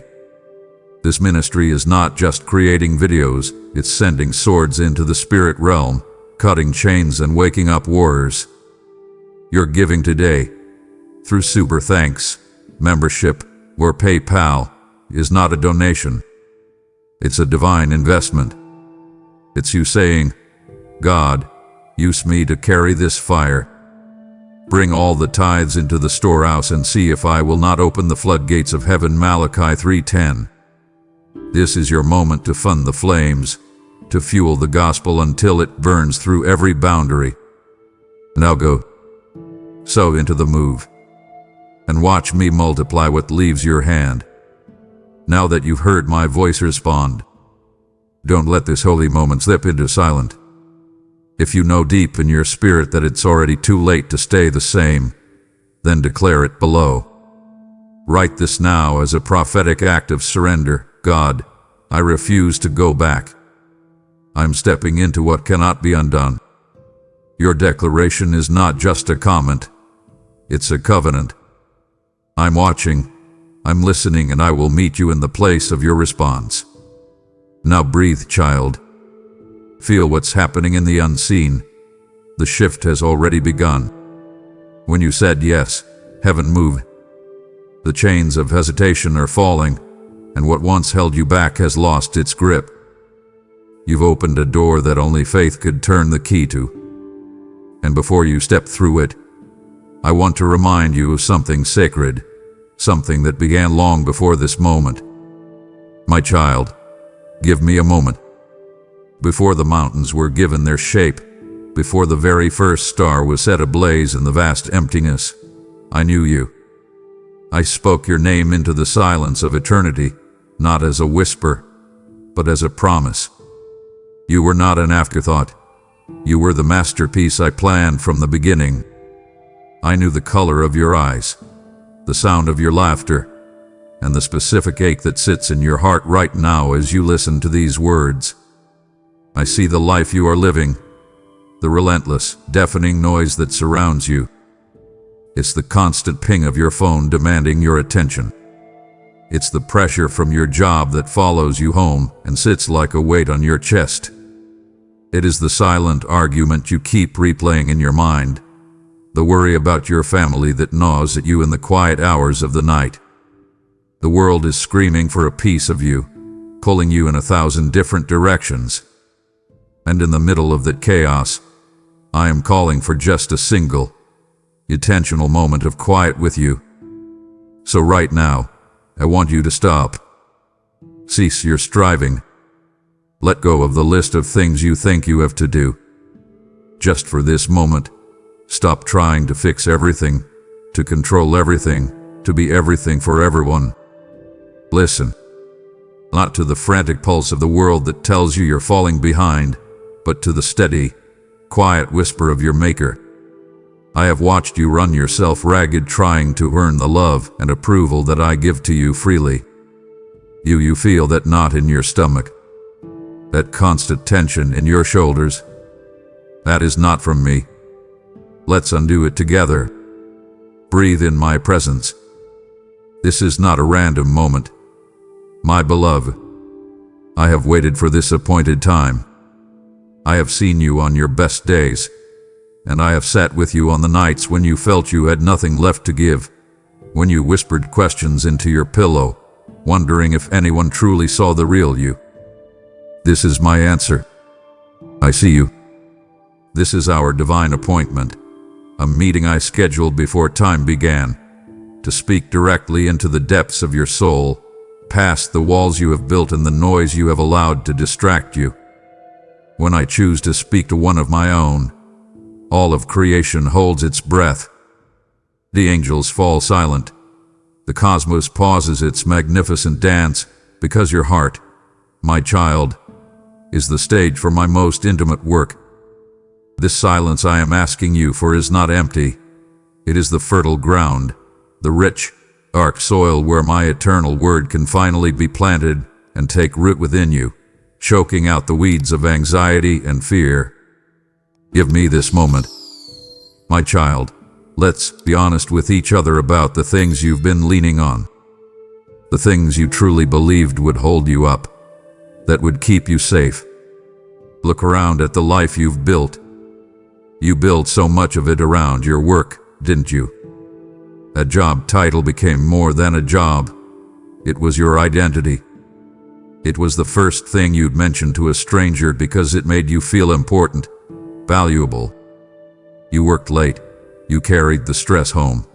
This ministry is not just creating videos, it's sending swords into the spirit realm, cutting chains and waking up warriors. Your giving today, through Super Thanks, membership, or PayPal, is not a donation. It's a divine investment. It's you saying, God, use me to carry this fire. Bring all the tithes into the storehouse and see if I will not open the floodgates of heaven. Malachi 3:10. This is your moment to fund the flames, to fuel the gospel until it burns through every boundary. Now go. Sow into the move. And watch me multiply what leaves your hand. Now that you've heard my voice, respond. Don't let this holy moment slip into silence. If you know deep in your spirit that it's already too late to stay the same, then declare it below. Write this now as a prophetic act of surrender. God, I refuse to go back. I'm stepping into what cannot be undone. Your declaration is not just a comment. It's a covenant. I'm watching, I'm listening, and I will meet you in the place of your response. Now breathe, child. Feel what's happening in the unseen. The shift has already begun. When you said yes, heaven moved. The chains of hesitation are falling, and what once held you back has lost its grip. You've opened a door that only faith could turn the key to. And before you step through it, I want to remind you of something sacred, something that began long before this moment. My child, give me a moment. Before the mountains were given their shape, before the very first star was set ablaze in the vast emptiness, I knew you. I spoke your name into the silence of eternity, not as a whisper, but as a promise. You were not an afterthought. You were the masterpiece I planned from the beginning. I knew the color of your eyes, the sound of your laughter, and the specific ache that sits in your heart right now as you listen to these words. I see the life you are living, the relentless, deafening noise that surrounds you. It's the constant ping of your phone demanding your attention. It's the pressure from your job that follows you home and sits like a weight on your chest. It is the silent argument you keep replaying in your mind, the worry about your family that gnaws at you in the quiet hours of the night. The world is screaming for a piece of you, pulling you in 1,000 different directions. And in the middle of that chaos, I am calling for just a single, intentional moment of quiet with you. So right now, I want you to stop. Cease your striving. Let go of the list of things you think you have to do. Just for this moment, stop trying to fix everything, to control everything, to be everything for everyone. Listen, not to the frantic pulse of the world that tells you you're falling behind, but to the steady, quiet whisper of your Maker. I have watched you run yourself ragged trying to earn the love and approval that I give to you freely. You feel that knot in your stomach, that constant tension in your shoulders. That is not from me. Let's undo it together. Breathe in my presence. This is not a random moment. My beloved, I have waited for this appointed time. I have seen you on your best days, and I have sat with you on the nights when you felt you had nothing left to give, when you whispered questions into your pillow, wondering if anyone truly saw the real you. This is my answer. I see you. This is our divine appointment, a meeting I scheduled before time began, to speak directly into the depths of your soul, past the walls you have built and the noise you have allowed to distract you. When I choose to speak to one of my own, all of creation holds its breath. The angels fall silent. The cosmos pauses its magnificent dance, because your heart, my child, is the stage for my most intimate work. This silence I am asking you for is not empty. It is the fertile ground, the rich, dark soil where my eternal word can finally be planted and take root within you, choking out the weeds of anxiety and fear. Give me this moment. My child, let's be honest with each other about the things you've been leaning on. The things you truly believed would hold you up, that would keep you safe. Look around at the life you've built. You built so much of it around your work, didn't you? That job title became more than a job. It was your identity. It was the first thing you'd mention to a stranger because it made you feel important, valuable. You worked late. You carried the stress home.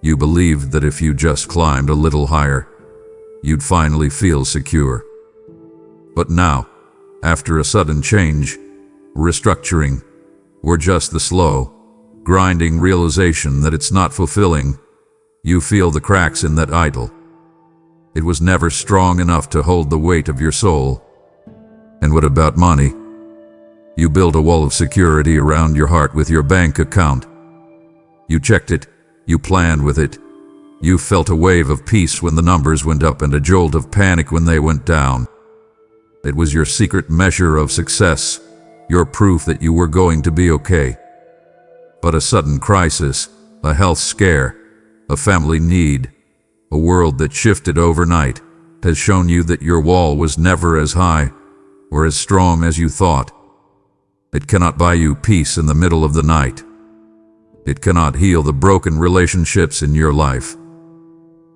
You believed that if you just climbed a little higher, you'd finally feel secure. But now, after a sudden change, restructuring, or just the slow, grinding realization that it's not fulfilling, you feel the cracks in that idol. It was never strong enough to hold the weight of your soul. And what about money? You built a wall of security around your heart with your bank account. You checked it, you planned with it. You felt a wave of peace when the numbers went up and a jolt of panic when they went down. It was your secret measure of success, your proof that you were going to be okay. But a sudden crisis, a health scare, a family need, a world that shifted overnight, has shown you that your wall was never as high or as strong as you thought. It cannot buy you peace in the middle of the night. It cannot heal the broken relationships in your life.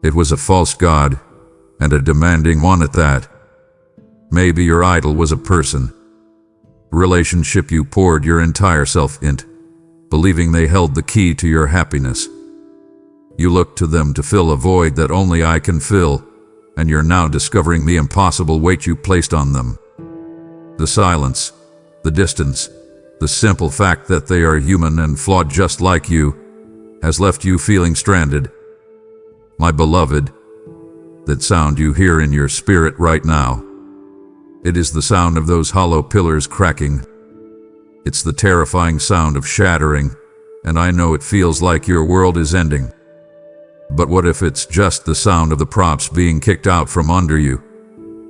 It was a false god, and a demanding one at that. Maybe your idol was a person, a relationship you poured your entire self into, believing they held the key to your happiness. You looked to them to fill a void that only I can fill, and you're now discovering the impossible weight you placed on them. The silence, the distance, the simple fact that they are human and flawed just like you, has left you feeling stranded. My beloved, that sound you hear in your spirit right now, it is the sound of those hollow pillars cracking. It's the terrifying sound of shattering, and I know it feels like your world is ending. But what if it's just the sound of the props being kicked out from under you,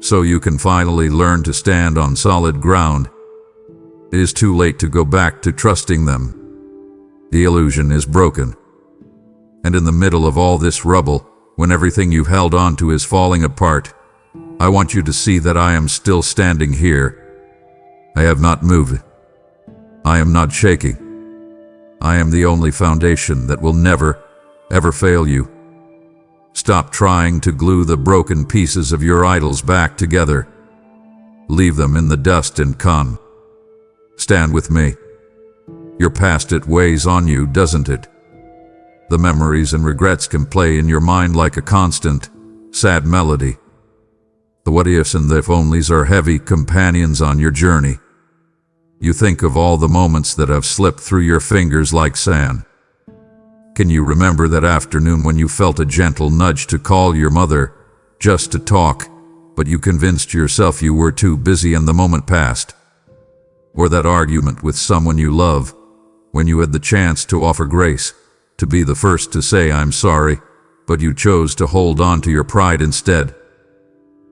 so you can finally learn to stand on solid ground? It is too late to go back to trusting them. The illusion is broken. And in the middle of all this rubble, when everything you've held on to is falling apart, I want you to see that I am still standing here. I have not moved. I am not shaking. I am the only foundation that will never, ever fail you. Stop trying to glue the broken pieces of your idols back together. Leave them in the dust and come. Stand with me. Your past, it weighs on you, doesn't it? The memories and regrets can play in your mind like a constant, sad melody. The what-ifs and the if-onlys are heavy companions on your journey. You think of all the moments that have slipped through your fingers like sand. Can you remember that afternoon when you felt a gentle nudge to call your mother, just to talk, but you convinced yourself you were too busy and the moment passed? Or that argument with someone you love, when you had the chance to offer grace, to be the first to say I'm sorry, but you chose to hold on to your pride instead?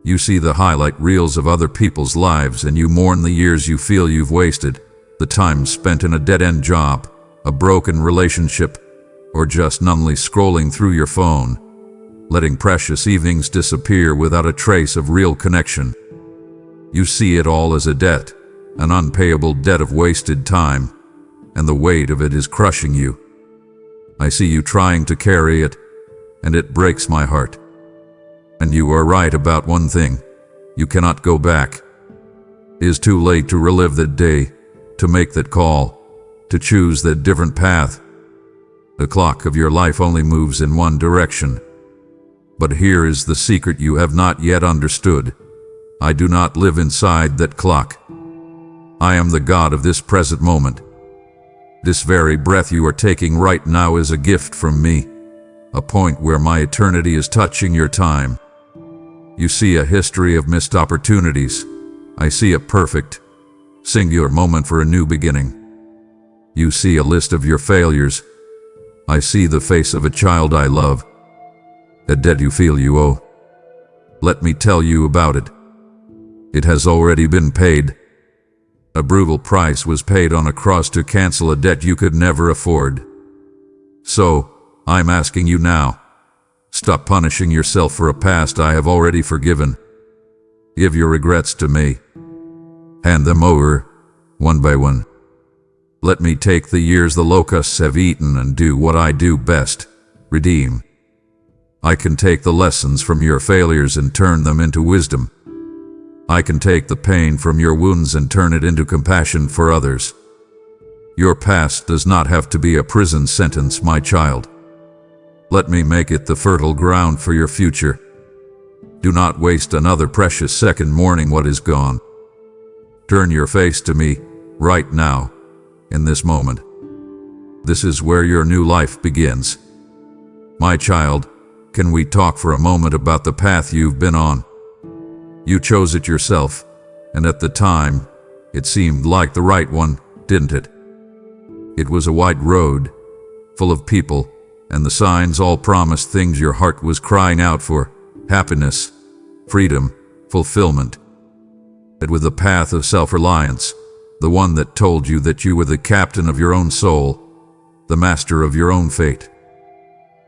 You see the highlight reels of other people's lives and you mourn the years you feel you've wasted, the time spent in a dead-end job, a broken relationship, or just numbly scrolling through your phone, letting precious evenings disappear without a trace of real connection. You see it all as a debt, an unpayable debt of wasted time, and the weight of it is crushing you. I see you trying to carry it, and it breaks my heart. And you are right about one thing. You cannot go back. It is too late to relive that day, to make that call, to choose that different path. The clock of your life only moves in one direction. But here is the secret you have not yet understood. I do not live inside that clock. I am the God of this present moment. This very breath you are taking right now is a gift from me, a point where my eternity is touching your time. You see a history of missed opportunities. I see a perfect, singular moment for a new beginning. You see a list of your failures. I see the face of a child I love. A debt you feel you owe. Let me tell you about it. It has already been paid. A brutal price was paid on a cross to cancel a debt you could never afford. So, I'm asking you now, stop punishing yourself for a past I have already forgiven. Give your regrets to me. Hand them over, one by one. Let me take the years the locusts have eaten and do what I do best, redeem. I can take the lessons from your failures and turn them into wisdom. I can take the pain from your wounds and turn it into compassion for others. Your past does not have to be a prison sentence, my child. Let me make it the fertile ground for your future. Do not waste another precious second mourning what is gone. Turn your face to me, right now, in this moment. This is where your new life begins. My child, can we talk for a moment about the path you've been on? You chose it yourself, and at the time, it seemed like the right one, didn't it? It was a wide road, full of people, and the signs all promised things your heart was crying out for: happiness, freedom, fulfillment. It was the path of self-reliance, the one that told you that you were the captain of your own soul, the master of your own fate.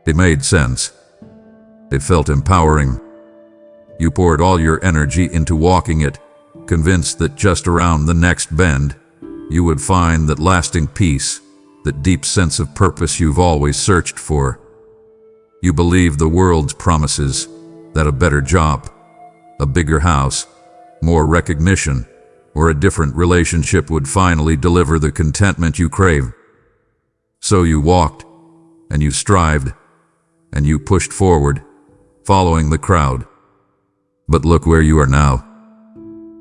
It made sense. It felt empowering. You poured all your energy into walking it, convinced that just around the next bend, you would find that lasting peace, that deep sense of purpose you've always searched for. You believed the world's promises, that a better job, a bigger house, more recognition, or a different relationship would finally deliver the contentment you crave. So you walked, and you strived, and you pushed forward, following the crowd. But look where you are now.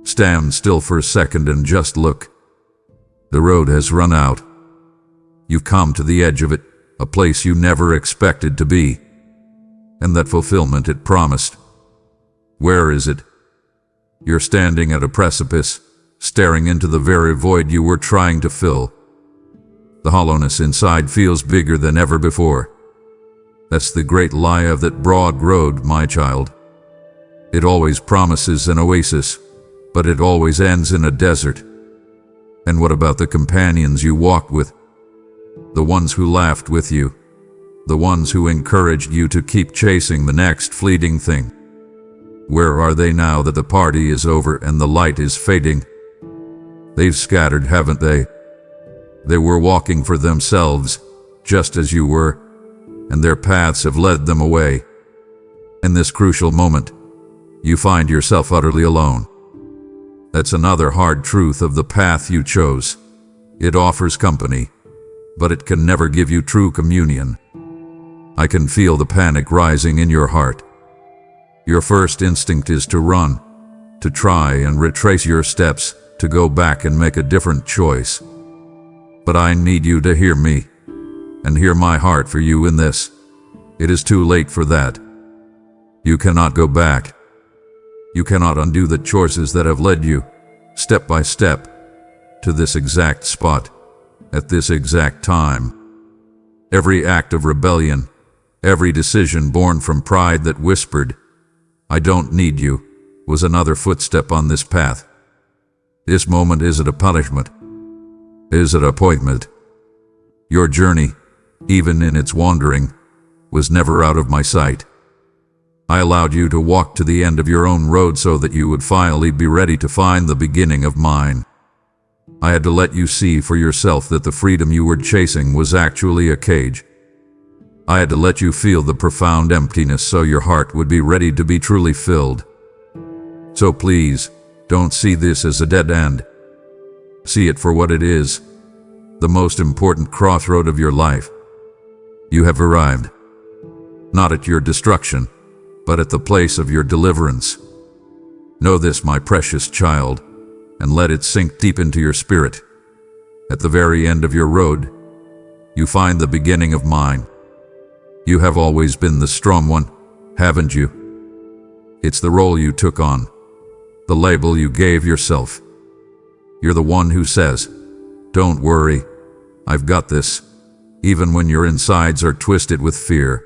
Stand still for a second and just look. The road has run out. You've come to the edge of it, a place you never expected to be. And that fulfillment it promised. Where is it? You're standing at a precipice, staring into the very void you were trying to fill. The hollowness inside feels bigger than ever before. That's the great lie of that broad road, my child. It always promises an oasis, but it always ends in a desert. And what about the companions you walked with? The ones who laughed with you, the ones who encouraged you to keep chasing the next fleeting thing. Where are they now that the party is over and the light is fading? They've scattered, haven't they? They were walking for themselves, just as you were, and their paths have led them away. In this crucial moment, you find yourself utterly alone. That's another hard truth of the path you chose. It offers company, but it can never give you true communion. I can feel the panic rising in your heart. Your first instinct is to run, to try and retrace your steps, to go back and make a different choice. But I need you to hear me, and hear my heart for you in this. It is too late for that. You cannot go back. You cannot undo the choices that have led you, step by step, to this exact spot, at this exact time. Every act of rebellion, every decision born from pride that whispered, "I don't need you," was another footstep on this path. This moment, is it a punishment? Is it an appointment? Your journey, even in its wandering, was never out of my sight. I allowed you to walk to the end of your own road so that you would finally be ready to find the beginning of mine. I had to let you see for yourself that the freedom you were chasing was actually a cage. I had to let you feel the profound emptiness so your heart would be ready to be truly filled. So please, don't see this as a dead end. See it for what it is, the most important crossroad of your life. You have arrived, not at your destruction, but at the place of your deliverance. Know this, my precious child, and let it sink deep into your spirit. At the very end of your road, you find the beginning of mine. You have always been the strong one, haven't you? It's the role you took on, the label you gave yourself. You're the one who says, "Don't worry, I've got this," even when your insides are twisted with fear.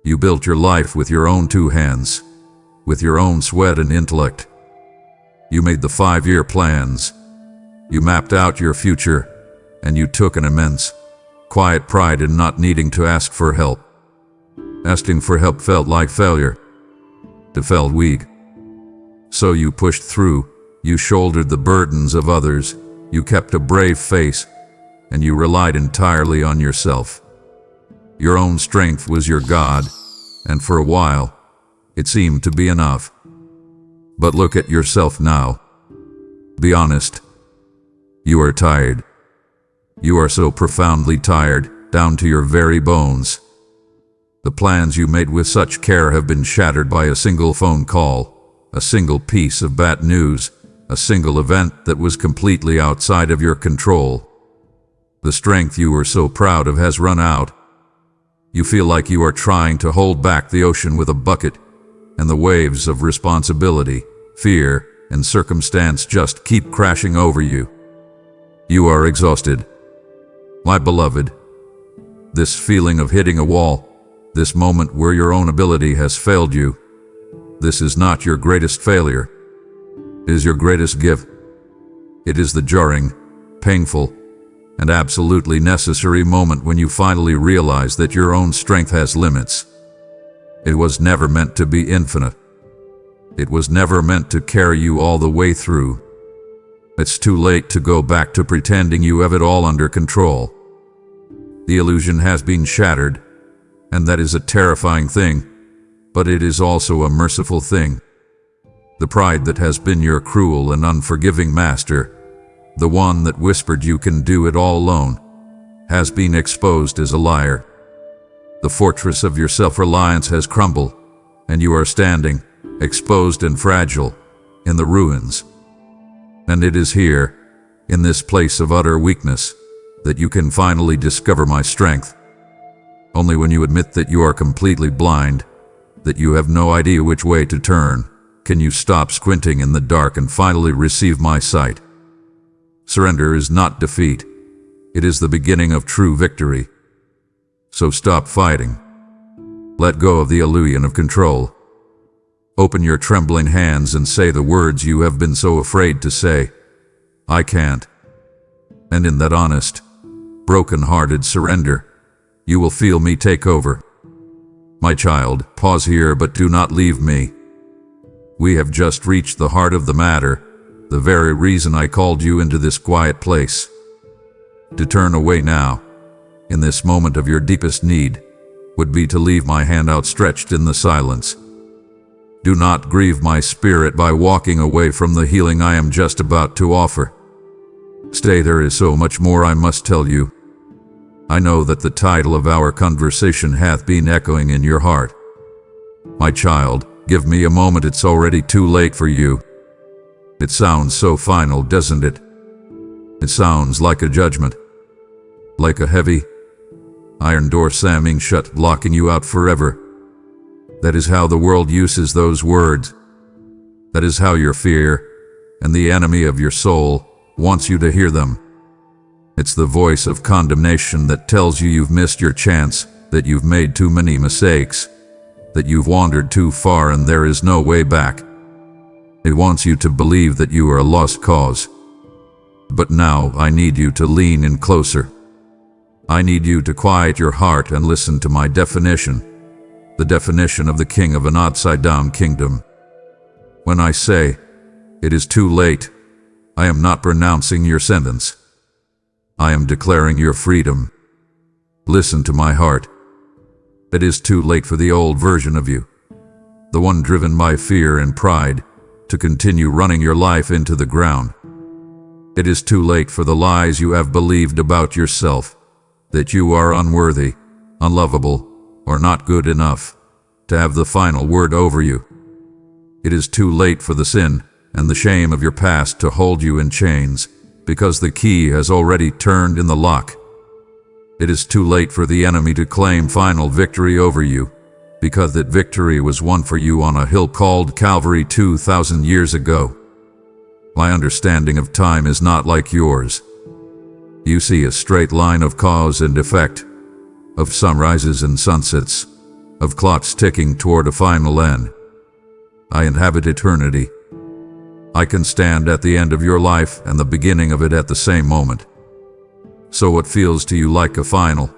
You built your life with your own 2 hands, with your own sweat and intellect. You made the 5-year plans. You mapped out your future, and you took an immense, quiet pride in not needing to ask for help. Asking for help felt like failure. It felt weak. So you pushed through, you shouldered the burdens of others, you kept a brave face, and you relied entirely on yourself. Your own strength was your God, and for a while, it seemed to be enough. But look at yourself now. Be honest. You are tired. You are so profoundly tired, down to your very bones. The plans you made with such care have been shattered by a single phone call, a single piece of bad news, a single event that was completely outside of your control. The strength you were so proud of has run out. You feel like you are trying to hold back the ocean with a bucket, and the waves of responsibility, fear, and circumstance just keep crashing over you. You are exhausted. My beloved, this feeling of hitting a wall, this moment where your own ability has failed you, this is not your greatest failure. It is your greatest gift. It is the jarring, painful, and absolutely necessary moment when you finally realize that your own strength has limits. It was never meant to be infinite. It was never meant to carry you all the way through. It's too late to go back to pretending you have it all under control. The illusion has been shattered, and that is a terrifying thing, but it is also a merciful thing. The pride that has been your cruel and unforgiving master, the one that whispered you can do it all alone, has been exposed as a liar. The fortress of your self-reliance has crumbled, and you are standing, exposed and fragile, in the ruins. And it is here, in this place of utter weakness, that you can finally discover my strength. Only when you admit that you are completely blind, that you have no idea which way to turn, can you stop squinting in the dark and finally receive my sight. Surrender is not defeat. It is the beginning of true victory. So stop fighting. Let go of the illusion of control. Open your trembling hands and say the words you have been so afraid to say. I can't. And in that honest, broken-hearted surrender, you will feel me take over. My child, pause here, but do not leave me. We have just reached the heart of the matter, the very reason I called you into this quiet place. To turn away now, in this moment of your deepest need, would be to leave my hand outstretched in the silence. Do not grieve my spirit by walking away from the healing I am just about to offer. Stay, there is so much more I must tell you. I know that the title of our conversation hath been echoing in your heart. My child, give me a moment, it's already too late for you. It sounds so final, doesn't it? It sounds like a judgment. Like a heavy, iron door slamming shut, locking you out forever. That is how the world uses those words. That is how your fear, and the enemy of your soul, wants you to hear them. It's the voice of condemnation that tells you you've missed your chance, that you've made too many mistakes, that you've wandered too far and there is no way back. It wants you to believe that you are a lost cause. But now I need you to lean in closer. I need you to quiet your heart and listen to my definition, the definition of the king of an upside-down kingdom. When I say, it is too late, I am not pronouncing your sentence. I am declaring your freedom. Listen to my heart. It is too late for the old version of you, the one driven by fear and pride, to continue running your life into the ground. It is too late for the lies you have believed about yourself, that you are unworthy, unlovable, or not good enough to have the final word over you. It is too late for the sin and the shame of your past to hold you in chains, because the key has already turned in the lock. It is too late for the enemy to claim final victory over you, because that victory was won for you on a hill called Calvary 2,000 years ago. My understanding of time is not like yours. You see a straight line of cause and effect, of sunrises and sunsets, of clocks ticking toward a final end. I inhabit eternity. I can stand at the end of your life and the beginning of it at the same moment. So what feels to you like a final,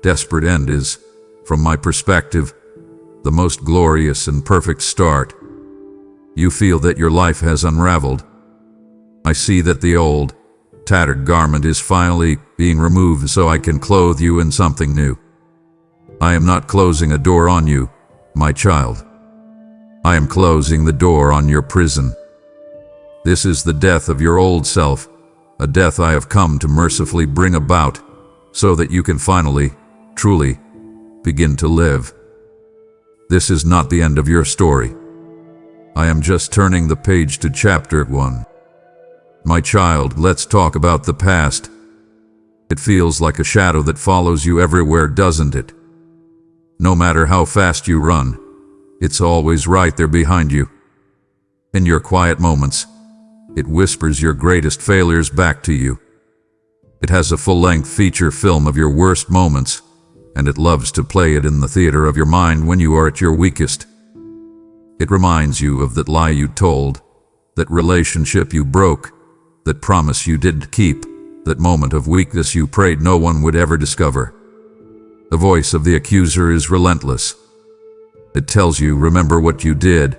desperate end is, from my perspective, the most glorious and perfect start. You feel that your life has unraveled. I see that the old, tattered garment is finally being removed so I can clothe you in something new. I am not closing a door on you, my child. I am closing the door on your prison. This is the death of your old self, a death I have come to mercifully bring about, so that you can finally, truly, begin to live. This is not the end of your story. I am just turning the page to chapter 1. My child, let's talk about the past. It feels like a shadow that follows you everywhere, doesn't it? No matter how fast you run, it's always right there behind you. In your quiet moments, it whispers your greatest failures back to you. It has a full-length feature film of your worst moments, and it loves to play it in the theater of your mind when you are at your weakest. It reminds you of that lie you told, that relationship you broke, that promise you didn't keep, that moment of weakness you prayed no one would ever discover. The voice of the accuser is relentless. It tells you, remember what you did.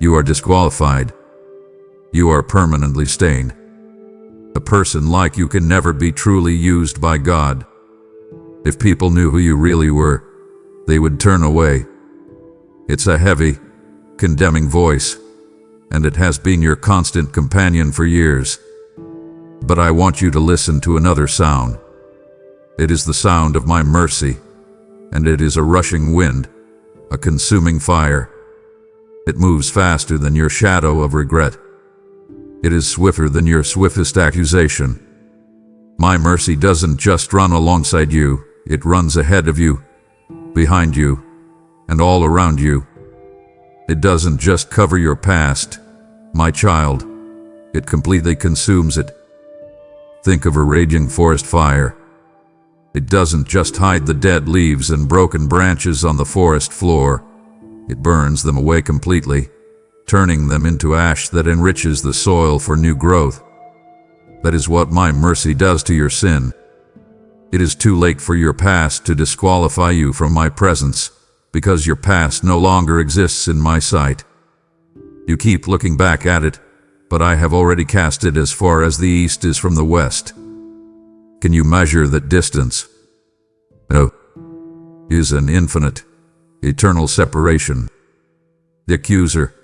You are disqualified. You are permanently stained. A person like you can never be truly used by God. If people knew who you really were, they would turn away. It's a heavy, condemning voice, and it has been your constant companion for years. But I want you to listen to another sound. It is the sound of my mercy, and it is a rushing wind, a consuming fire. It moves faster than your shadow of regret. It is swifter than your swiftest accusation. My mercy doesn't just run alongside you, it runs ahead of you, behind you, and all around you. It doesn't just cover your past, my child. It completely consumes it. Think of a raging forest fire. It doesn't just hide the dead leaves and broken branches on the forest floor. It burns them away completely, turning them into ash that enriches the soil for new growth. That is what my mercy does to your sin. It is too late for your past to disqualify you from my presence, because your past no longer exists in my sight. You keep looking back at it, but I have already cast it as far as the east is from the west. Can you measure that distance? No. It is an infinite, eternal separation. The accuser,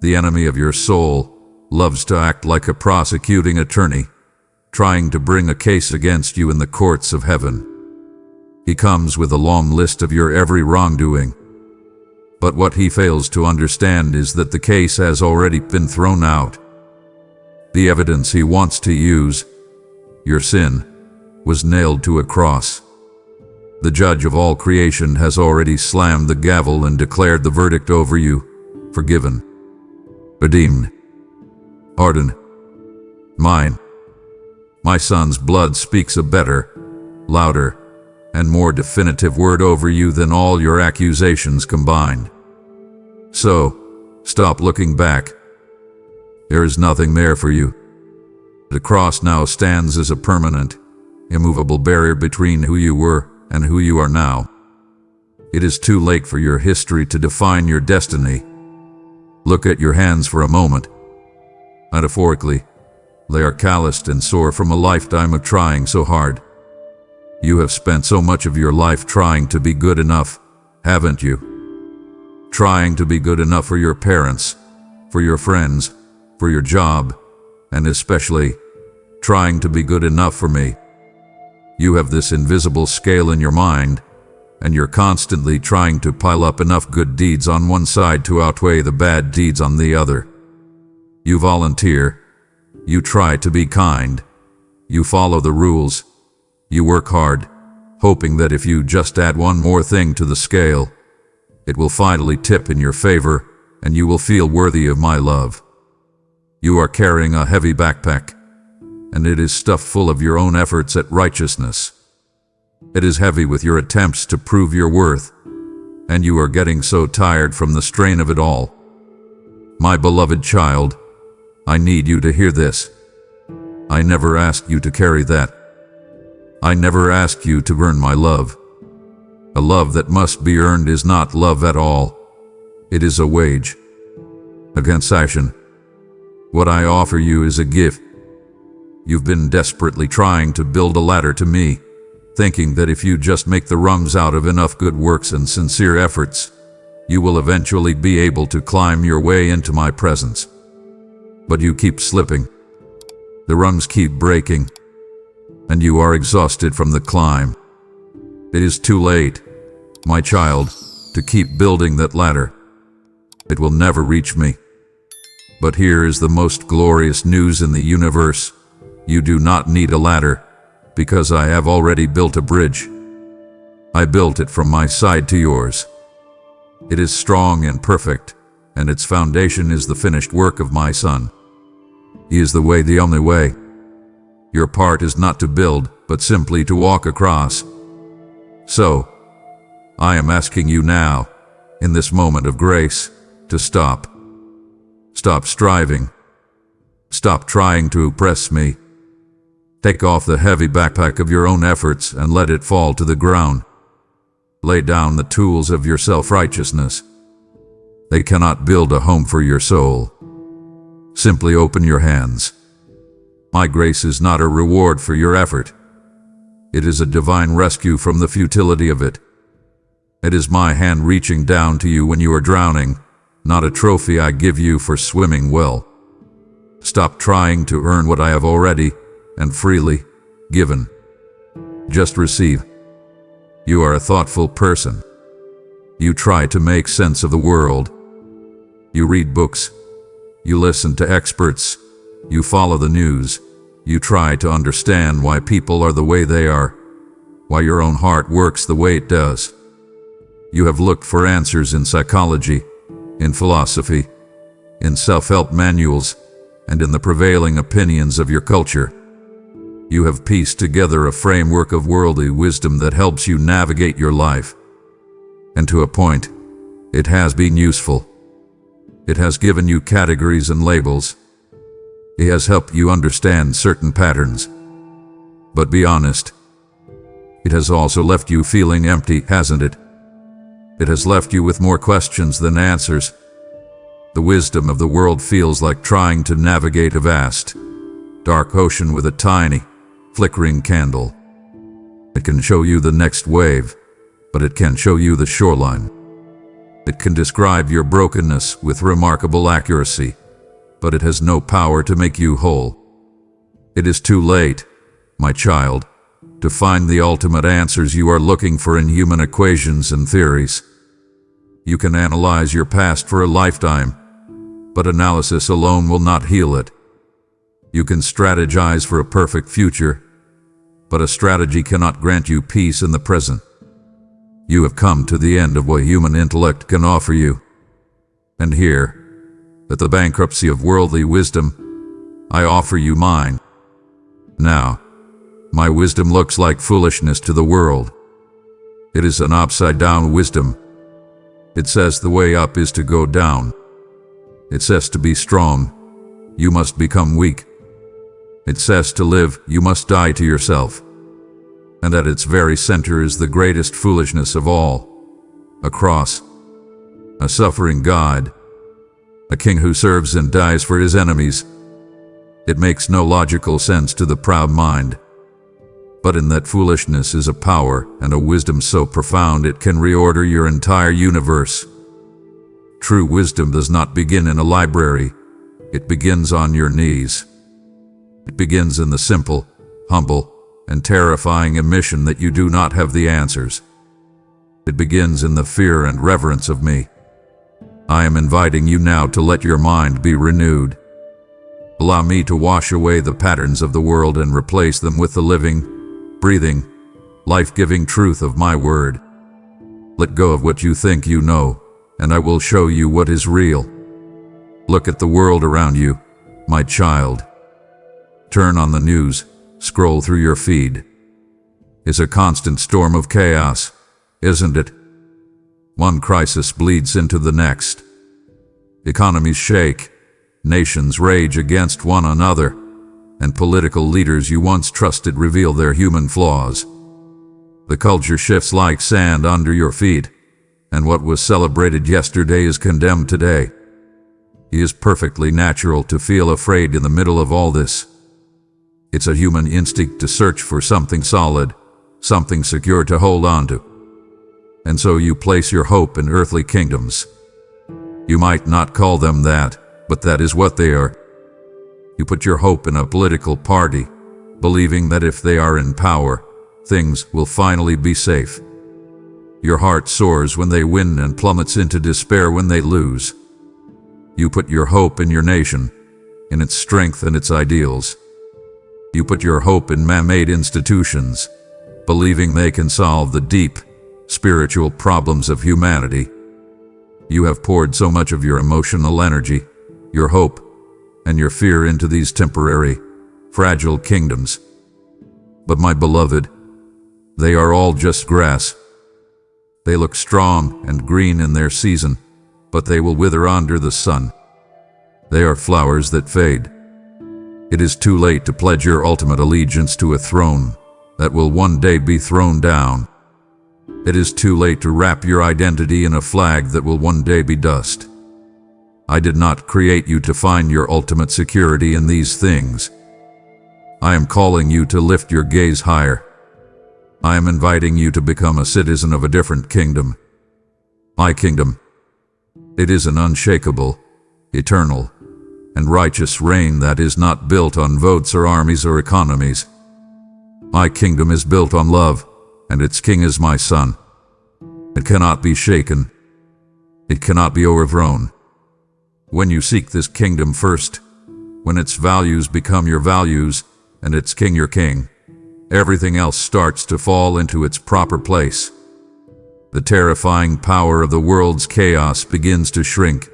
the enemy of your soul, loves to act like a prosecuting attorney, trying to bring a case against you in the courts of heaven. He comes with a long list of your every wrongdoing. But what he fails to understand is that the case has already been thrown out. The evidence he wants to use, your sin, was nailed to a cross. The judge of all creation has already slammed the gavel and declared the verdict over you, forgiven, redeemed, pardoned, mine. My son's blood speaks a better, louder, and more definitive word over you than all your accusations combined. So, stop looking back. There is nothing there for you. The cross now stands as a permanent, immovable barrier between who you were and who you are now. It is too late for your history to define your destiny. Look at your hands for a moment. Metaphorically, they are calloused and sore from a lifetime of trying so hard. You have spent so much of your life trying to be good enough, haven't you? Trying to be good enough for your parents, for your friends, for your job, and especially, trying to be good enough for me. You have this invisible scale in your mind, and you're constantly trying to pile up enough good deeds on one side to outweigh the bad deeds on the other. You volunteer. You try to be kind. You follow the rules. You work hard, hoping that if you just add one more thing to the scale, It will finally tip in your favor, and you will feel worthy of my love. You are carrying a heavy backpack, and it is stuffed full of your own efforts at righteousness. It is heavy with your attempts to prove your worth, and you are getting so tired from the strain of it all. My beloved child, I need you to hear this. I never asked you to carry that. I never asked you to earn my love. A love that must be earned is not love at all. It is a wage, a concession. What I offer you is a gift. You've been desperately trying to build a ladder to me, thinking that if you just make the rungs out of enough good works and sincere efforts, you will eventually be able to climb your way into my presence. But you keep slipping. The rungs keep breaking, and you are exhausted from the climb. It is too late, my child, to keep building that ladder. It will never reach me. But here is the most glorious news in the universe. You do not need a ladder, because I have already built a bridge. I built it from my side to yours. It is strong and perfect, and its foundation is the finished work of my Son. He is the way, the only way. Your part is not to build, but simply to walk across. So, I am asking you now, in this moment of grace, to stop. Stop striving. Stop trying to oppress me. Take off the heavy backpack of your own efforts and let it fall to the ground. Lay down the tools of your self-righteousness. They cannot build a home for your soul. Simply open your hands. My grace is not a reward for your effort. It is a divine rescue from the futility of it. It is my hand reaching down to you when you are drowning, not a trophy I give you for swimming well. Stop trying to earn what I have already and freely given. Just receive. You are a thoughtful person. You try to make sense of the world. You read books. You listen to experts. You follow the news. You try to understand why people are the way they are, why your own heart works the way it does. You have looked for answers in psychology, in philosophy, in self-help manuals, and in the prevailing opinions of your culture. You have pieced together a framework of worldly wisdom that helps you navigate your life. And to a point, it has been useful. It has given you categories and labels. It has helped you understand certain patterns. But be honest, it has also left you feeling empty, hasn't it? It has left you with more questions than answers. The wisdom of the world feels like trying to navigate a vast, dark ocean with a tiny, flickering candle. It can show you the next wave, but it can show you the shoreline. It can describe your brokenness with remarkable accuracy, but it has no power to make you whole. It is too late, my child, to find the ultimate answers you are looking for in human equations and theories. You can analyze your past for a lifetime, but analysis alone will not heal it. You can strategize for a perfect future, but a strategy cannot grant you peace in the present. You have come to the end of what human intellect can offer you. And here, at the bankruptcy of worldly wisdom, I offer you mine. Now, my wisdom looks like foolishness to the world. It is an upside-down wisdom. It says the way up is to go down. It says to be strong, you must become weak. It says to live, you must die to yourself. And at its very center is the greatest foolishness of all: a cross, a suffering God, a king who serves and dies for his enemies. It makes no logical sense to the proud mind. But in that foolishness is a power and a wisdom so profound it can reorder your entire universe. True wisdom does not begin in a library. It begins on your knees. It begins in the simple, humble, and terrifying admission that you do not have the answers. It begins in the fear and reverence of me. I am inviting you now to let your mind be renewed. Allow me to wash away the patterns of the world and replace them with the living, breathing, life-giving truth of my word. Let go of what you think you know, and I will show you what is real. Look at the world around you, my child. Turn on the news, scroll through your feed. It's a constant storm of chaos, isn't it? One crisis bleeds into the next. Economies shake, nations rage against one another, and political leaders you once trusted reveal their human flaws. The culture shifts like sand under your feet, and what was celebrated yesterday is condemned today. It is perfectly natural to feel afraid in the middle of all this. It's a human instinct to search for something solid, something secure to hold on to. And so you place your hope in earthly kingdoms. You might not call them that, but that is what they are. You put your hope in a political party, believing that if they are in power, things will finally be safe. Your heart soars when they win and plummets into despair when they lose. You put your hope in your nation, in its strength and its ideals. You put your hope in man-made institutions, believing they can solve the deep, spiritual problems of humanity. You have poured so much of your emotional energy, your hope, and your fear into these temporary, fragile kingdoms. But my beloved, they are all just grass. They look strong and green in their season, but they will wither under the sun. They are flowers that fade. It is too late to pledge your ultimate allegiance to a throne that will one day be thrown down. It is too late to wrap your identity in a flag that will one day be dust. I did not create you to find your ultimate security in these things. I am calling you to lift your gaze higher. I am inviting you to become a citizen of a different kingdom. My kingdom. It is an unshakable, eternal, and righteous reign that is not built on votes or armies or economies. My kingdom is built on love, and its king is my son. It cannot be shaken. It cannot be overthrown. When you seek this kingdom first, when its values become your values, and its king your king, everything else starts to fall into its proper place. The terrifying power of the world's chaos begins to shrink.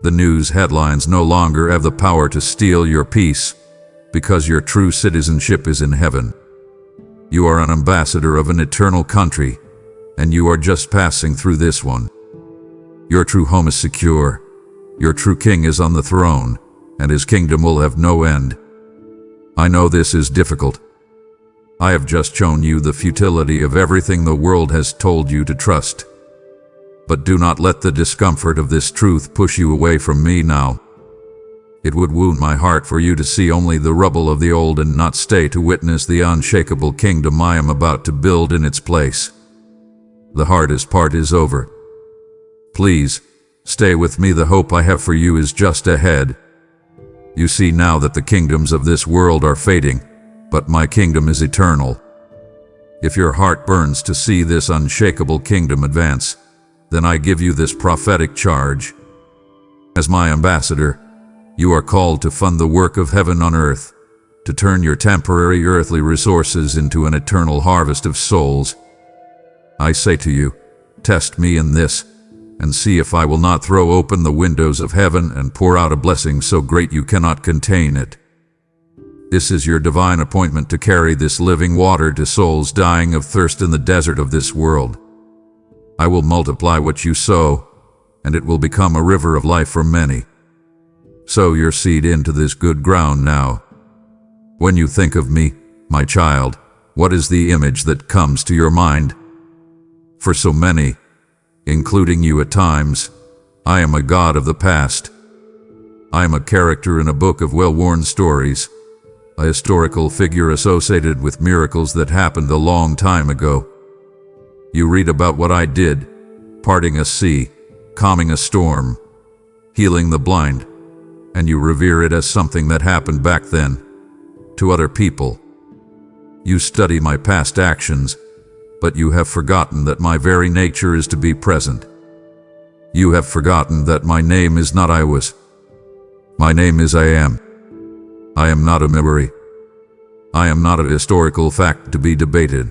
The news headlines no longer have the power to steal your peace, because your true citizenship is in heaven. You are an ambassador of an eternal country, and you are just passing through this one. Your true home is secure. Your true king is on the throne, and his kingdom will have no end. I know this is difficult. I have just shown you the futility of everything the world has told you to trust. But do not let the discomfort of this truth push you away from me now. It would wound my heart for you to see only the rubble of the old and not stay to witness the unshakable kingdom I am about to build in its place. The hardest part is over. Please, stay with me. The hope I have for you is just ahead. You see now that the kingdoms of this world are fading, but my kingdom is eternal. If your heart burns to see this unshakable kingdom advance, then I give you this prophetic charge. As my ambassador, you are called to fund the work of heaven on earth, to turn your temporary earthly resources into an eternal harvest of souls. I say to you, test me in this, and see if I will not throw open the windows of heaven and pour out a blessing so great you cannot contain it. This is your divine appointment to carry this living water to souls dying of thirst in the desert of this world. I will multiply what you sow, and it will become a river of life for many. Sow your seed into this good ground now. When you think of me, my child, what is the image that comes to your mind? For so many, including you at times, I am a God of the past. I am a character in a book of well-worn stories, a historical figure associated with miracles that happened a long time ago. You read about what I did, parting a sea, calming a storm, healing the blind, and you revere it as something that happened back then, to other people. You study my past actions, but you have forgotten that my very nature is to be present. You have forgotten that my name is not I was. My name is I am. I am not a memory. I am not a historical fact to be debated.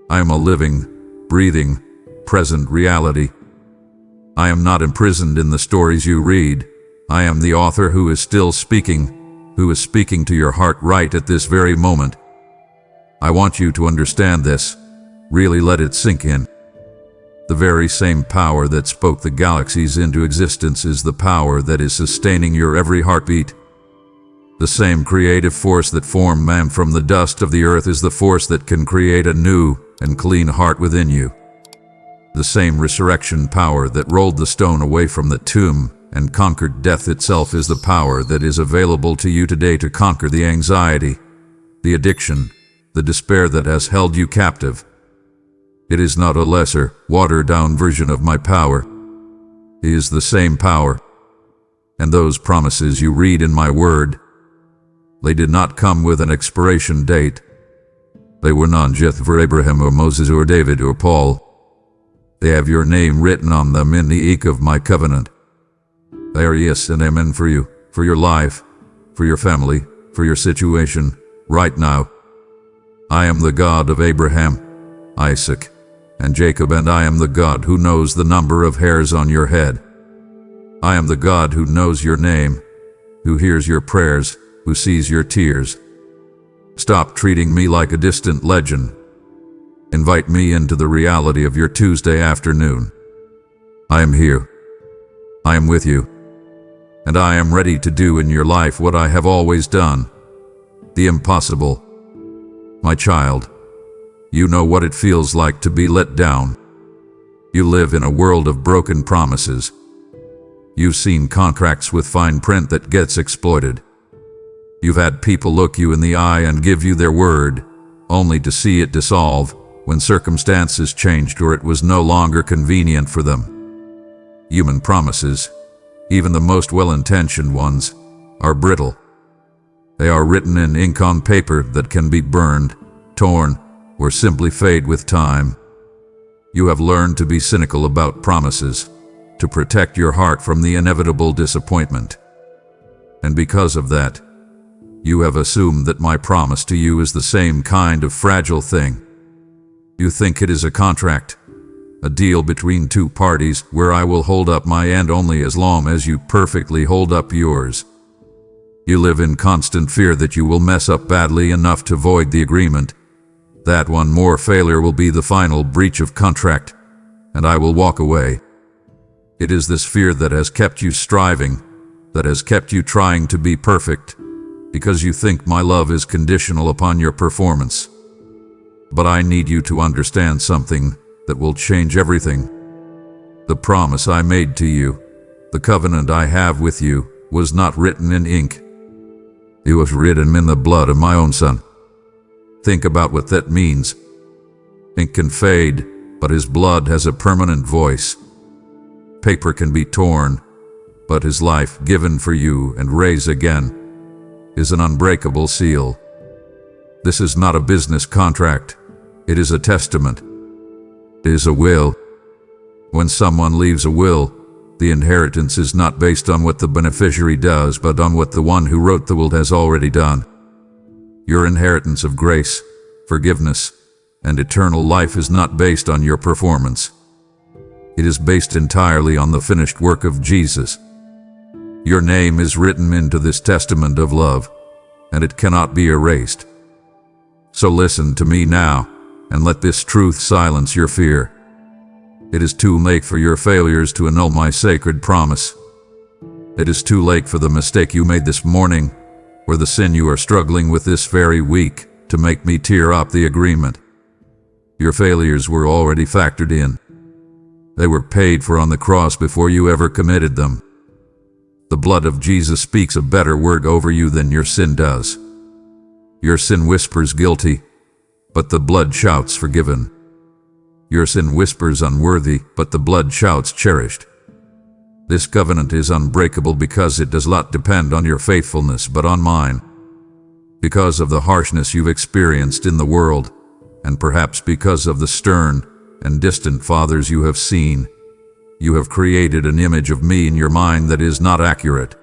I am a living, breathing, present reality. I am not imprisoned in the stories you read. I am the author who is still speaking, who is speaking to your heart right at this very moment. I want you to understand this. Really let it sink in. The very same power that spoke the galaxies into existence is the power that is sustaining your every heartbeat. The same creative force that formed man from the dust of the earth is the force that can create a new and clean heart within you. The same resurrection power that rolled the stone away from the tomb and conquered death itself is the power that is available to you today to conquer the anxiety, the addiction, the despair that has held you captive. It is not a lesser, watered-down version of my power. It is the same power. And those promises you read in my word, they did not come with an expiration date. They were not just for Abraham or Moses or David or Paul. They have your name written on them in the ink of my covenant. They are yes and amen for you, for your life, for your family, for your situation, right now. I am the God of Abraham, Isaac, and Jacob, and I am the God who knows the number of hairs on your head. I am the God who knows your name, who hears your prayers, who sees your tears. Stop treating me like a distant legend. Invite me into the reality of your Tuesday afternoon. I am here. I am with you. And I am ready to do in your life what I have always done. The impossible. My child, you know what it feels like to be let down. You live in a world of broken promises. You've seen contracts with fine print that gets exploited. You've had people look you in the eye and give you their word, only to see it dissolve when circumstances changed or it was no longer convenient for them. Human promises, even the most well-intentioned ones, are brittle. They are written in ink on paper that can be burned, torn, or simply fade with time. You have learned to be cynical about promises, to protect your heart from the inevitable disappointment. And because of that, you have assumed that my promise to you is the same kind of fragile thing. You think it is a contract, a deal between two parties where I will hold up my end only as long as you perfectly hold up yours. You live in constant fear that you will mess up badly enough to void the agreement, that one more failure will be the final breach of contract, and I will walk away. It is this fear that has kept you striving, that has kept you trying to be perfect, because you think my love is conditional upon your performance. But I need you to understand something that will change everything. The promise I made to you, the covenant I have with you, was not written in ink. It was written in the blood of my own son. Think about what that means. Ink can fade, but his blood has a permanent voice. Paper can be torn, but his life given for you and raised again is an unbreakable seal. This is not a business contract. It is a testament. It is a will. When someone leaves a will, the inheritance is not based on what the beneficiary does, but on what the one who wrote the will has already done. Your inheritance of grace, forgiveness, and eternal life is not based on your performance. It is based entirely on the finished work of Jesus. Your name is written into this testament of love, and it cannot be erased. So listen to me now, and let this truth silence your fear. It is too late for your failures to annul my sacred promise. It is too late for the mistake you made this morning, or the sin you are struggling with this very week, to make me tear up the agreement. Your failures were already factored in. They were paid for on the cross before you ever committed them. The blood of Jesus speaks a better word over you than your sin does. Your sin whispers guilty, but the blood shouts forgiven. Your sin whispers unworthy, but the blood shouts cherished. This covenant is unbreakable because it does not depend on your faithfulness but on mine. Because of the harshness you've experienced in the world, and perhaps because of the stern and distant fathers you have seen, you have created an image of me in your mind that is not accurate.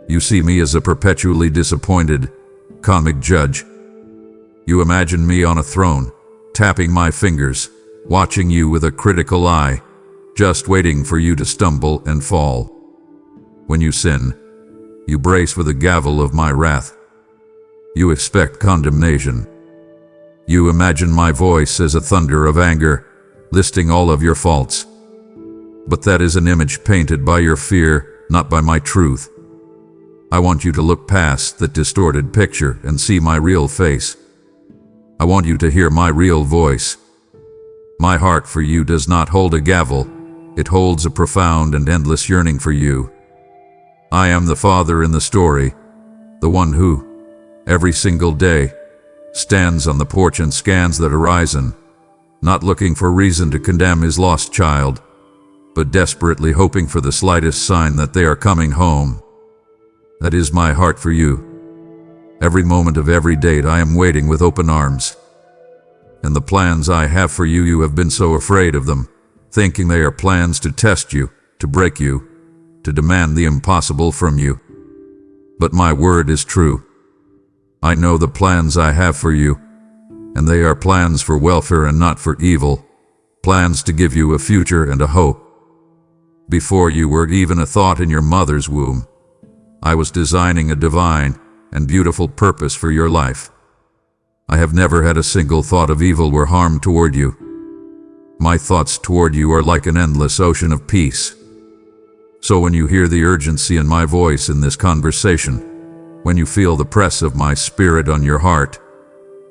You see me as a perpetually disappointed, comic judge. You imagine me on a throne, tapping my fingers, watching you with a critical eye, just waiting for you to stumble and fall. When you sin, you brace for the gavel of my wrath. You expect condemnation. You imagine my voice as a thunder of anger, listing all of your faults. But that is an image painted by your fear, not by my truth. I want you to look past that distorted picture and see my real face. I want you to hear my real voice. My heart for you does not hold a gavel. It holds a profound and endless yearning for you. I am the father in the story, the one who, every single day, stands on the porch and scans the horizon, not looking for reason to condemn his lost child, but desperately hoping for the slightest sign that they are coming home. That is my heart for you. Every moment of every date I am waiting with open arms. And the plans I have for you, you have been so afraid of them, thinking they are plans to test you, to break you, to demand the impossible from you. But my word is true. I know the plans I have for you, and they are plans for welfare and not for evil, plans to give you a future and a hope. Before you were even a thought in your mother's womb, I was designing a divine and beautiful purpose for your life. I have never had a single thought of evil or harm toward you. My thoughts toward you are like an endless ocean of peace. So when you hear the urgency in my voice in this conversation, when you feel the press of my spirit on your heart,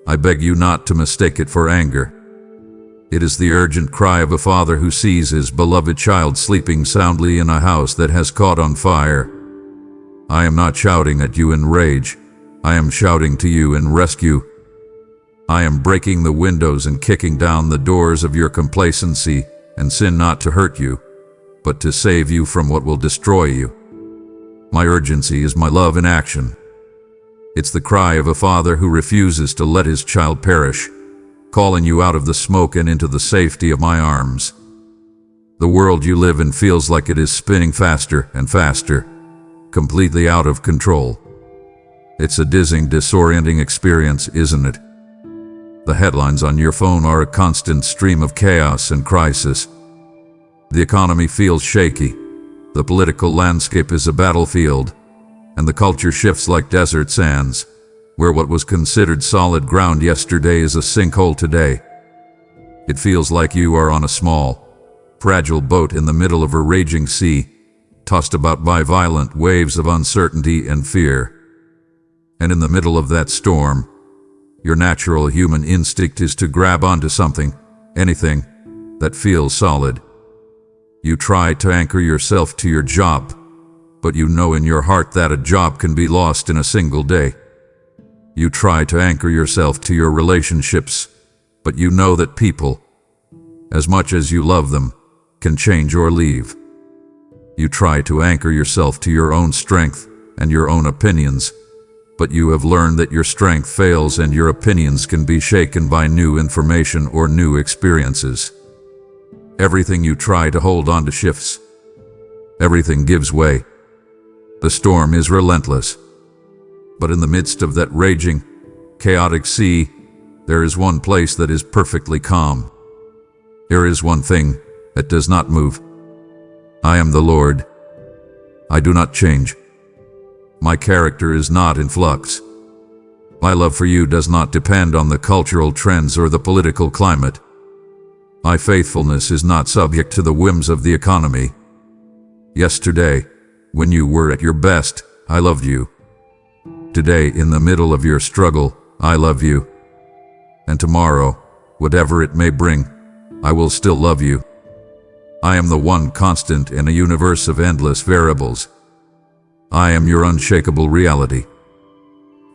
I beg you not to mistake it for anger. It is the urgent cry of a father who sees his beloved child sleeping soundly in a house that has caught on fire. I am not shouting at you in rage. I am shouting to you in rescue. I am breaking the windows and kicking down the doors of your complacency and sin, not to hurt you, but to save you from what will destroy you. My urgency is my love in action. It's the cry of a father who refuses to let his child perish, calling you out of the smoke and into the safety of my arms. The world you live in feels like it is spinning faster and faster, completely out of control. It's a dizzying, disorienting experience, isn't it? The headlines on your phone are a constant stream of chaos and crisis. The economy feels shaky, the political landscape is a battlefield, and the culture shifts like desert sands, where what was considered solid ground yesterday is a sinkhole today. It feels like you are on a small, fragile boat in the middle of a raging sea, tossed about by violent waves of uncertainty and fear. And in the middle of that storm, your natural human instinct is to grab onto something, anything, that feels solid. You try to anchor yourself to your job, but you know in your heart that a job can be lost in a single day. You try to anchor yourself to your relationships, but you know that people, as much as you love them, can change or leave. You try to anchor yourself to your own strength and your own opinions, but you have learned that your strength fails and your opinions can be shaken by new information or new experiences. Everything you try to hold on to shifts. Everything gives way. The storm is relentless. But in the midst of that raging, chaotic sea, there is one place that is perfectly calm. There is one thing that does not move. I am the Lord. I do not change. My character is not in flux. My love for you does not depend on the cultural trends or the political climate. My faithfulness is not subject to the whims of the economy. Yesterday, when you were at your best, I loved you. Today, in the middle of your struggle, I love you. And tomorrow, whatever it may bring, I will still love you. I am the one constant in a universe of endless variables. I am your unshakable reality.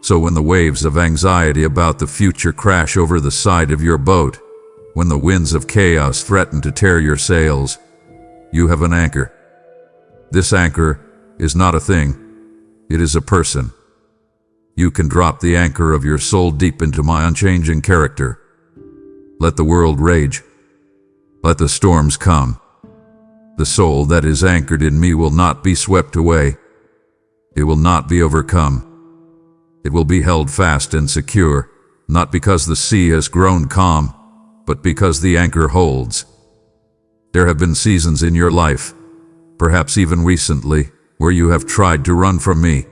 So when the waves of anxiety about the future crash over the side of your boat, when the winds of chaos threaten to tear your sails, you have an anchor. This anchor is not a thing, it is a person. You can drop the anchor of your soul deep into my unchanging character. Let the world rage. Let the storms come. The soul that is anchored in me will not be swept away. It will not be overcome. It will be held fast and secure, not because the sea has grown calm, but because the anchor holds. There have been seasons in your life, perhaps even recently, where you have tried to run from me.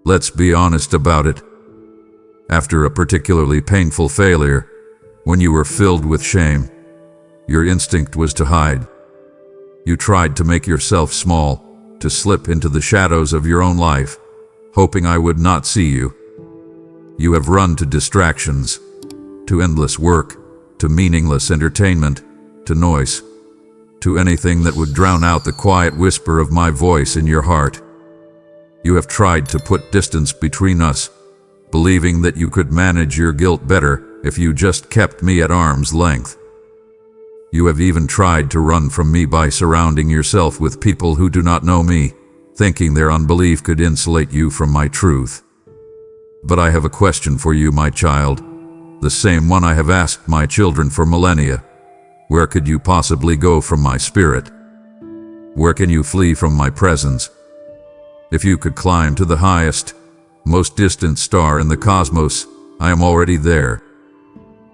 Let's be honest about it. After a particularly painful failure, when you were filled with shame, your instinct was to hide. You tried to make yourself small, to slip into the shadows of your own life, hoping I would not see you. You have run to distractions, to endless work, to meaningless entertainment, to noise, to anything that would drown out the quiet whisper of my voice in your heart. You have tried to put distance between us, believing that you could manage your guilt better if you just kept me at arm's length. You have even tried to run from me by surrounding yourself with people who do not know me, thinking their unbelief could insulate you from my truth. But I have a question for you, my child, the same one I have asked my children for millennia. Where could you possibly go from my spirit? Where can you flee from my presence? If you could climb to the highest, most distant star in the cosmos, I am already there.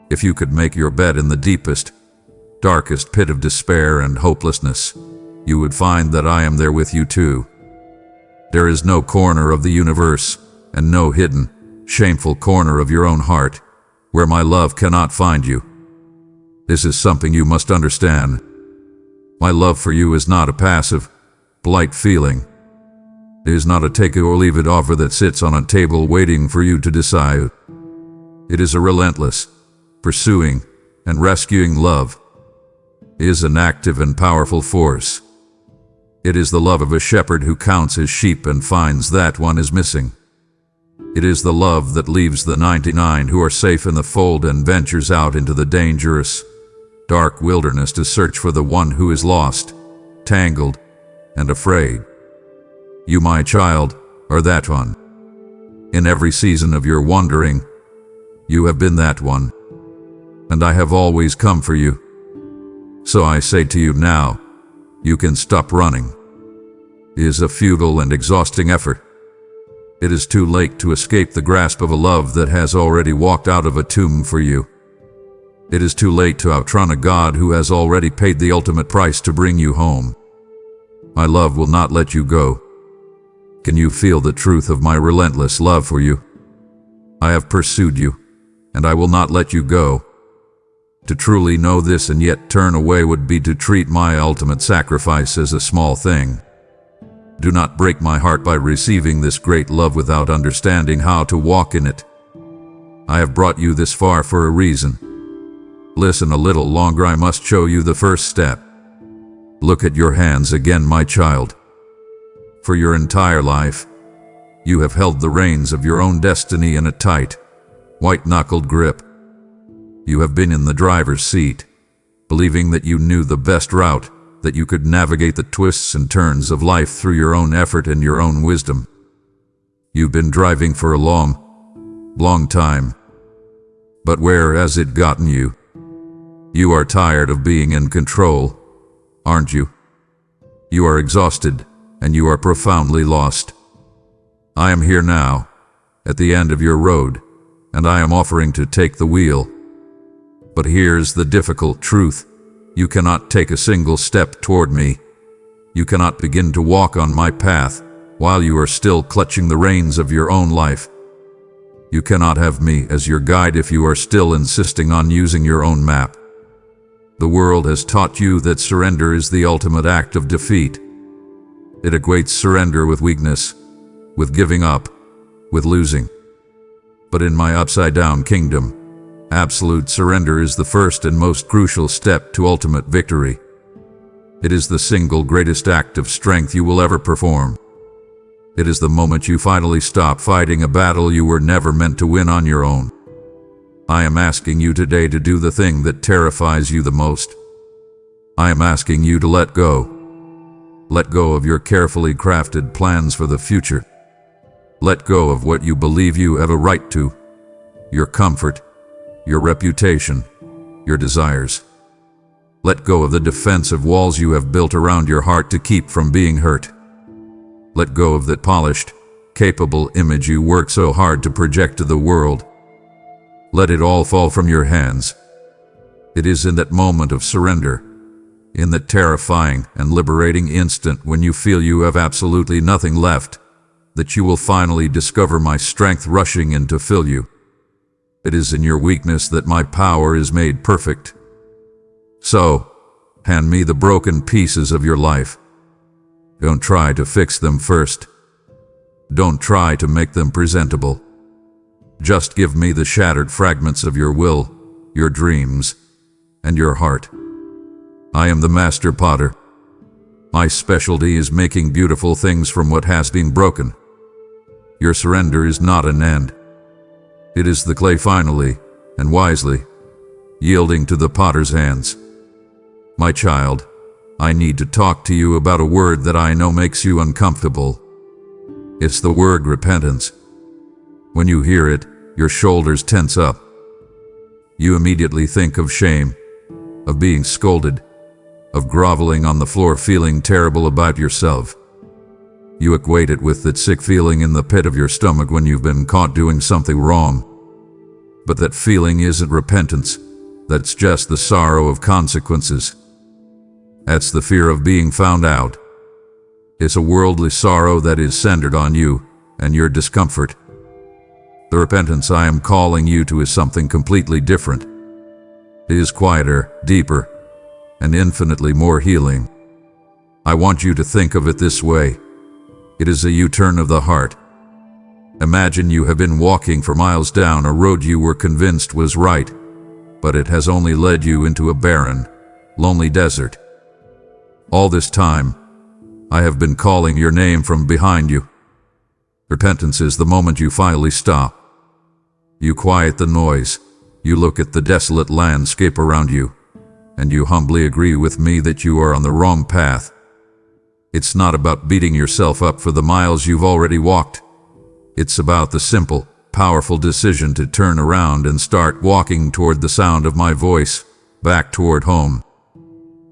If you could make your bed in the deepest, darkest pit of despair and hopelessness, you would find that I am there with you too. There is no corner of the universe, and no hidden, shameful corner of your own heart, where my love cannot find you. This is something you must understand. My love for you is not a passive, blight feeling. It is not a take it or leave it offer that sits on a table waiting for you to decide. It is a relentless, pursuing, and rescuing love. It is an active and powerful force. It is the love of a shepherd who counts his sheep and finds that one is missing. It is the love that leaves the 99 who are safe in the fold and ventures out into the dangerous, dark wilderness to search for the one who is lost, tangled, and afraid. You, my child, are that one. In every season of your wandering, you have been that one, and I have always come for you. So I say to you now, you can stop running. It is a futile and exhausting effort. It is too late to escape the grasp of a love that has already walked out of a tomb for you. It is too late to outrun a God who has already paid the ultimate price to bring you home. My love will not let you go. Can you feel the truth of my relentless love for you? I have pursued you, and I will not let you go. To truly know this and yet turn away would be to treat my ultimate sacrifice as a small thing. Do not break my heart by receiving this great love without understanding how to walk in it. I have brought you this far for a reason. Listen a little longer, I must show you the first step. Look at your hands again, my child. For your entire life, you have held the reins of your own destiny in a tight, white-knuckled grip. You have been in the driver's seat, believing that you knew the best route, that you could navigate the twists and turns of life through your own effort and your own wisdom. You've been driving for a long time. But where has it gotten you? You are tired of being in control, aren't you? You are exhausted, and you are profoundly lost. I am here now, at the end of your road, and I am offering to take the wheel. But here's the difficult truth. You cannot take a single step toward me. You cannot begin to walk on my path while you are still clutching the reins of your own life. You cannot have me as your guide if you are still insisting on using your own map. The world has taught you that surrender is the ultimate act of defeat. It equates surrender with weakness, with giving up, with losing. But in my upside-down kingdom, absolute surrender is the first and most crucial step to ultimate victory. It is the single greatest act of strength you will ever perform. It is the moment you finally stop fighting a battle you were never meant to win on your own. I am asking you today to do the thing that terrifies you the most. I am asking you to let go. Let go of your carefully crafted plans for the future. Let go of what you believe you have a right to, your comfort, your reputation, your desires. Let go of the defensive walls you have built around your heart to keep from being hurt. Let go of that polished, capable image you work so hard to project to the world. Let it all fall from your hands. It is in that moment of surrender, in that terrifying and liberating instant when you feel you have absolutely nothing left, that you will finally discover my strength rushing in to fill you. It is in your weakness that my power is made perfect. So, hand me the broken pieces of your life. Don't try to fix them first. Don't try to make them presentable. Just give me the shattered fragments of your will, your dreams, and your heart. I am the master potter. My specialty is making beautiful things from what has been broken. Your surrender is not an end. It is the clay finally, and wisely, yielding to the potter's hands. My child, I need to talk to you about a word that I know makes you uncomfortable. It's the word repentance. When you hear it, your shoulders tense up. You immediately think of shame, of being scolded, of groveling on the floor feeling terrible about yourself. You equate it with that sick feeling in the pit of your stomach when you've been caught doing something wrong. But that feeling isn't repentance. That's just the sorrow of consequences. That's the fear of being found out. It's a worldly sorrow that is centered on you and your discomfort. The repentance I am calling you to is something completely different. It is quieter, deeper, and infinitely more healing. I want you to think of it this way. It is a U-turn of the heart. Imagine you have been walking for miles down a road you were convinced was right, but it has only led you into a barren, lonely desert. All this time, I have been calling your name from behind you. Repentance is the moment you finally stop. You quiet the noise, you look at the desolate landscape around you, and you humbly agree with me that you are on the wrong path. It's not about beating yourself up for the miles you've already walked. It's about the simple, powerful decision to turn around and start walking toward the sound of my voice, back toward home.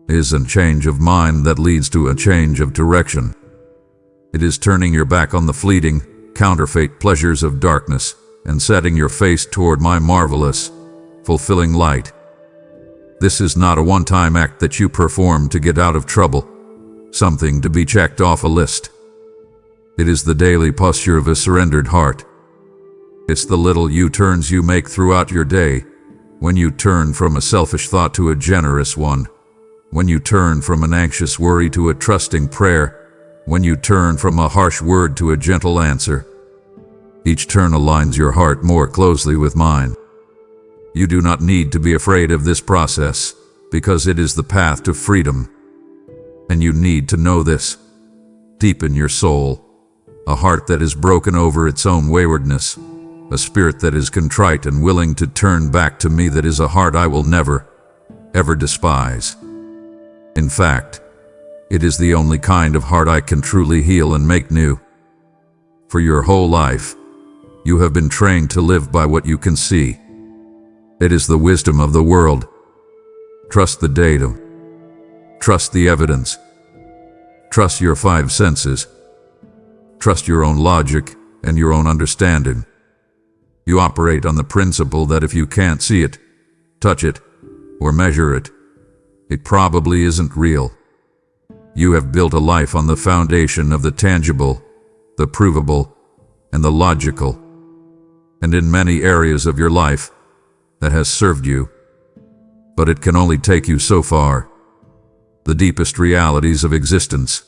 It is a change of mind that leads to a change of direction. It is turning your back on the fleeting, counterfeit pleasures of darkness and setting your face toward my marvelous, fulfilling light. This is not a one-time act that you perform to get out of trouble, something to be checked off a list. It is the daily posture of a surrendered heart. It's the little U-turns you make throughout your day, when you turn from a selfish thought to a generous one, when you turn from an anxious worry to a trusting prayer, when you turn from a harsh word to a gentle answer. Each turn aligns your heart more closely with mine. You do not need to be afraid of this process, because it is the path to freedom. And you need to know this. Deep in your soul, a heart that is broken over its own waywardness, a spirit that is contrite and willing to turn back to me, that is a heart I will never, ever despise. In fact, it is the only kind of heart I can truly heal and make new. For your whole life, you have been trained to live by what you can see. It is the wisdom of the world. Trust the data. Trust the evidence. Trust your five senses. Trust your own logic and your own understanding. You operate on the principle that if you can't see it, touch it, or measure it, it probably isn't real. You have built a life on the foundation of the tangible, the provable, and the logical. And in many areas of your life, that has served you. But it can only take you so far. The deepest realities of existence,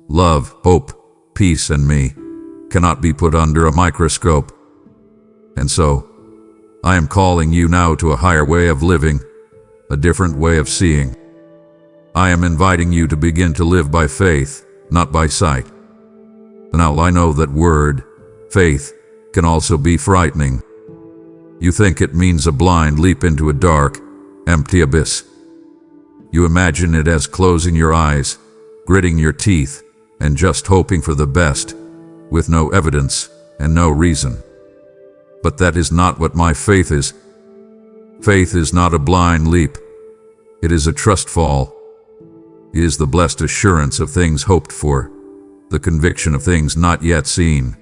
love, hope, peace, and me, cannot be put under a microscope. And so, I am calling you now to a higher way of living, a different way of seeing. I am inviting you to begin to live by faith, not by sight. Now I know that word, faith, can also be frightening. You think it means a blind leap into a dark, empty abyss. You imagine it as closing your eyes, gritting your teeth, and just hoping for the best, with no evidence and no reason. But that is not what my faith is. Faith is not a blind leap. It is a trust fall. It is the blessed assurance of things hoped for, the conviction of things not yet seen.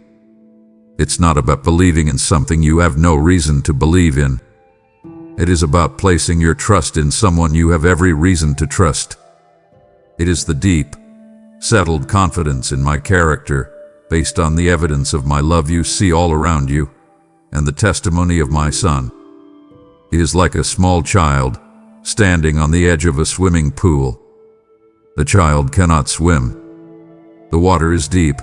It's not about believing in something you have no reason to believe in. It is about placing your trust in someone you have every reason to trust. It is the deep, settled confidence in my character, based on the evidence of my love you see all around you, and the testimony of my Son. He is like a small child, standing on the edge of a swimming pool. The child cannot swim. The water is deep.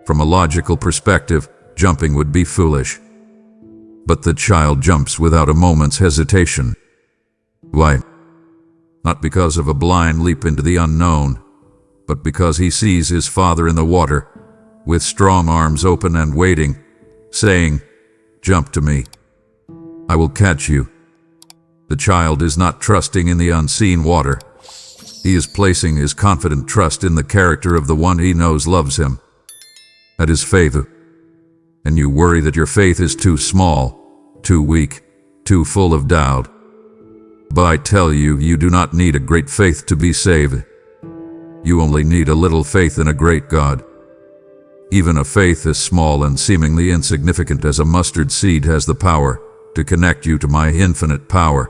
From a logical perspective, jumping would be foolish. But the child jumps without a moment's hesitation. Why? Not because of a blind leap into the unknown, but because he sees his Father in the water, with strong arms open and waiting, saying, "Jump to me. I will catch you." The child is not trusting in the unseen water. He is placing his confident trust in the character of the one he knows loves him. That is faith. And you worry that your faith is too small, too weak, too full of doubt. But I tell you, you do not need a great faith to be saved. You only need a little faith in a great God. Even a faith as small and seemingly insignificant as a mustard seed has the power to connect you to my infinite power,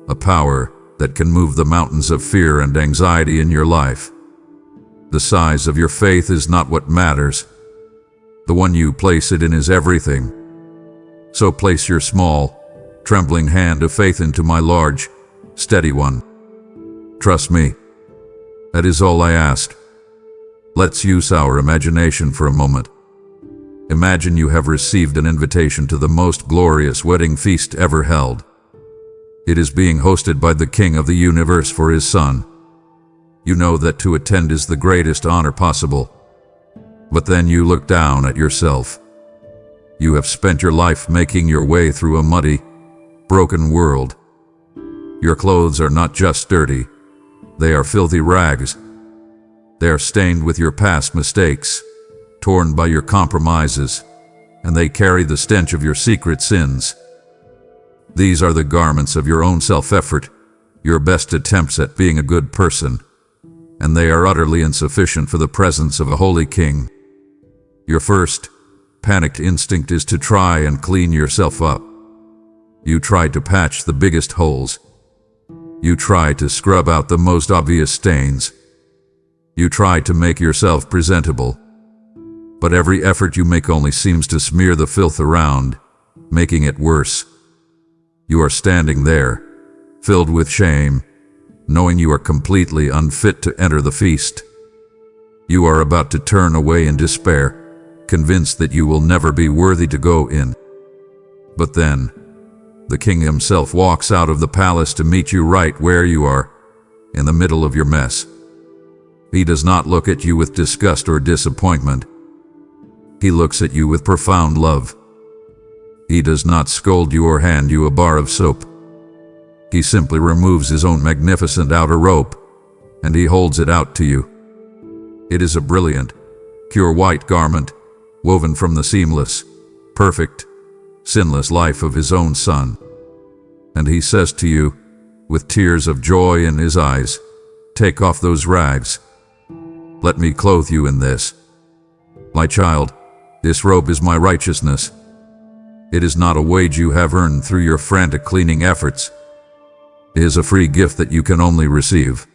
a power that can move the mountains of fear and anxiety in your life. The size of your faith is not what matters. The one you place it in is everything. So place your small, trembling hand of faith into my large, steady one. Trust me. That is all I ask. Let's use our imagination for a moment. Imagine you have received an invitation to the most glorious wedding feast ever held. It is being hosted by the King of the universe for his Son. You know that to attend is the greatest honor possible. But then you look down at yourself. You have spent your life making your way through a muddy, broken world. Your clothes are not just dirty. They are filthy rags. They are stained with your past mistakes, torn by your compromises, and they carry the stench of your secret sins. These are the garments of your own self-effort, your best attempts at being a good person, and they are utterly insufficient for the presence of a holy king. Your first, panicked instinct is to try and clean yourself up. You try to patch the biggest holes. You try to scrub out the most obvious stains. You try to make yourself presentable. But every effort you make only seems to smear the filth around, making it worse. You are standing there, filled with shame, knowing you are completely unfit to enter the feast. You are about to turn away in despair, convinced that you will never be worthy to go in. But then, the king himself walks out of the palace to meet you right where you are, in the middle of your mess. He does not look at you with disgust or disappointment. He looks at you with profound love. He does not scold you or hand you a bar of soap. He simply removes his own magnificent outer robe, and he holds it out to you. It is a brilliant, pure white garment, woven from the seamless, perfect, sinless life of his own Son. And he says to you, with tears of joy in his eyes, "Take off those rags. Let me clothe you in this. My child, this robe is my righteousness. It is not a wage you have earned through your frantic cleaning efforts. It is a free gift that you can only receive.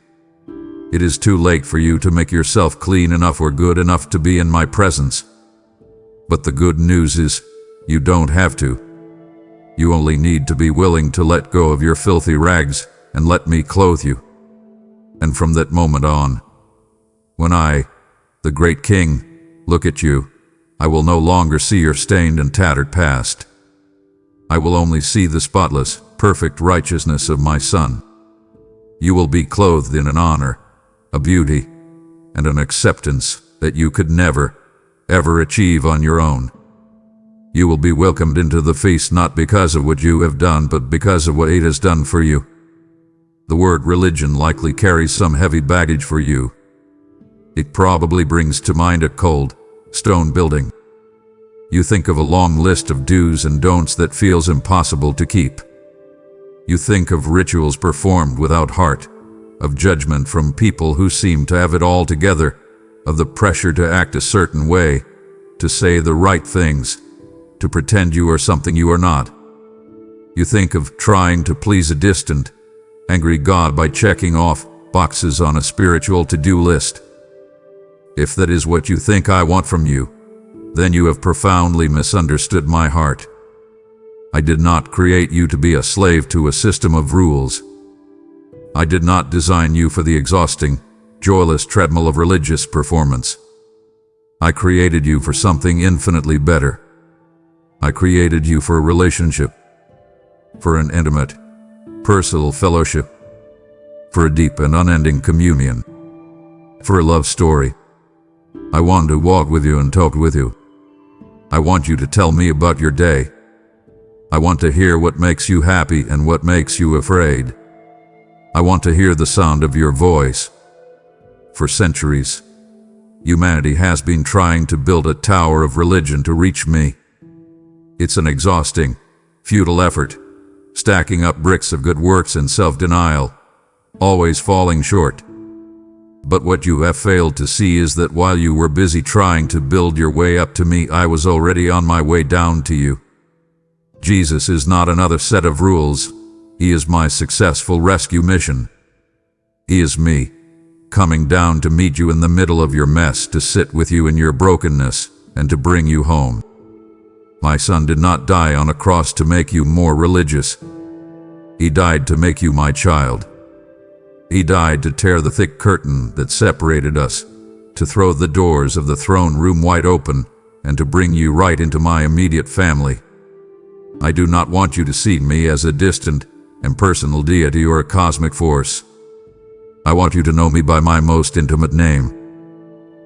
It is too late for you to make yourself clean enough or good enough to be in my presence. But the good news is, you don't have to. You only need to be willing to let go of your filthy rags and let me clothe you. And from that moment on, when I, the great King, look at you, I will no longer see your stained and tattered past. I will only see the spotless, perfect righteousness of my Son. You will be clothed in an honor, a beauty, and an acceptance that you could never, ever achieve on your own. You will be welcomed into the feast not because of what you have done, but because of what it has done for you. The word religion likely carries some heavy baggage for you. It probably brings to mind a cold, stone building. You think of a long list of do's and don'ts that feels impossible to keep. You think of rituals performed without heart, of judgment from people who seem to have it all together, of the pressure to act a certain way, to say the right things, to pretend you are something you are not. You think of trying to please a distant, angry God by checking off boxes on a spiritual to-do list. If that is what you think I want from you, then you have profoundly misunderstood my heart. I did not create you to be a slave to a system of rules. I did not design you for the exhausting, joyless treadmill of religious performance. I created you for something infinitely better. I created you for a relationship, for an intimate, personal fellowship, for a deep and unending communion, for a love story. I want to walk with you and talk with you. I want you to tell me about your day. I want to hear what makes you happy and what makes you afraid. I want to hear the sound of your voice. For centuries, humanity has been trying to build a tower of religion to reach me. It's an exhausting, futile effort, stacking up bricks of good works in self-denial, always falling short. But what you have failed to see is that while you were busy trying to build your way up to me, I was already on my way down to you. Jesus is not another set of rules. He is my successful rescue mission. He is me, coming down to meet you in the middle of your mess, to sit with you in your brokenness, and to bring you home. My son did not die on a cross to make you more religious. He died to make you my child. He died to tear the thick curtain that separated us, to throw the doors of the throne room wide open, and to bring you right into my immediate family. I do not want you to see me as a distant, impersonal deity or a cosmic force. I want you to know me by my most intimate name.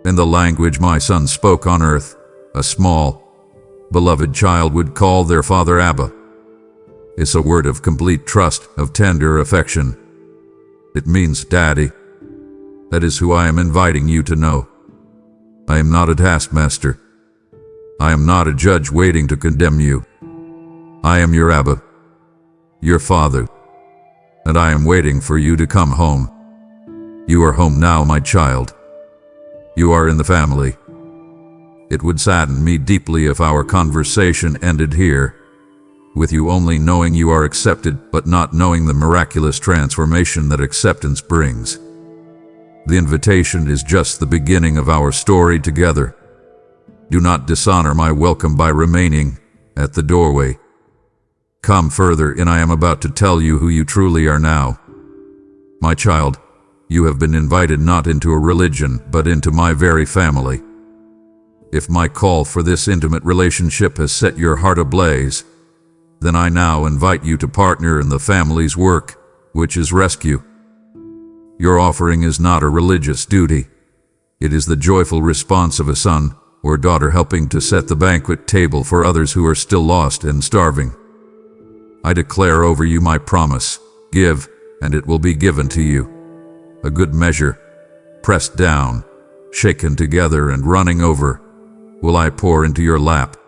In the language my son spoke on earth, a small, beloved child would call their father Abba. It's a word of complete trust, of tender affection. It means Daddy. That is who I am inviting you to know. I am not a taskmaster. I am not a judge waiting to condemn you. I am your Abba, your father, and I am waiting for you to come home. You are home now, my child. You are in the family. It would sadden me deeply if our conversation ended here, with you only knowing you are accepted but not knowing the miraculous transformation that acceptance brings. The invitation is just the beginning of our story together. Do not dishonor my welcome by remaining at the doorway. Come further in. I am about to tell you who you truly are now. My child, you have been invited not into a religion but into my very family. If my call for this intimate relationship has set your heart ablaze, then I now invite you to partner in the family's work, which is rescue. Your offering is not a religious duty. It is the joyful response of a son or daughter helping to set the banquet table for others who are still lost and starving. I declare over you my promise: give, and it will be given to you. A good measure, pressed down, shaken together, and running over, will I pour into your lap.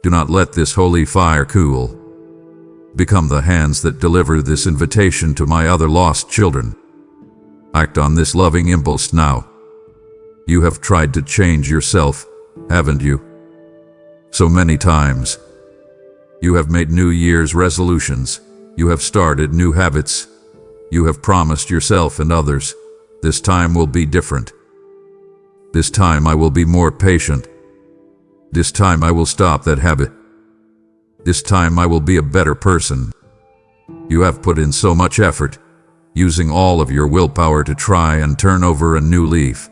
Do not let this holy fire cool. Become the hands that deliver this invitation to my other lost children. Act on this loving impulse now. You have tried to change yourself, haven't you? So many times. You have made New Year's resolutions. You have started new habits. You have promised yourself and others, this time will be different. This time I will be more patient. This time I will stop that habit. This time I will be a better person. You have put in so much effort, using all of your willpower to try and turn over a new leaf.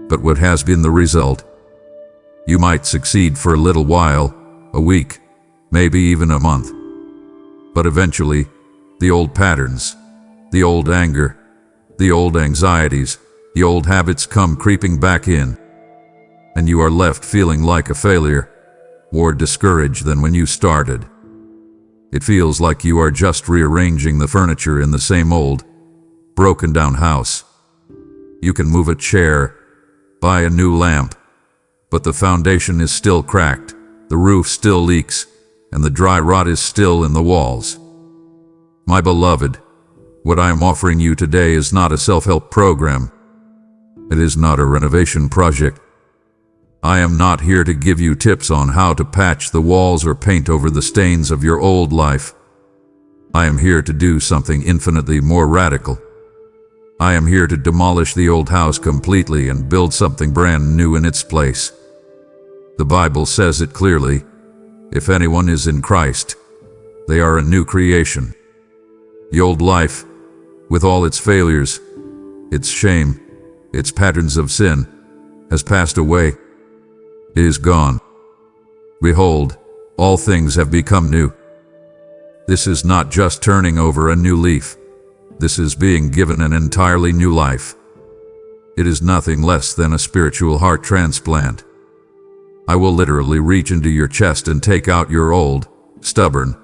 But what has been the result? You might succeed for a little while, a week, maybe even a month. But eventually, the old patterns, the old anger, the old anxieties, the old habits come creeping back in, and you are left feeling like a failure, more discouraged than when you started. It feels like you are just rearranging the furniture in the same old, broken down house. You can move a chair, buy a new lamp, but the foundation is still cracked, the roof still leaks, and the dry rot is still in the walls. My beloved, what I am offering you today is not a self-help program. It is not a renovation project. I am not here to give you tips on how to patch the walls or paint over the stains of your old life. I am here to do something infinitely more radical. I am here to demolish the old house completely and build something brand new in its place. The Bible says it clearly. If anyone is in Christ, they are a new creation. The old life, with all its failures, its shame, its patterns of sin, has passed away. It is gone. Behold, all things have become new. This is not just turning over a new leaf. This is being given an entirely new life. It is nothing less than a spiritual heart transplant. I will literally reach into your chest and take out your old, stubborn,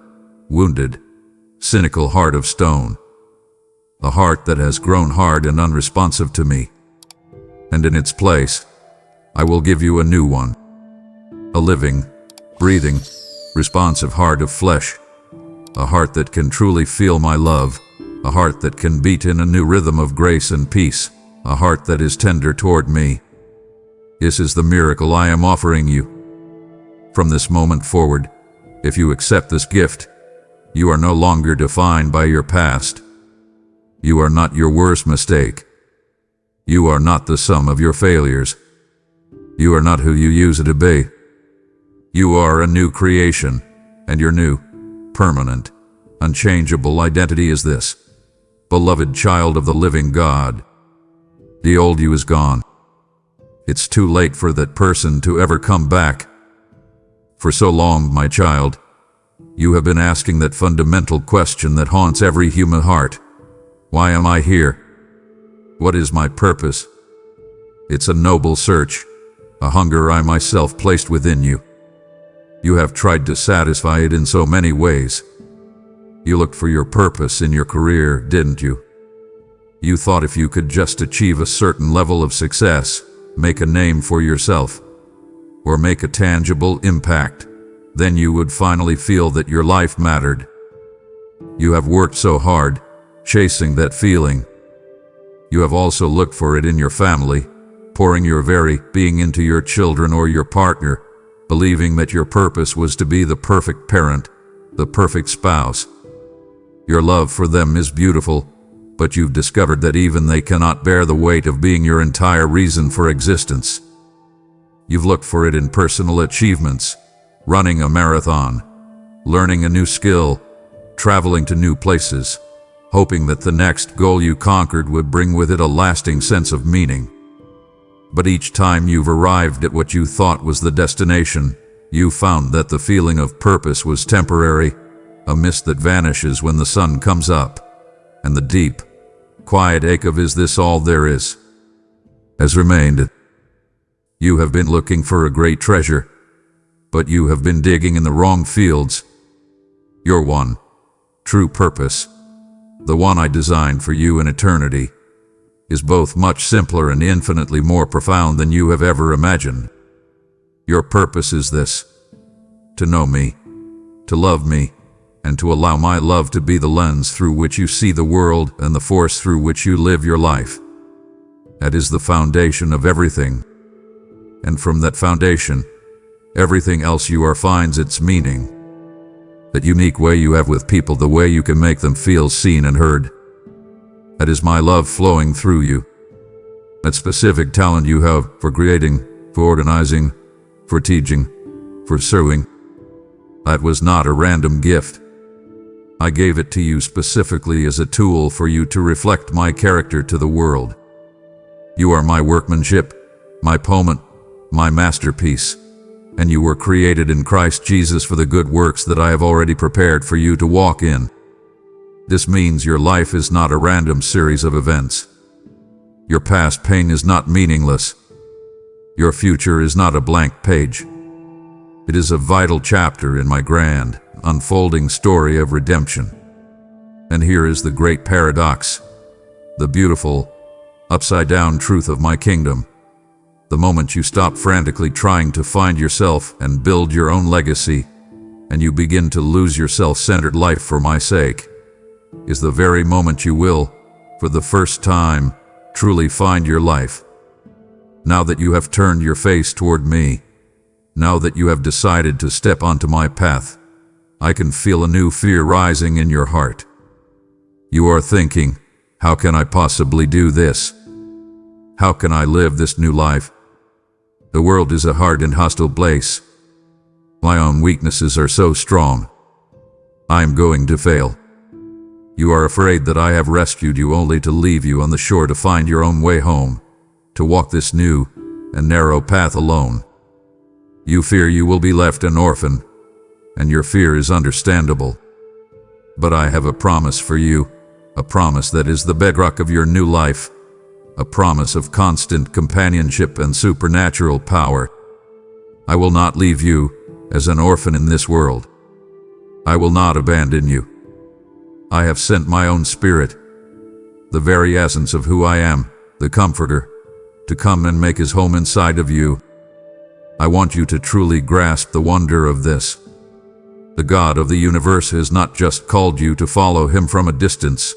wounded, cynical heart of stone. A heart that has grown hard and unresponsive to me. And in its place, I will give you a new one. A living, breathing, responsive heart of flesh. A heart that can truly feel my love. A heart that can beat in a new rhythm of grace and peace. A heart that is tender toward me. This is the miracle I am offering you. From this moment forward, if you accept this gift, you are no longer defined by your past. You are not your worst mistake. You are not the sum of your failures. You are not who you used to be. You are a new creation, and your new, permanent, unchangeable identity is this: beloved child of the living God. The old you is gone. It's too late for that person to ever come back. For so long, my child, you have been asking that fundamental question that haunts every human heart. Why am I here? What is my purpose? It's a noble search, a hunger I myself placed within you. You have tried to satisfy it in so many ways. You looked for your purpose in your career, didn't you? You thought if you could just achieve a certain level of success, make a name for yourself, or make a tangible impact, then you would finally feel that your life mattered. You have worked so hard, chasing that feeling. You have also looked for it in your family, pouring your very being into your children or your partner, believing that your purpose was to be the perfect parent, the perfect spouse. Your love for them is beautiful, but you've discovered that even they cannot bear the weight of being your entire reason for existence. You've looked for it in personal achievements, running a marathon, learning a new skill, traveling to new places, hoping that the next goal you conquered would bring with it a lasting sense of meaning. But each time you've arrived at what you thought was the destination, you found that the feeling of purpose was temporary, a mist that vanishes when the sun comes up, and the deep, quiet ache of "is this all there is?" has remained. You have been looking for a great treasure, but you have been digging in the wrong fields. Your one, true purpose, the one I designed for you in eternity, is both much simpler and infinitely more profound than you have ever imagined. Your purpose is this: to know me, to love me, and to allow my love to be the lens through which you see the world and the force through which you live your life. That is the foundation of everything. And from that foundation, everything else you are finds its meaning. That unique way you have with people, the way you can make them feel seen and heard. That is my love flowing through you. That specific talent you have for creating, for organizing, for teaching, for serving. That was not a random gift. I gave it to you specifically as a tool for you to reflect my character to the world. You are my workmanship, my poem, my masterpiece, and you were created in Christ Jesus for the good works that I have already prepared for you to walk in. This means your life is not a random series of events. Your past pain is not meaningless. Your future is not a blank page. It is a vital chapter in my grand, unfolding story of redemption. And here is the great paradox, the beautiful, upside-down truth of my kingdom. The moment you stop frantically trying to find yourself and build your own legacy, and you begin to lose your self-centered life for my sake, is the very moment you will, for the first time, truly find your life. Now that you have turned your face toward me, now that you have decided to step onto my path, I can feel a new fear rising in your heart. You are thinking, how can I possibly do this? How can I live this new life? The world is a hard and hostile place. My own weaknesses are so strong. I am going to fail. You are afraid that I have rescued you only to leave you on the shore to find your own way home, to walk this new and narrow path alone. You fear you will be left an orphan, and your fear is understandable. But I have a promise for you, a promise that is the bedrock of your new life, a promise of constant companionship and supernatural power. I will not leave you as an orphan in this world. I will not abandon you. I have sent my own Spirit, the very essence of who I am, the Comforter, to come and make his home inside of you. I want you to truly grasp the wonder of this. The God of the universe has not just called you to follow him from a distance.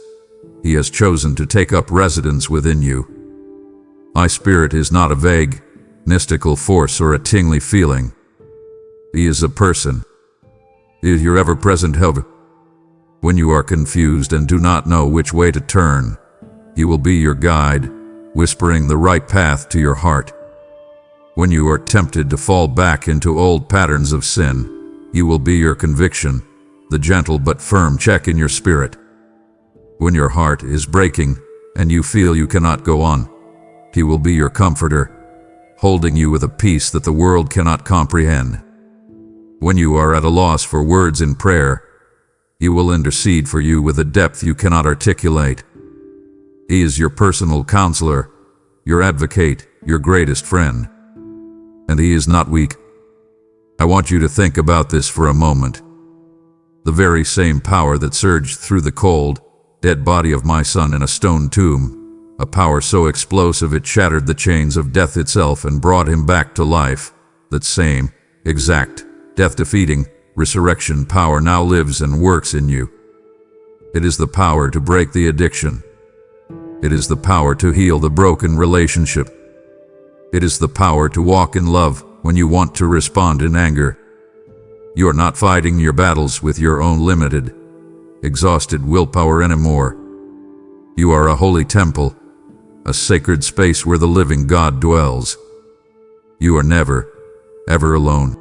He has chosen to take up residence within you. My Spirit is not a vague, mystical force or a tingly feeling. He is a person. He is your ever-present helper. When you are confused and do not know which way to turn, he will be your guide, whispering the right path to your heart. When you are tempted to fall back into old patterns of sin, he will be your conviction, the gentle but firm check in your spirit. When your heart is breaking and you feel you cannot go on, he will be your comforter, holding you with a peace that the world cannot comprehend. When you are at a loss for words in prayer, he will intercede for you with a depth you cannot articulate. He is your personal counselor, your advocate, your greatest friend. And he is not weak. I want you to think about this for a moment. The very same power that surged through the cold, dead body of my son in a stone tomb, a power so explosive it shattered the chains of death itself and brought him back to life, that same, exact, death-defeating, resurrection power now lives and works in you. It is the power to break the addiction. It is the power to heal the broken relationship. It is the power to walk in love when you want to respond in anger. You are not fighting your battles with your own limited, exhausted willpower anymore. You are a holy temple, a sacred space where the living God dwells. You are never, ever alone.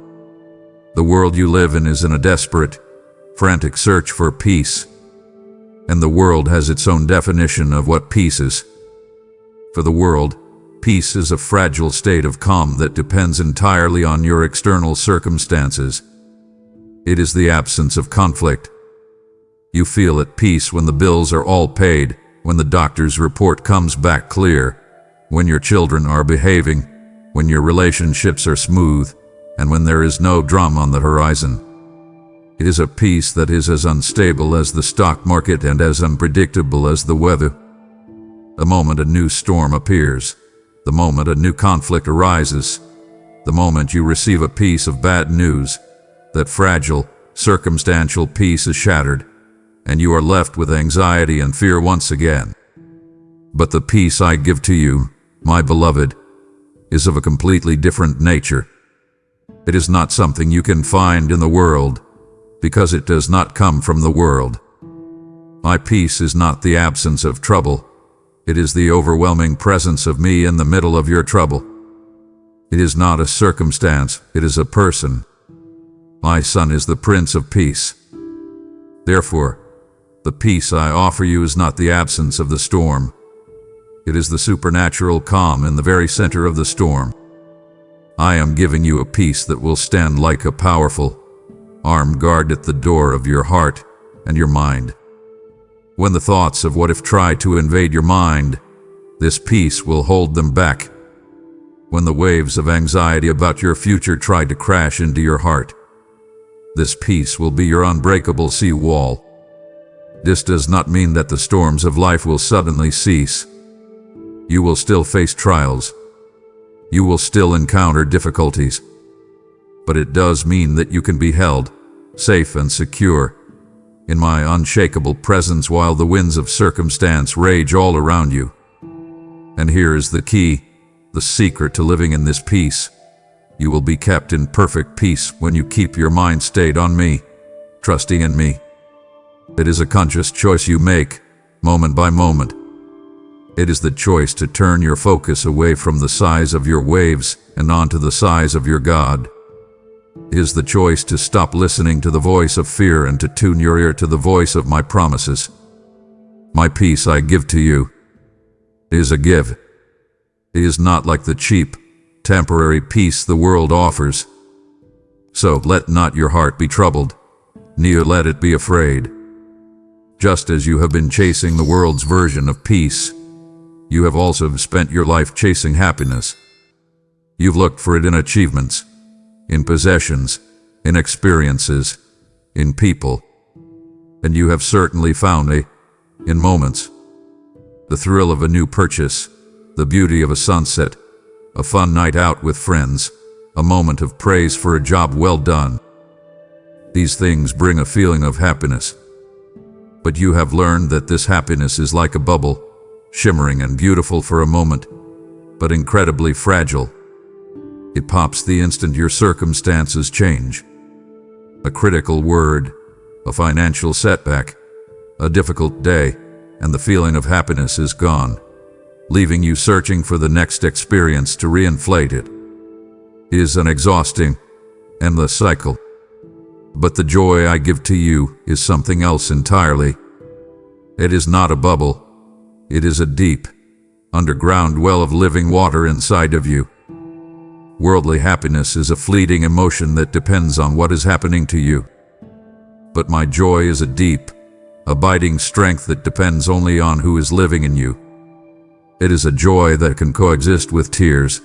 The world you live in is in a desperate, frantic search for peace. And the world has its own definition of what peace is. For the world, peace is a fragile state of calm that depends entirely on your external circumstances. It is the absence of conflict. You feel at peace when the bills are all paid, when the doctor's report comes back clear, when your children are behaving, when your relationships are smooth, and when there is no drama on the horizon. It is a peace that is as unstable as the stock market and as unpredictable as the weather. The moment a new storm appears, the moment a new conflict arises, the moment you receive a piece of bad news, that fragile, circumstantial peace is shattered, and you are left with anxiety and fear once again. But the peace I give to you, my beloved, is of a completely different nature. It is not something you can find in the world, because it does not come from the world. My peace is not the absence of trouble. It is the overwhelming presence of me in the middle of your trouble. It is not a circumstance, it is a person. My Son is the Prince of Peace. Therefore, the peace I offer you is not the absence of the storm. It is the supernatural calm in the very center of the storm. I am giving you a peace that will stand like a powerful, armed guard at the door of your heart and your mind. When the thoughts of what if try to invade your mind, this peace will hold them back. When the waves of anxiety about your future try to crash into your heart, this peace will be your unbreakable sea wall. This does not mean that the storms of life will suddenly cease. You will still face trials. You will still encounter difficulties. But it does mean that you can be held, safe and secure, in my unshakable presence while the winds of circumstance rage all around you. And here is the key. the secret to living in this peace. You will be kept in perfect peace when you keep your mind stayed on me, trusting in me. It is a conscious choice you make, moment by moment. It is the choice to turn your focus away from the size of your waves and onto the size of your God. It is the choice to stop listening to the voice of fear and to tune your ear to the voice of my promises. My peace I give to you. It is a give. It is not like the cheap, temporary peace the world offers. So let not your heart be troubled, neither let it be afraid. Just as you have been chasing the world's version of peace, you have also spent your life chasing happiness. You've looked for it in achievements, in possessions, in experiences, in people. And you have certainly found it in moments. The thrill of a new purchase, the beauty of a sunset, a fun night out with friends, a moment of praise for a job well done. These things bring a feeling of happiness. But you have learned that this happiness is like a bubble, shimmering and beautiful for a moment, but incredibly fragile. It pops the instant your circumstances change. A critical word, a financial setback, a difficult day, and the feeling of happiness is gone, leaving you searching for the next experience to reinflate it. It is an exhausting, endless cycle. But the joy I give to you is something else entirely. It is not a bubble. It is a deep, underground well of living water inside of you. Worldly happiness is a fleeting emotion that depends on what is happening to you. But my joy is a deep, abiding strength that depends only on who is living in you. It is a joy that can coexist with tears.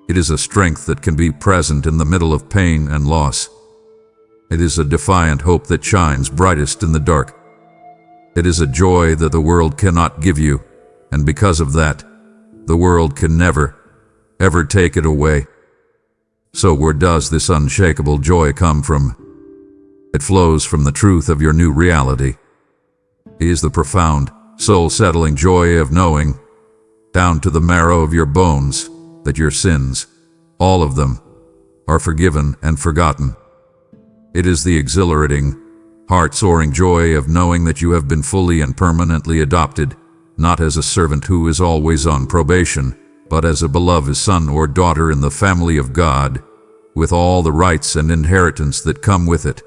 It is a strength that can be present in the middle of pain and loss. It is a defiant hope that shines brightest in the dark. It is a joy that the world cannot give you, and because of that, the world can never, ever take it away. So where does this unshakable joy come from? It flows from the truth of your new reality. It is the profound, soul-settling joy of knowing, down to the marrow of your bones, that your sins, all of them, are forgiven and forgotten. It is the exhilarating, heart-soaring joy of knowing that you have been fully and permanently adopted, not as a servant who is always on probation, but as a beloved son or daughter in the family of God, with all the rights and inheritance that come with it.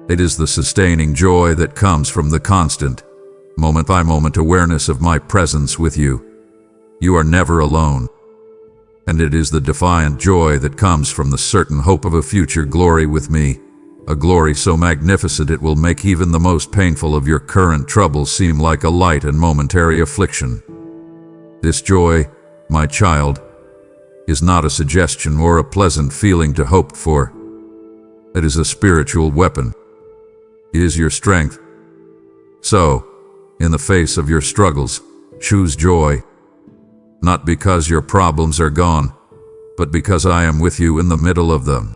It is the sustaining joy that comes from the constant, moment-by-moment awareness of my presence with you. You are never alone. And it is the defiant joy that comes from the certain hope of a future glory with me, a glory so magnificent it will make even the most painful of your current troubles seem like a light and momentary affliction. This joy, my child, is not a suggestion or a pleasant feeling to hope for. It is a spiritual weapon. It is your strength. So, in the face of your struggles, choose joy. Not because your problems are gone, but because I am with you in the middle of them.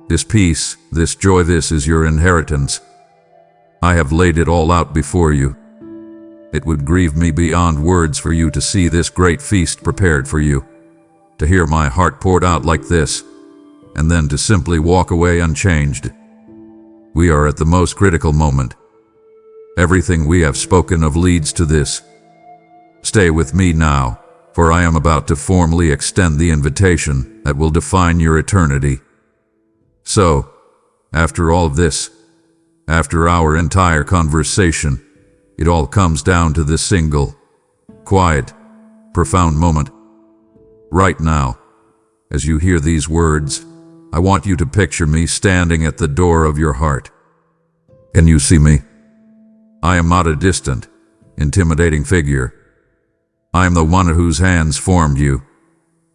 This peace, this joy, this is your inheritance. I have laid it all out before you. It would grieve me beyond words for you to see this great feast prepared for you, to hear my heart poured out like this, and then to simply walk away unchanged. We are at the most critical moment. Everything we have spoken of leads to this. Stay with me now, for I am about to formally extend the invitation that will define your eternity. So, after all of this, after our entire conversation, it all comes down to this single, quiet, profound moment. Right now, as you hear these words, I want you to picture me standing at the door of your heart. Can you see me? I am not a distant, intimidating figure. I am the one whose hands formed you,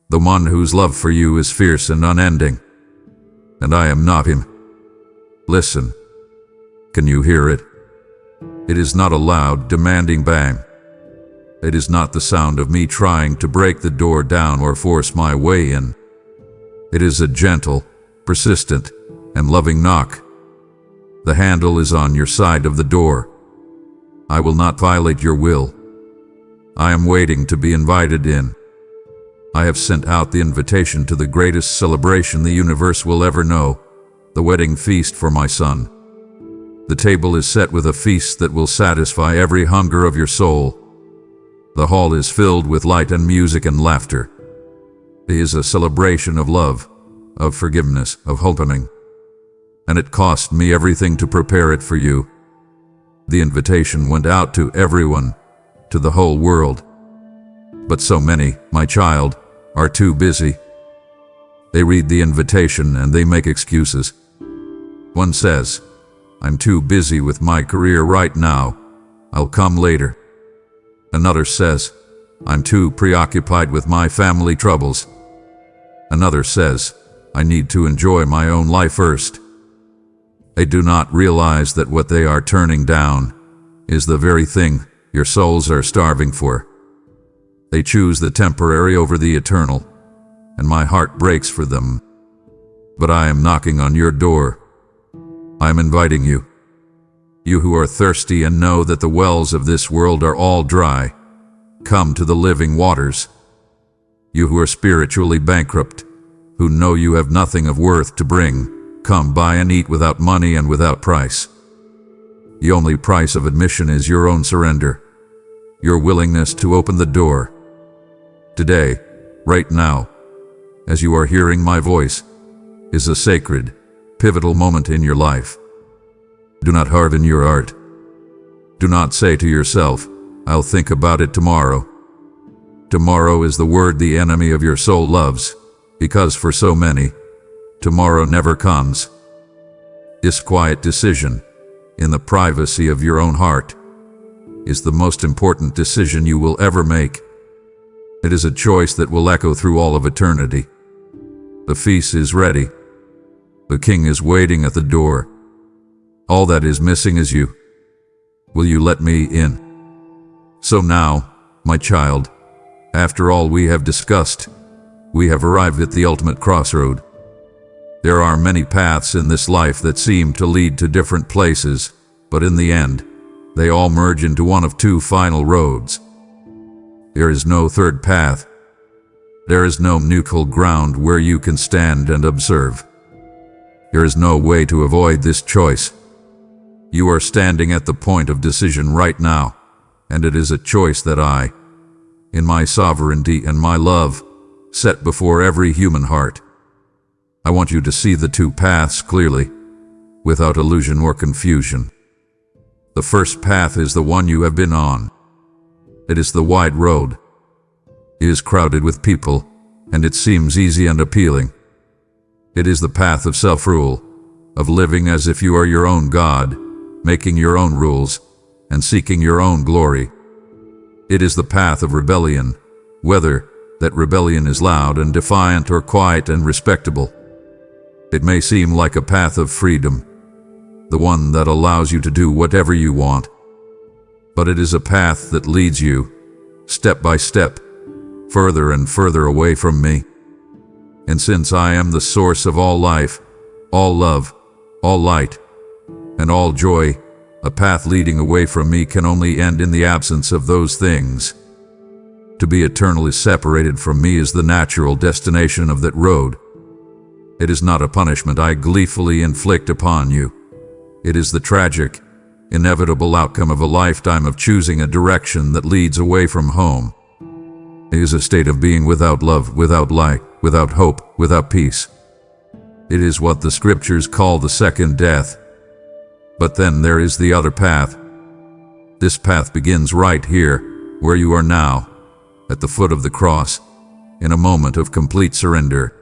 the one whose love for you is fierce and unending. And I am not him. Listen. Can you hear it? It is not a loud, demanding bang. It is not the sound of me trying to break the door down or force my way in. It is a gentle, persistent, and loving knock. The handle is on your side of the door. I will not violate your will. I am waiting to be invited in. I have sent out the invitation to the greatest celebration the universe will ever know, the wedding feast for my son. The table is set with a feast that will satisfy every hunger of your soul. The hall is filled with light and music and laughter. It is a celebration of love, of forgiveness, of homecoming. And it cost me everything to prepare it for you. The invitation went out to everyone, to the whole world. But so many, my child, are too busy. They read the invitation and they make excuses. One says, "I'm too busy with my career right now. I'll come later." Another says, "I'm too preoccupied with my family troubles." Another says, "I need to enjoy my own life first." They do not realize that what they are turning down is the very thing your souls are starving for. They choose the temporary over the eternal, and my heart breaks for them. But I am knocking on your door. I am inviting you. You who are thirsty and know that the wells of this world are all dry, come to the living waters. You who are spiritually bankrupt, who know you have nothing of worth to bring, come buy and eat without money and without price. The only price of admission is your own surrender, your willingness to open the door. Today, right now, as you are hearing my voice, is a sacred, pivotal moment in your life. Do not harden your heart. Do not say to yourself, "I'll think about it tomorrow." Tomorrow is the word the enemy of your soul loves, because for so many, tomorrow never comes. This quiet decision, in the privacy of your own heart, is the most important decision you will ever make. It is a choice that will echo through all of eternity. The feast is ready. The king is waiting at the door. All that is missing is you. Will you let me in? So now, my child, after all we have discussed, we have arrived at the ultimate crossroad. There are many paths in this life that seem to lead to different places, but in the end, they all merge into one of two final roads. There is no third path. There is no neutral ground where you can stand and observe. There is no way to avoid this choice. You are standing at the point of decision right now, and it is a choice that I, in my sovereignty and my love, set before every human heart. I want you to see the two paths clearly, without illusion or confusion. The first path is the one you have been on. It is the wide road. It is crowded with people, and it seems easy and appealing. It is the path of self-rule, of living as if you are your own God, making your own rules, and seeking your own glory. It is the path of rebellion, whether that rebellion is loud and defiant or quiet and respectable. It may seem like a path of freedom, the one that allows you to do whatever you want. But it is a path that leads you, step by step, further and further away from me. And since I am the source of all life, all love, all light, and all joy, a path leading away from me can only end in the absence of those things. To be eternally separated from me is the natural destination of that road. It is not a punishment I gleefully inflict upon you. It is the tragic, inevitable outcome of a lifetime of choosing a direction that leads away from home. It is a state of being without love, without light, without hope, without peace. It is what the scriptures call the second death. But then there is the other path. This path begins right here, where you are now, at the foot of the cross, in a moment of complete surrender.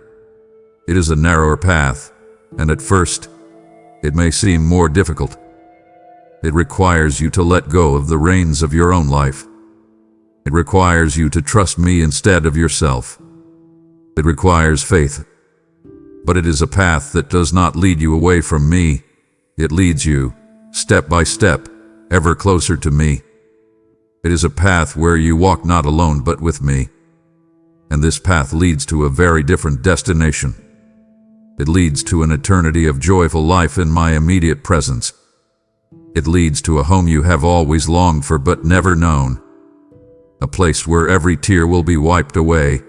It is a narrower path, and at first, it may seem more difficult. It requires you to let go of the reins of your own life. It requires you to trust me instead of yourself. It requires faith. But it is a path that does not lead you away from me. It leads you, step by step, ever closer to me. It is a path where you walk not alone but with me. And this path leads to a very different destination. It leads to an eternity of joyful life in my immediate presence. It leads to a home you have always longed for but never known. A place where every tear will be wiped away,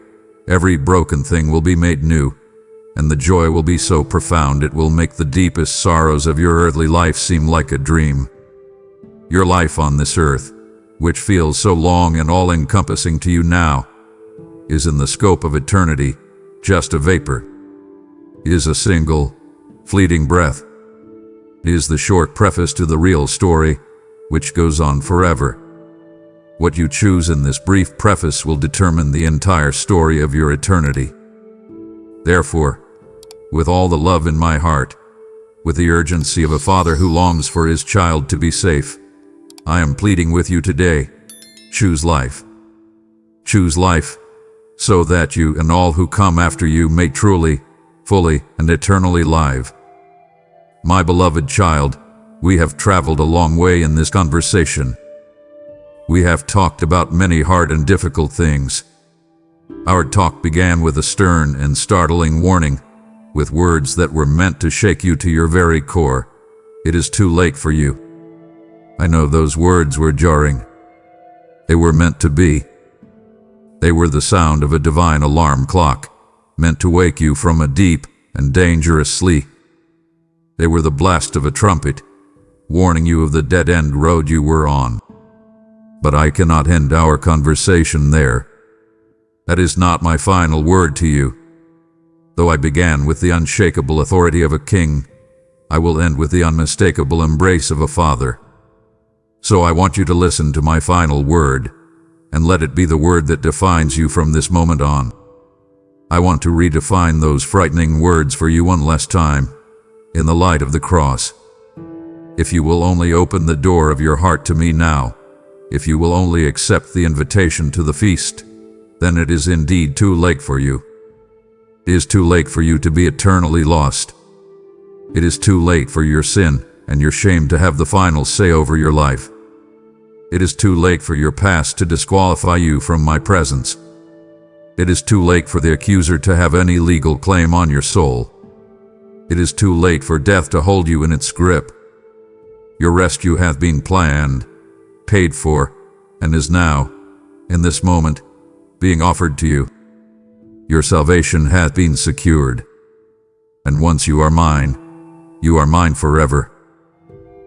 Every broken thing will be made new, and the joy will be so profound it will make the deepest sorrows of your earthly life seem like a dream. Your life on this earth, which feels so long and all-encompassing to you now, is in the scope of eternity just a vapor, is a single, fleeting breath, is the short preface to the real story, which goes on forever. What you choose in this brief preface will determine the entire story of your eternity. Therefore, with all the love in my heart, with the urgency of a father who longs for his child to be safe, I am pleading with you today, choose life. Choose life, so that you and all who come after you may truly, fully, and eternally live. My beloved child, we have traveled a long way in this conversation. We have talked about many hard and difficult things. Our talk began with a stern and startling warning, with words that were meant to shake you to your very core. It is too late for you. I know those words were jarring. They were meant to be. They were the sound of a divine alarm clock, meant to wake you from a deep and dangerous sleep. They were the blast of a trumpet, warning you of the dead-end road you were on. But I cannot end our conversation there. That is not my final word to you. Though I began with the unshakable authority of a king, I will end with the unmistakable embrace of a father. So I want you to listen to my final word, and let it be the word that defines you from this moment on. I want to redefine those frightening words for you one last time, in the light of the cross. If you will only open the door of your heart to me now, if you will only accept the invitation to the feast, then it is indeed too late for you. It is too late for you to be eternally lost. It is too late for your sin and your shame to have the final say over your life. It is too late for your past to disqualify you from my presence. It is too late for the accuser to have any legal claim on your soul. It is too late for death to hold you in its grip. Your rescue hath been planned, paid for, and is now, in this moment, being offered to you. Your salvation hath been secured. And once you are mine forever.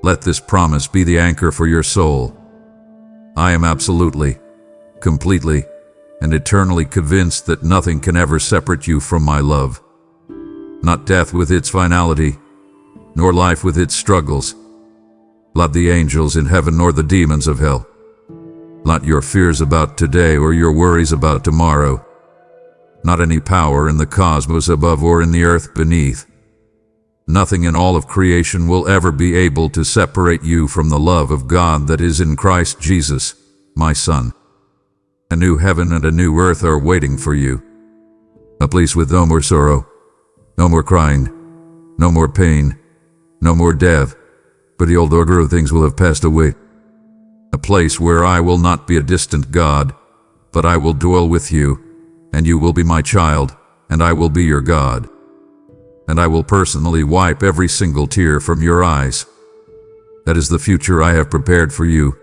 Let this promise be the anchor for your soul. I am absolutely, completely, and eternally convinced that nothing can ever separate you from my love. Not death with its finality, nor life with its struggles. Not the angels in heaven nor the demons of hell. Not your fears about today or your worries about tomorrow. Not any power in the cosmos above or in the earth beneath. Nothing in all of creation will ever be able to separate you from the love of God that is in Christ Jesus, my Son. A new heaven and a new earth are waiting for you. A place with no more sorrow, no more crying, no more pain, no more death, but the old order of things will have passed away. A place where I will not be a distant God, but I will dwell with you, and you will be my child, and I will be your God. And I will personally wipe every single tear from your eyes. That is the future I have prepared for you.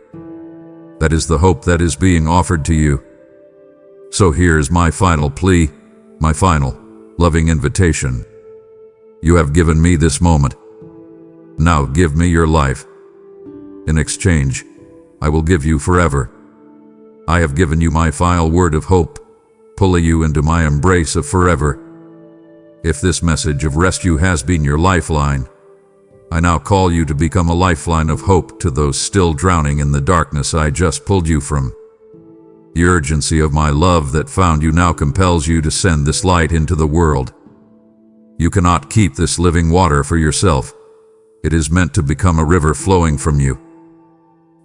That is the hope that is being offered to you. So here's my final plea, my final, loving invitation. You have given me this moment. Now give me your life. In exchange, I will give you forever. I have given you my final word of hope, pulling you into my embrace of forever. If this message of rescue has been your lifeline, I now call you to become a lifeline of hope to those still drowning in the darkness I just pulled you from. The urgency of my love that found you now compels you to send this light into the world. You cannot keep this living water for yourself. It is meant to become a river flowing from you.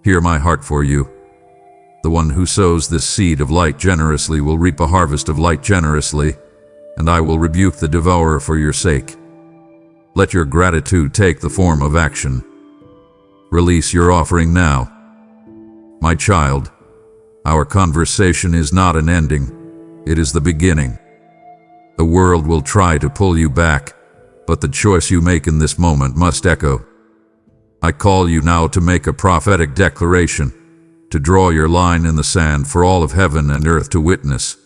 Hear my heart for you. The one who sows this seed of light generously will reap a harvest of light generously, and I will rebuke the devourer for your sake. Let your gratitude take the form of action. Release your offering now. My child, our conversation is not an ending, it is the beginning. The world will try to pull you back, but the choice you make in this moment must echo. I call you now to make a prophetic declaration, to draw your line in the sand for all of heaven and earth to witness.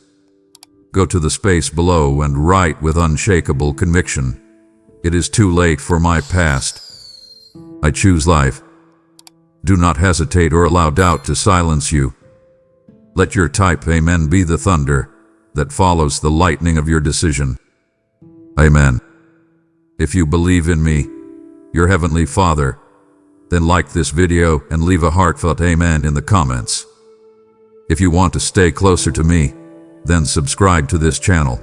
Go to the space below and write with unshakable conviction. It is too late for my past. I choose life. Do not hesitate or allow doubt to silence you. Let your type Amen be the thunder that follows the lightning of your decision. Amen. If you believe in me, your Heavenly Father, then like this video and leave a heartfelt Amen in the comments. If you want to stay closer to me, then subscribe to this channel.